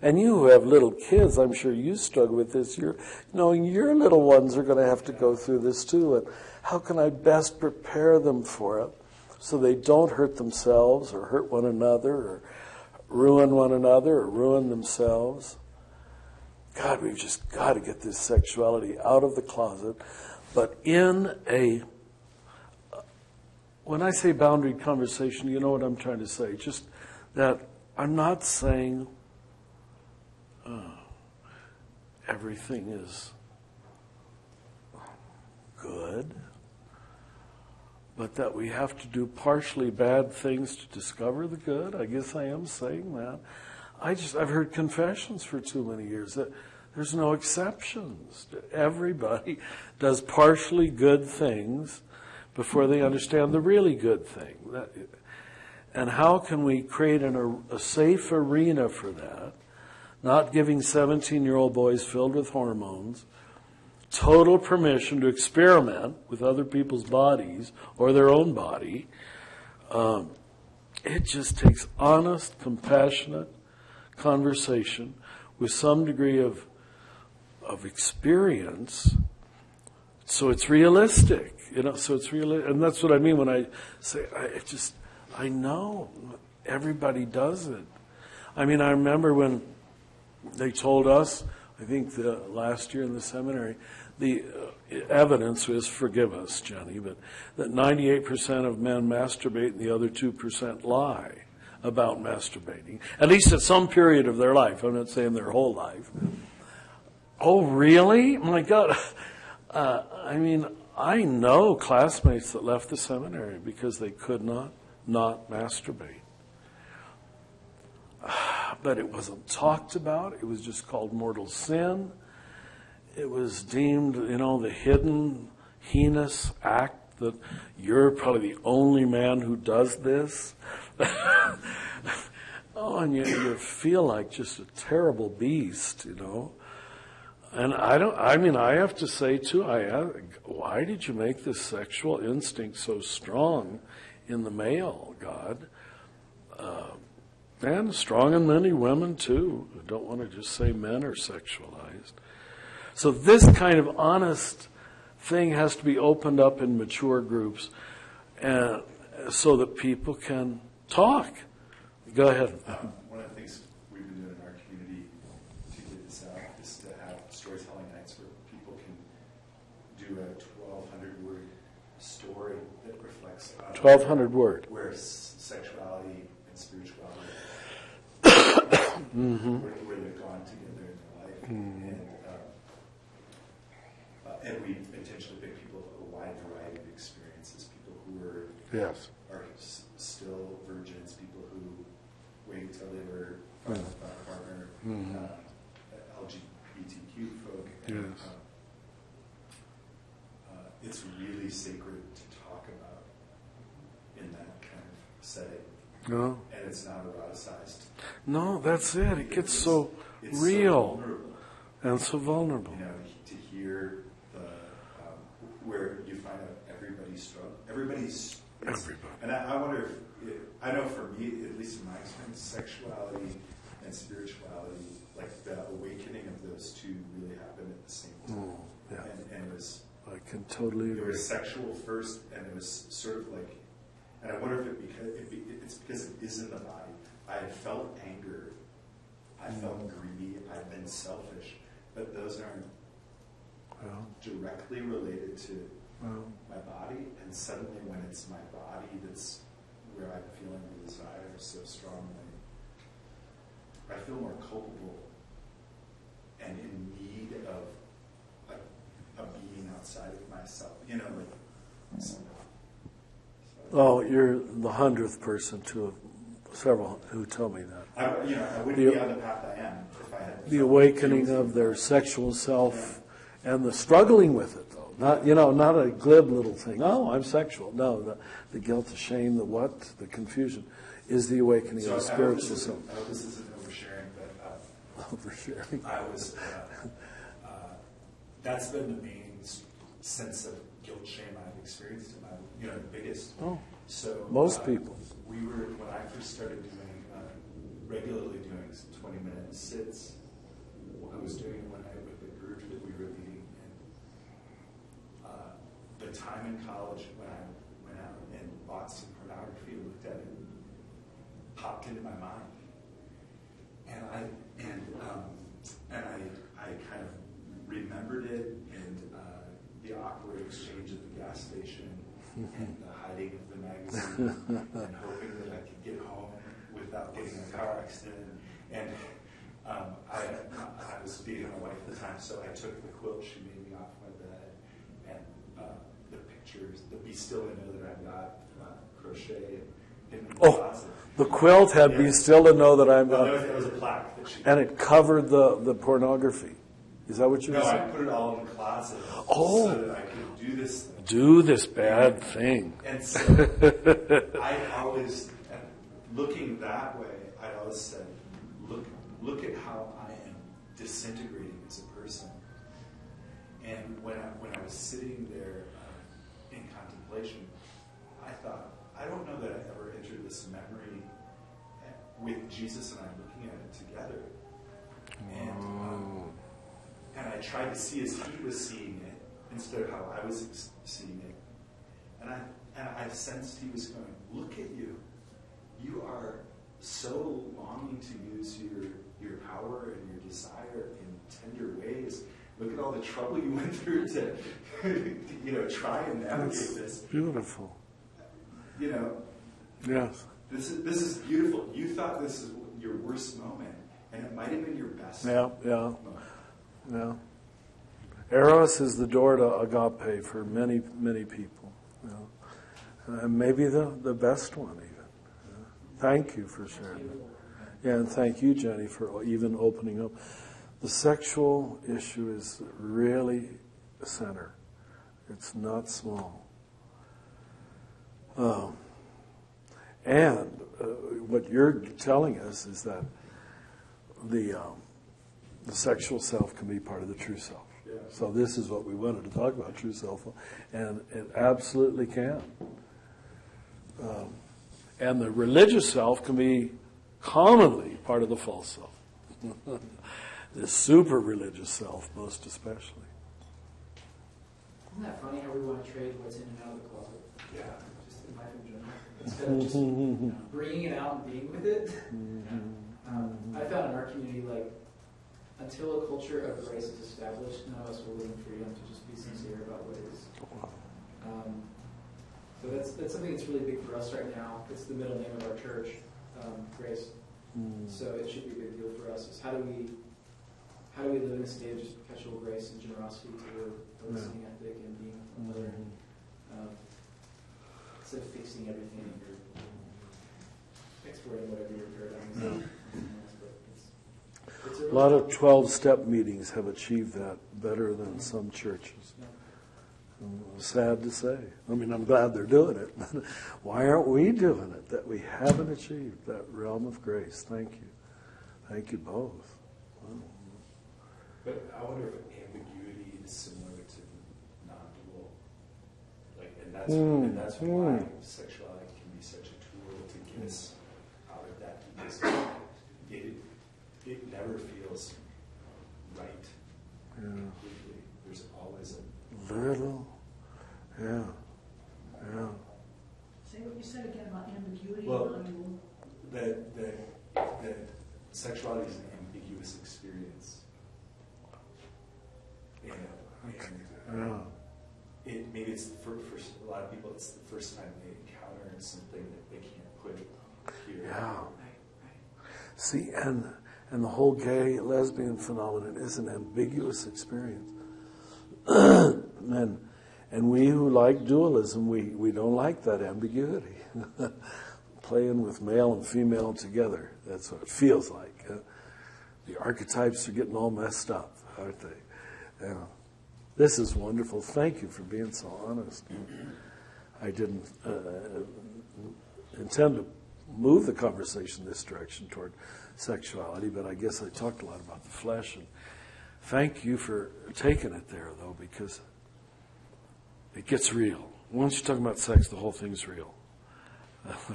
And you who have little kids, I'm sure you struggle with this. You're knowing your little ones are going to have to go through this too. And how can I best prepare them for it so they don't hurt themselves or hurt one another or ruin one another or ruin themselves? God, we've just got to get this sexuality out of the closet. But when I say boundary conversation, you know what I'm trying to say. Just that I'm not saying everything is good, but that we have to do partially bad things to discover the good. I guess I am saying that. I've heard confessions for too many years that there's no exceptions. Everybody does partially good things before they understand the really good thing. And how can we create a safe arena for that, not giving 17-year-old boys filled with hormones total permission to experiment with other people's bodies or their own body. It just takes honest, compassionate conversation with some degree of experience, so it's realistic, so it's real. And that's what I mean when I say, I know everybody does it. I mean, I remember when they told us, I think last year in the seminary, the evidence was, forgive us, Jenny, but that 98% of men masturbate and the other 2% lie about masturbating, at least at some period of their life. I'm not saying their whole life. Oh, really? My God. I mean, I know classmates that left the seminary because they could not masturbate. But it wasn't talked about. It was just called mortal sin. It was deemed, the hidden, heinous act that you're probably the only man who does this. And you feel like just a terrible beast, And I have to say too, why did you make this sexual instinct so strong in the male, God? And strong in many women too. I don't want to just say men are sexualized. So this kind of honest thing has to be opened up in mature groups, and so that people can talk. Go ahead. One of the things we've been doing in our community to get this out is to have storytelling nights where people can do a 1,200-word story that reflects 1,200 word. Where sexuality and spirituality where they've gone together in their life. Mm-hmm. And we intentionally pick people of a wide variety of experiences, people who are still virgins, people who waited until they were found by a partner, LGBTQ folk. And, it's really sacred to talk about in that kind of setting. No. And it's not eroticized. No, that's it. It gets so real and so vulnerable. To hear where you find out everybody's struggle. Everybody. And I wonder if, I know for me, at least in my experience, sexuality and spirituality, like the awakening of those two really happened at the same time. And it was... I can totally agree. It was sexual first, and it was sort of like... And I wonder if it's because it is in the body. I had felt anger. I felt greedy. I've been selfish. But those aren't directly related to my body. And suddenly when it's my body that's where I'm feeling the desire so strongly, I feel more culpable and in need of a being outside of myself. Oh, you're the 100th person to several who tell me that. I wouldn't be on the path I am if I had the awakening of their sexual self and the struggling with it, though. Not a glib little thing. Oh, I'm sexual. No, the guilt, the shame, the confusion is the awakening of the spiritual self. I hope this isn't oversharing, but oversharing. I was. That's been the main sense of guilt, shame I've experienced in my, the biggest. Oh, so most people. We were, when I first started regularly doing 20-minute sits, I was doing it with the group that we were leading. And the time in college when I went out and bought some pornography and looked at it popped into my mind. And I kind of remembered it, and the awkward exchange at the gas station, and the hiding of the magazine, and hoping that I could get home without getting in a car accident. And I was beating my wife at the time, so I took the quilt she made me off my bed, and the pictures, the "Be Still and Know That I'm God" crochet in the closet. The quilt had "Be Still to Know That I'm God." There was a plaque that she... And it covered the pornography. Is that what you were No, I saying? put it all in the closet Oh. so that I could do this thing. Do this bad thing. And so I always, looking that way, I always said, look at how I am disintegrating as a person. And when I was sitting there in contemplation, I thought, I don't know that I ever entered this memory with Jesus and I looking at it together. And I tried to see as he was seeing it instead of how I was seeing it. And I sensed he was going, look at you. You are so longing to use your power and your desire in tender ways. Look at all the trouble you went through to try and navigate this. Beautiful. Yes. This is beautiful. You thought this is your worst moment, and it might have been your best Yeah. moment. Yeah. Eros is the door to agape for many, many people. And maybe the best one even. Thank you for sharing that. Yeah, and thank you, Jenny, for even opening up. The sexual issue is really the center. It's not small. And what you're telling us is that the sexual self can be part of the true self. Yeah. So this is what we wanted to talk about, true self, and it absolutely can. And the religious self can be commonly part of the false self. The super religious self, most especially. Isn't that funny how we want to trade what's in and out of the closet? Yeah. Just in life in general. Instead of just bringing it out and being with it. I found in our community, until a culture of grace is established, none of us will live in freedom to just be sincere about what is. So that's something that's really big for us right now. It's the middle name of our church, Grace. So it should be a big deal for us. Is how do we live in a state of just perpetual grace and generosity to a listening ethic and being with one another, instead of fixing everything and you're exploring whatever your paradigm is. It's A lot of 12-step meetings have achieved that better than some churches. Sad to say. I mean, I'm glad they're doing it. Why aren't we doing it that we haven't achieved that realm of grace? Thank you. Thank you both. Wow. But I wonder if ambiguity is similar to non-dual. And that's why sexuality can be such a tool to get us out of that, because it never feels right completely. There's always a Little. Yeah. Say what you said again about ambiguity. Well, non-dual. that sexuality is an ambiguous experience. Maybe it's for a lot of people, it's the first time they encounter something that they can't put here. Yeah. See, and the whole gay lesbian phenomenon is an ambiguous experience. And we who like dualism, we don't like that ambiguity. Playing with male and female together, that's what it feels like. The archetypes are getting all messed up, aren't they? This is wonderful. Thank you for being so honest. I didn't intend to move the conversation this direction toward sexuality, but I guess I talked a lot about the flesh. And thank you for taking it there, though, because it gets real. Once you're talking about sex, the whole thing's real.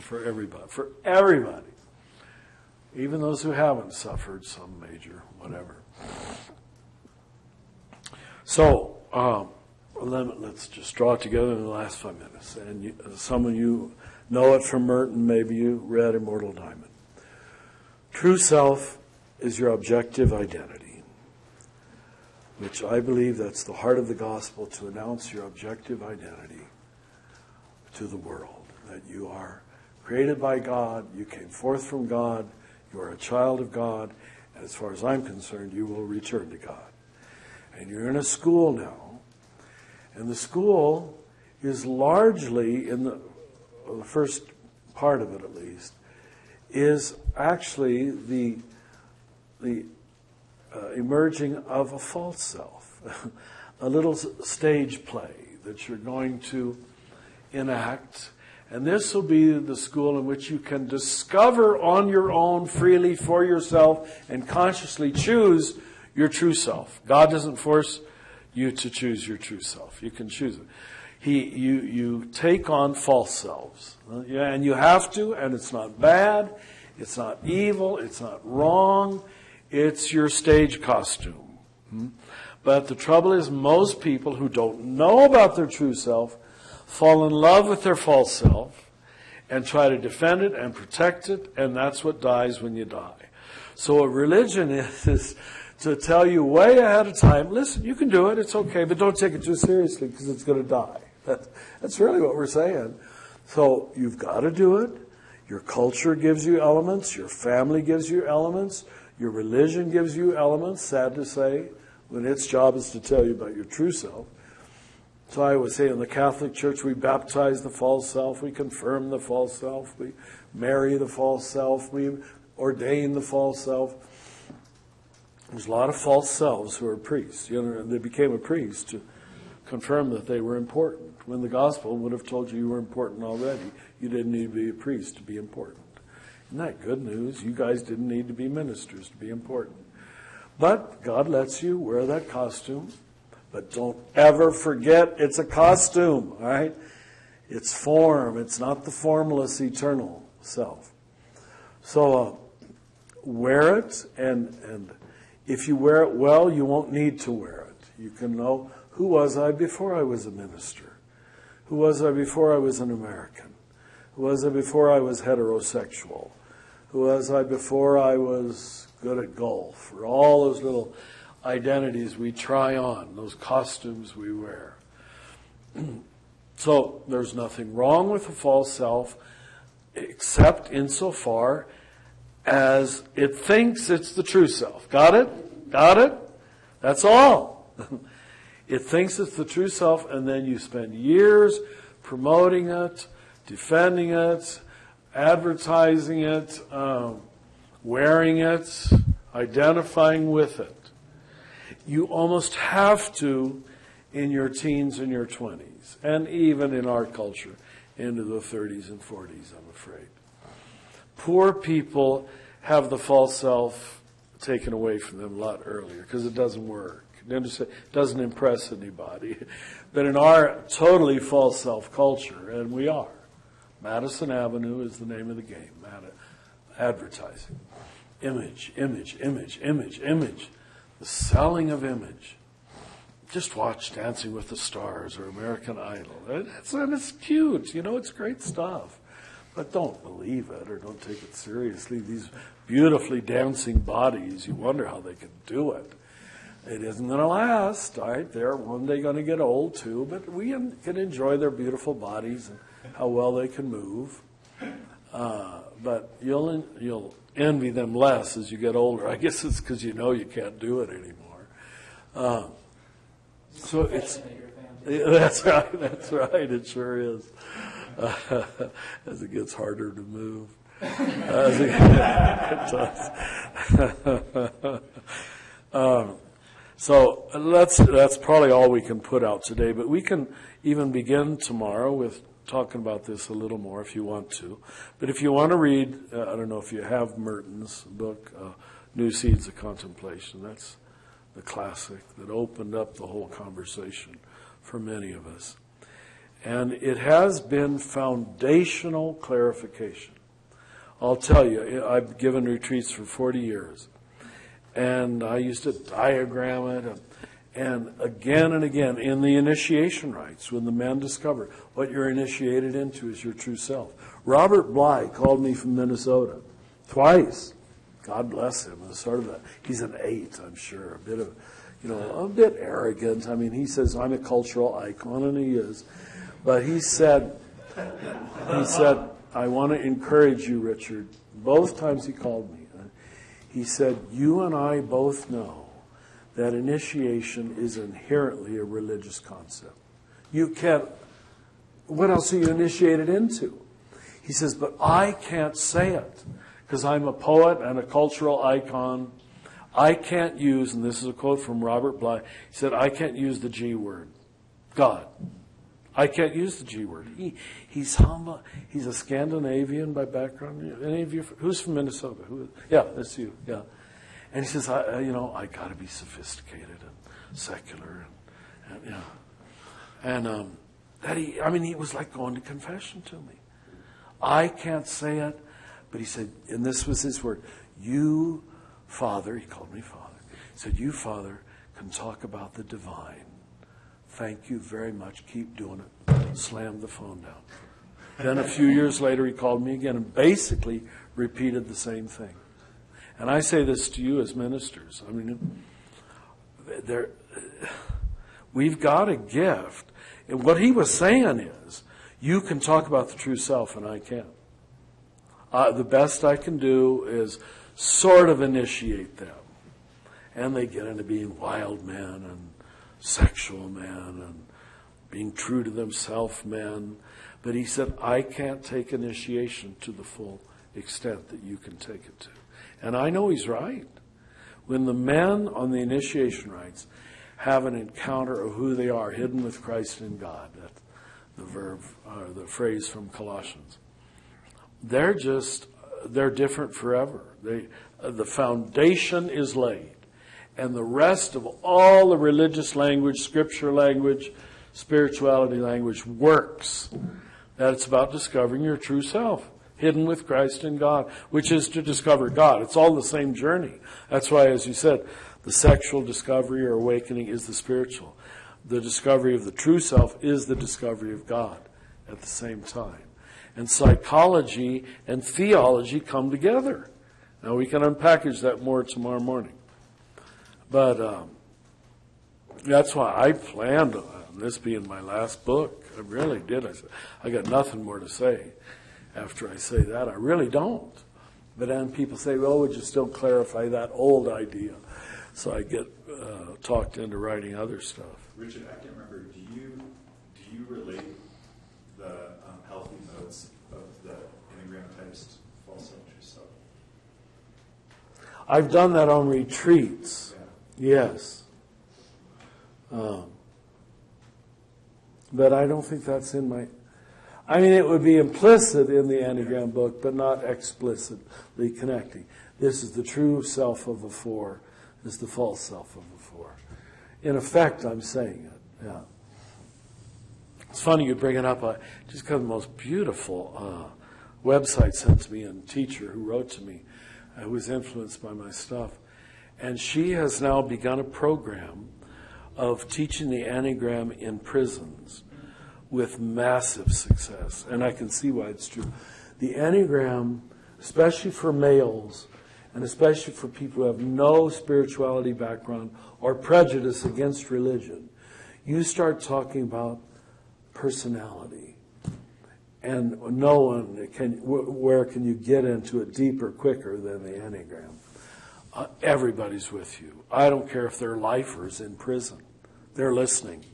For everybody. For everybody. Even those who haven't suffered some major whatever. So, let's just draw it together in the last 5 minutes. And some of you know it from Merton, maybe you read Immortal Diamond. True self is your objective identity, which I believe that's the heart of the gospel, to announce your objective identity to the world, that you are created by God, you came forth from God, you are a child of God, and as far as I'm concerned, you will return to God. And you're in a school now, and the school is largely, in the first part of it at least, is actually the emerging of a false self, a little stage play that you're going to enact. And this will be the school in which you can discover on your own, freely for yourself, and consciously choose your true self. God doesn't force you to choose your true self. You can choose it. You take on false selves. And you have to, and it's not bad, it's not evil, it's not wrong, it's your stage costume. But the trouble is, most people who don't know about their true self fall in love with their false self and try to defend it and protect it, and that's what dies when you die. So what religion is to tell you way ahead of time, listen, you can do it, it's okay, but don't take it too seriously because it's going to die. That's really what we're saying. So you've got to do it. Your culture gives you elements. Your family gives you elements. Your religion gives you elements, sad to say, when its job is to tell you about your true self. So I would say in the Catholic Church, we baptize the false self, we confirm the false self, we marry the false self, we ordain the false self. There's a lot of false selves who are priests. They became a priest to confirm that they were important, when the gospel would have told you were important already. You didn't need to be a priest to be important. Isn't that good news? You guys didn't need to be ministers to be important. But God lets you wear that costume. But don't ever forget it's a costume, all right? It's form. It's not the formless eternal self. So wear it, and if you wear it well, you won't need to wear it. You can know, who was I before I was a minister? Who was I before I was an American? Who was I before I was heterosexual? Who was I before I was good at golf? Or all those little identities we try on, those costumes we wear. So there's nothing wrong with a false self, except insofar as it thinks it's the true self. Got it? Got it? That's all. It thinks it's the true self, and then you spend years promoting it, defending it, advertising it, wearing it, identifying with it. You almost have to in your teens and your 20s, and even in our culture, into the 30s and 40s, I'm afraid. Poor people have the false self taken away from them a lot earlier because it doesn't work. It doesn't impress anybody. But in our totally false self culture, and we are, Madison Avenue is the name of the game, advertising. Image, image, image, image, image. The selling of image. Just watch Dancing with the Stars or American Idol. It's cute, it's great stuff. But don't believe it or don't take it seriously. These beautifully dancing bodies, you wonder how they can do it. It isn't going to last, all right? They're one day going to get old too, but we can enjoy their beautiful bodies and how well they can move. But you'll envy them less as you get older. I guess it's because you can't do it anymore. So it's that's right. It sure is. As it gets harder to move, so that's probably all we can put out today. But we can even begin tomorrow with talking about this a little more if you want to. But if you want to read, I don't know if you have Merton's book, New Seeds of Contemplation. That's the classic that opened up the whole conversation for many of us. And it has been foundational clarification. I'll tell you, I've given retreats for 40 years. And I used to diagram it. And again in the initiation rites, when the men discover what you're initiated into is your true self. Robert Bly called me from Minnesota twice. God bless him. He's an 8, I'm sure. A bit arrogant. I mean, he says, I'm a cultural icon, and he is. But he said, I want to encourage you, Richard. Both times he called me. He said, you and I both know that initiation is inherently a religious concept. What else are you initiated into? He says, but I can't say it because I'm a poet and a cultural icon. I can't use, and this is a quote from Robert Bly, he said, I can't use the G word, God. I can't use the G word. He's humble. He's a Scandinavian by background. Any of you? Who's from Minnesota? Yeah, that's you. Yeah. And he says, I got to be sophisticated and secular, he was like going to confession to me. I can't say it, but he said, and this was his word, you, Father, he called me Father. He said, you, Father, can talk about the divine. Thank you very much. Keep doing it. Slammed the phone down. Then a few years later, he called me again and basically repeated the same thing. And I say this to you as ministers. I mean, we've got a gift. And what he was saying is, you can talk about the true self and I can't. The best I can do is sort of initiate them. And they get into being wild men and sexual men and being true to themselves men. But he said, I can't take initiation to the full extent that you can take it to. And I know he's right. When the men on the initiation rites have an encounter of who they are, hidden with Christ in God, that's the phrase from Colossians, they're different forever. The foundation is laid. And the rest of all the religious language, scripture language, spirituality language works. That it's about discovering your true self, hidden with Christ in God, which is to discover God. It's all the same journey. That's why, as you said, the sexual discovery or awakening is the spiritual. The discovery of the true self is the discovery of God at the same time. And psychology and theology come together. Now, we can unpackage that more tomorrow morning. But that's why I planned on this being my last book. I really did. I got nothing more to say after I say that. I really don't. But then people say, well, would you still clarify that old idea? So I get talked into writing other stuff. Richard, I can't remember. Do you relate the healthy modes of the Enneagram types, false self, true self? I've done that on retreats. Yes. But I don't think that's in my... I mean, it would be implicit in the Enneagram book, but not explicitly connecting. This is the true self of a 4. This is the false self of a 4. In effect, I'm saying it, yeah. It's funny you bring it up. I just got the most beautiful website sent to me, and teacher who wrote to me, who was influenced by my stuff. And she has now begun a program of teaching the Enneagram in prisons with massive success. And I can see why it's true. The Enneagram, especially for males, and especially for people who have no spirituality background or prejudice against religion, you start talking about personality. And no one can, where can you get into it deeper, quicker than the Enneagram? Everybody's with you. I don't care if they're lifers in prison. They're listening.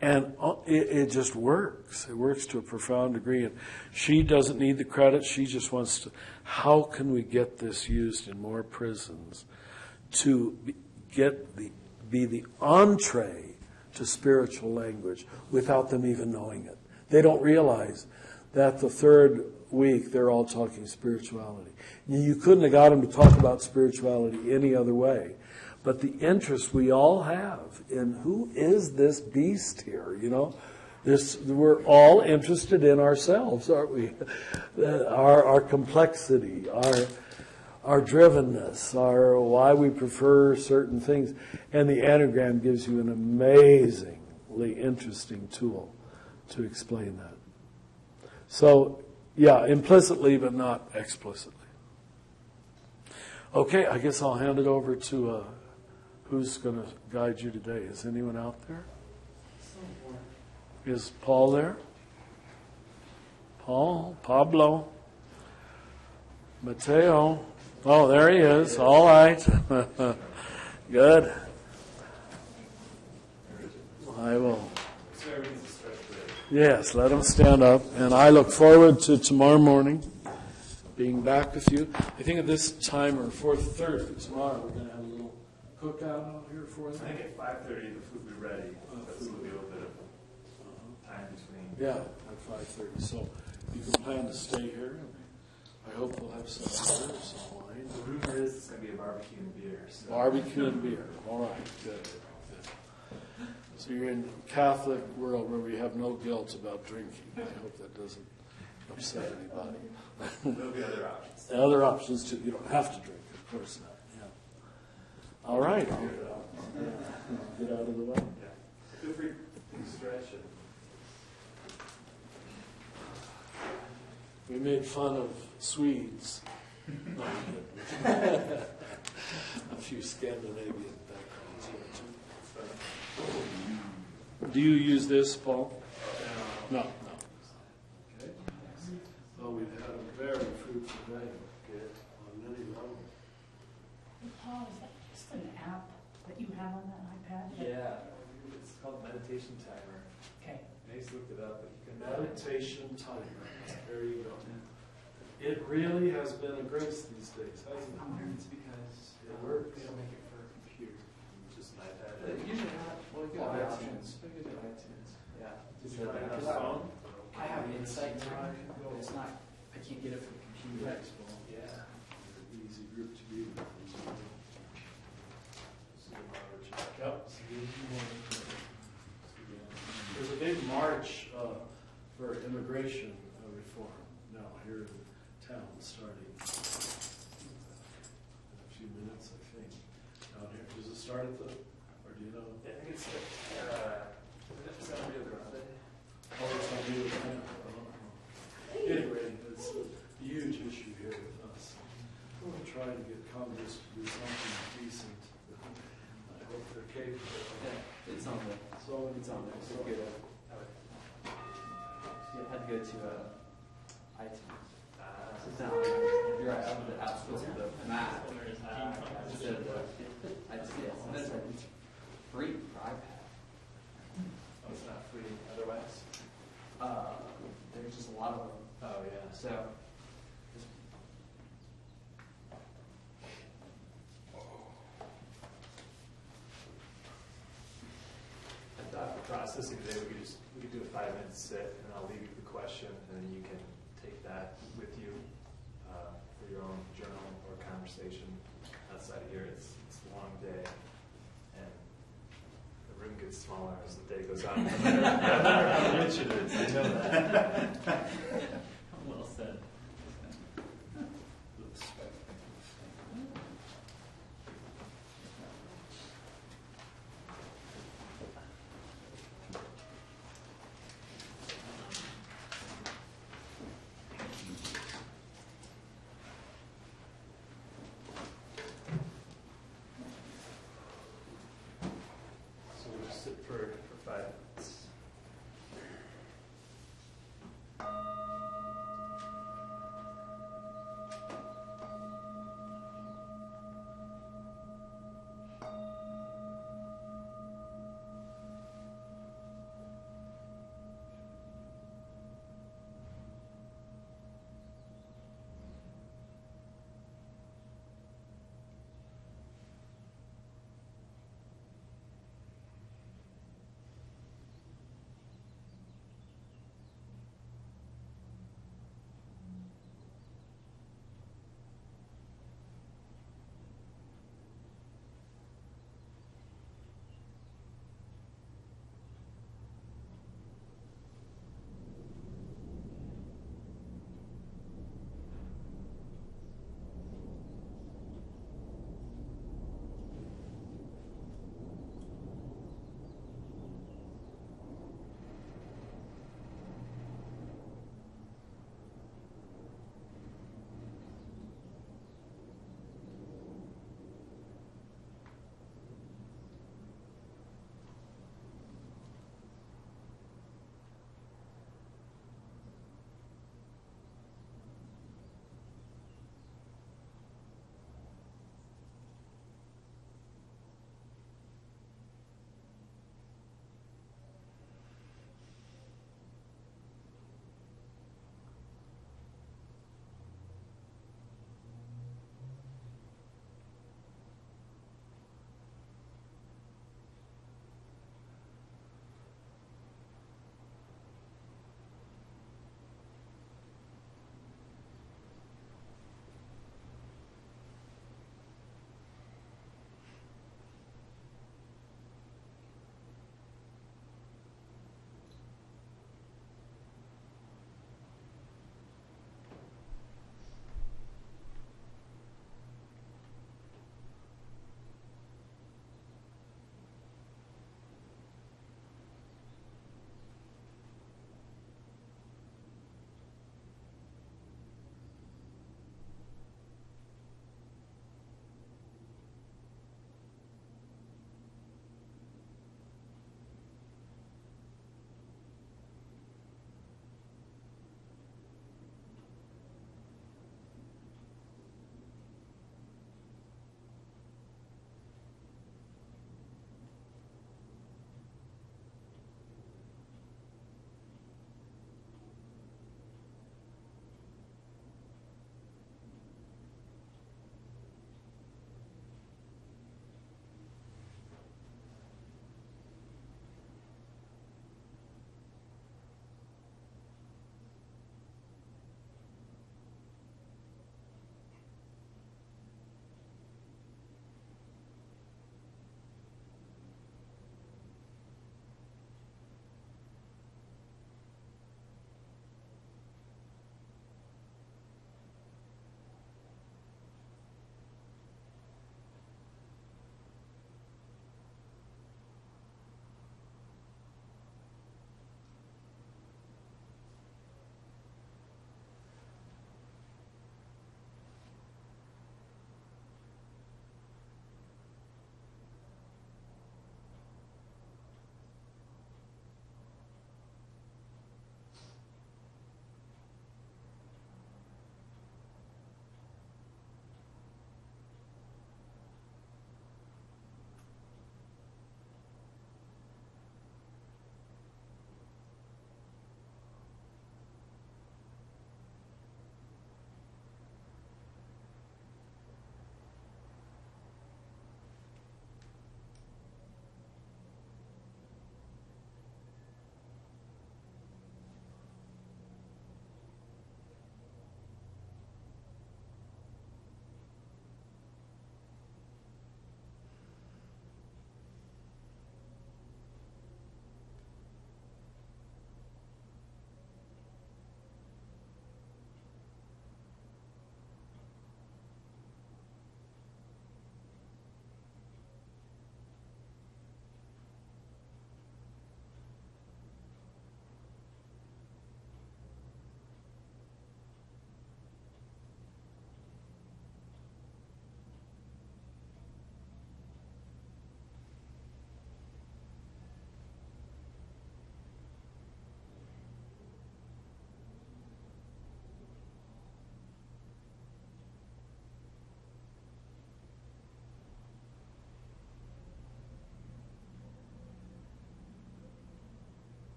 And it just works. It works to a profound degree. And she doesn't need the credit. She just wants to, how can we get this used in more prisons to be the entree to spiritual language without them even knowing it? They don't realize that the third week they're all talking spirituality. You couldn't have got them to talk about spirituality any other way. But the interest we all have in who is this beast here, we're all interested in ourselves, aren't we? Our complexity, our drivenness, our why we prefer certain things. And the Enneagram gives you an amazingly interesting tool to explain that. So, yeah, implicitly but not explicitly. Okay, I guess I'll hand it over to who's going to guide you today. Is anyone out there? Is Paul there? Paul? Pablo? Mateo? Oh, there he is. All right. Good. I will. Yes, let him stand up. And I look forward to tomorrow morning being back with you. I think at this time, or 4:30 tomorrow, we're going to have a little cookout out here for I them. think at 5:30 the food will be ready. That's a little bit of time between. Yeah, at 5:30. So you can plan to stay here. I hope we'll have some beer, some wine. The rumor is it's going to be a barbecue and beer. So. Barbecue and beer. All right, good. So you're in a Catholic world where we have no guilt about drinking. I hope that doesn't upset anybody. There'll be other options. Other options too. You don't have to drink, of course not. Yeah. All right. Get out of the way. Yeah. Feel free to stretch it. We made fun of Swedes. A few Scandinavian backgrounds here too. Do you use this, Paul? No. Okay. Well, we've had a very fruitful day. Good. On many levels. Paul, is that just an app that you have on that iPad? Yeah, it's called meditation timer. Okay. I just looked it up, but you can Meditation timer. There you go. It really has been a grace these days, hasn't it? I wonder if it's because It works. they don't make it for a computer. just an iPad. They usually have, well, you Oh, got iTunes. iTunes. You got iTunes. Yeah. Did you try to have a phone? I have Insight Timer, but it's not, I can't get it from the computer. Yeah. Easy group to be with. Yep. There's a big march for immigration reform now here in town, starting in a few minutes, I think. Down here, does it start at the, or do you know? I think it's San Rio Grande. Oh, it's on you. Anyway, it's a huge issue here with us. We're trying to get Congress to do something decent. I hope they're capable. Yeah, it's on there. So It's on there. So So good. You had to go to iTunes. It's not like you're right on the app store, the map. Instead of iTunes. And it's like, it's free for iPad. Oh, it's not free otherwise? There's just a lot of them. Oh, yeah. So, I thought the processing today, we could do a 5-minute sit, and I'll leave you the question, and then you can take that with you for your own journal or conversation outside of here. It's a long day, and the room gets smaller as the day goes on. No matter how rich it is, I know that. Well said. So we'll just sit for 5 minutes.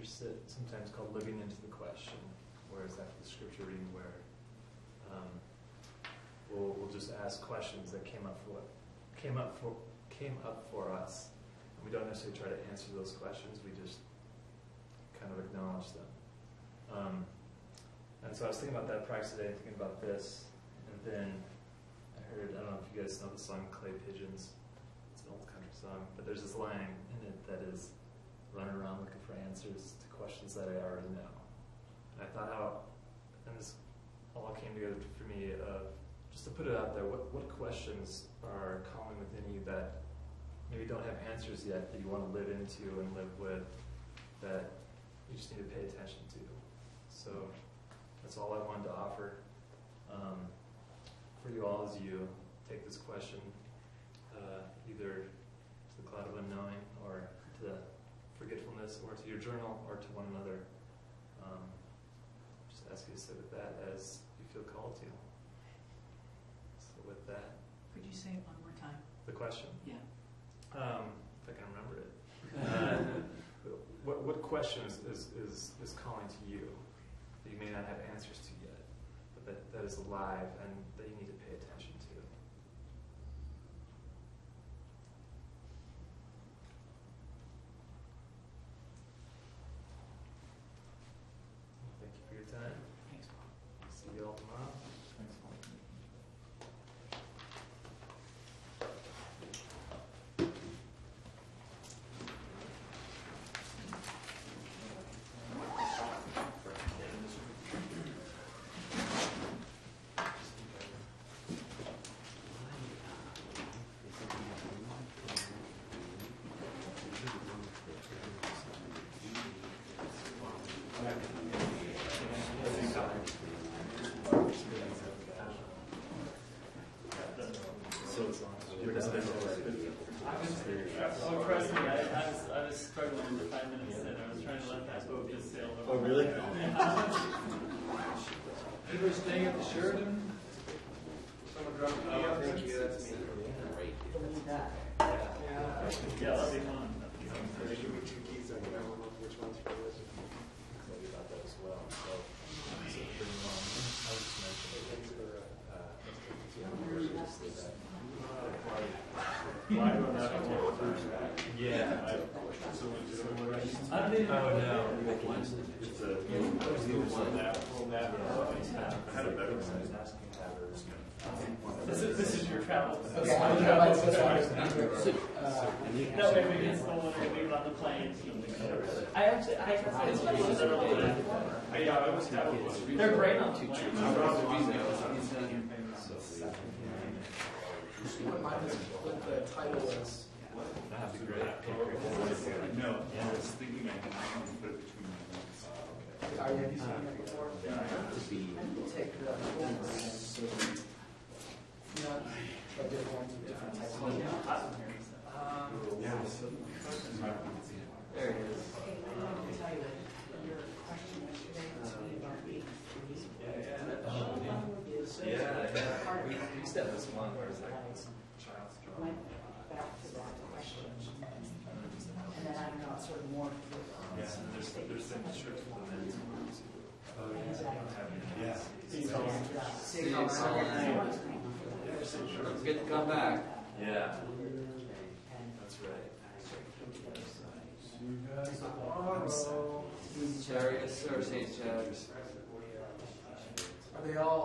sometimes called living into the question, whereas after the scripture reading where we'll just ask questions that came up for us. And we don't necessarily try to answer those questions, we just kind of acknowledge them. And so I was thinking about that practice today, thinking about this, and then I don't know if you guys know the song Clay Pigeons. It's an old country song, but there's this line in it that is running around looking for answers to questions that I already know. And I thought how, and this all came together for me, just to put it out there, what questions are calling within you that maybe don't have answers yet, that you want to live into and live with, that you just need to pay attention to. So that's all I wanted to offer for you all as you take this question either to the cloud of unknowing or to forgetfulness or to your journal or to one another. Just ask you to sit with that as you feel called to. So with that. Could you say it one more time? The question? Yeah. If I can remember it. What question is calling to you that you may not have answers to yet, but that is alive and that you need to pay attention to? Thank you for your time. Thanks, Paul. See you all tomorrow. Thanks, Paul. Oh, trust me, I was struggling for 5 minutes and I was trying to let that boat just sail over. Oh, really? You were staying at the Sheridan? Someone dropped me off? Thank you, that's me. Yeah, that'll be fun. There should be 2 keys, I don't know which one's for which. Excited about that as well. So bring them on. I was just mentioning it for Why do I not have to yeah. I don't even Oh no. It's a one nap. I had a better one. This is your travel. Okay, No, maybe it's the one that we were on the plane. I actually, it's funny, it was early. Yeah, I was having one. They're great on the plane. What the title was. That'd be great. No, I was thinking I can put it between my legs. Are you using it before? Take the a different type of. There it is. Okay, I wanted to tell you your question yesterday was me about being free. We used to have this one where it's like child's Went back to that question. And then I don't know, it's sort of more. Yeah, and there's things strict for the men too. Yeah. See you all. It's good to come back. Yeah. That's right. Charius or St. Chad's? Are they all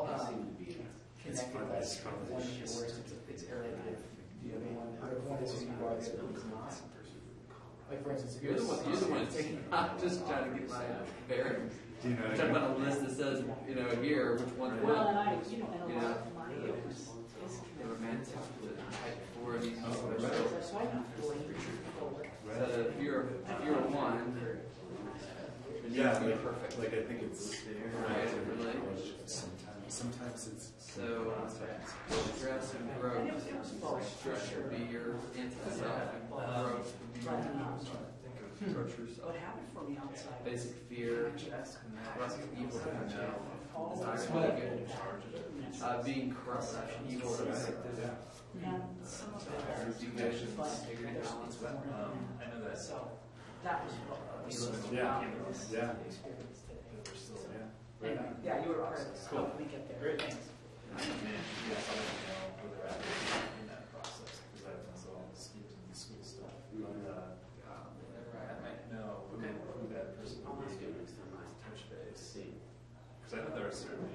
connected by one of your words? It's arrogative. Do you have anyone? One is who you are, the other one is not. Like for instance, if You're the one taking. I'm just trying to get my bearings. Do you know I'm talking about a list that says, here, which one. Well, and I, and a lot of my is The romantic, the type 4 of these. so I don't fully So if you're a 1, then Yeah, you're like, perfect. like I think it's Right, really. Sometimes it's So stress and growth. Stress would be your anti-self, and growth would be your think of true self. What happened for me outside? Basic fear, lust of evil, desire to be good, being corrupt, evil, and vindictive. And some of it Be good, integrity, balance. I know that. so that was what was Yeah. this Yeah. experience today. We're still, yeah. Anyway, yeah, you were correct. Cool. We get there. Great. Thanks. Man, you guys don't know where they're at in that process, because I've done all the schemes and the school stuff. But, I might know who that person would be to touch base. Because I know there are certain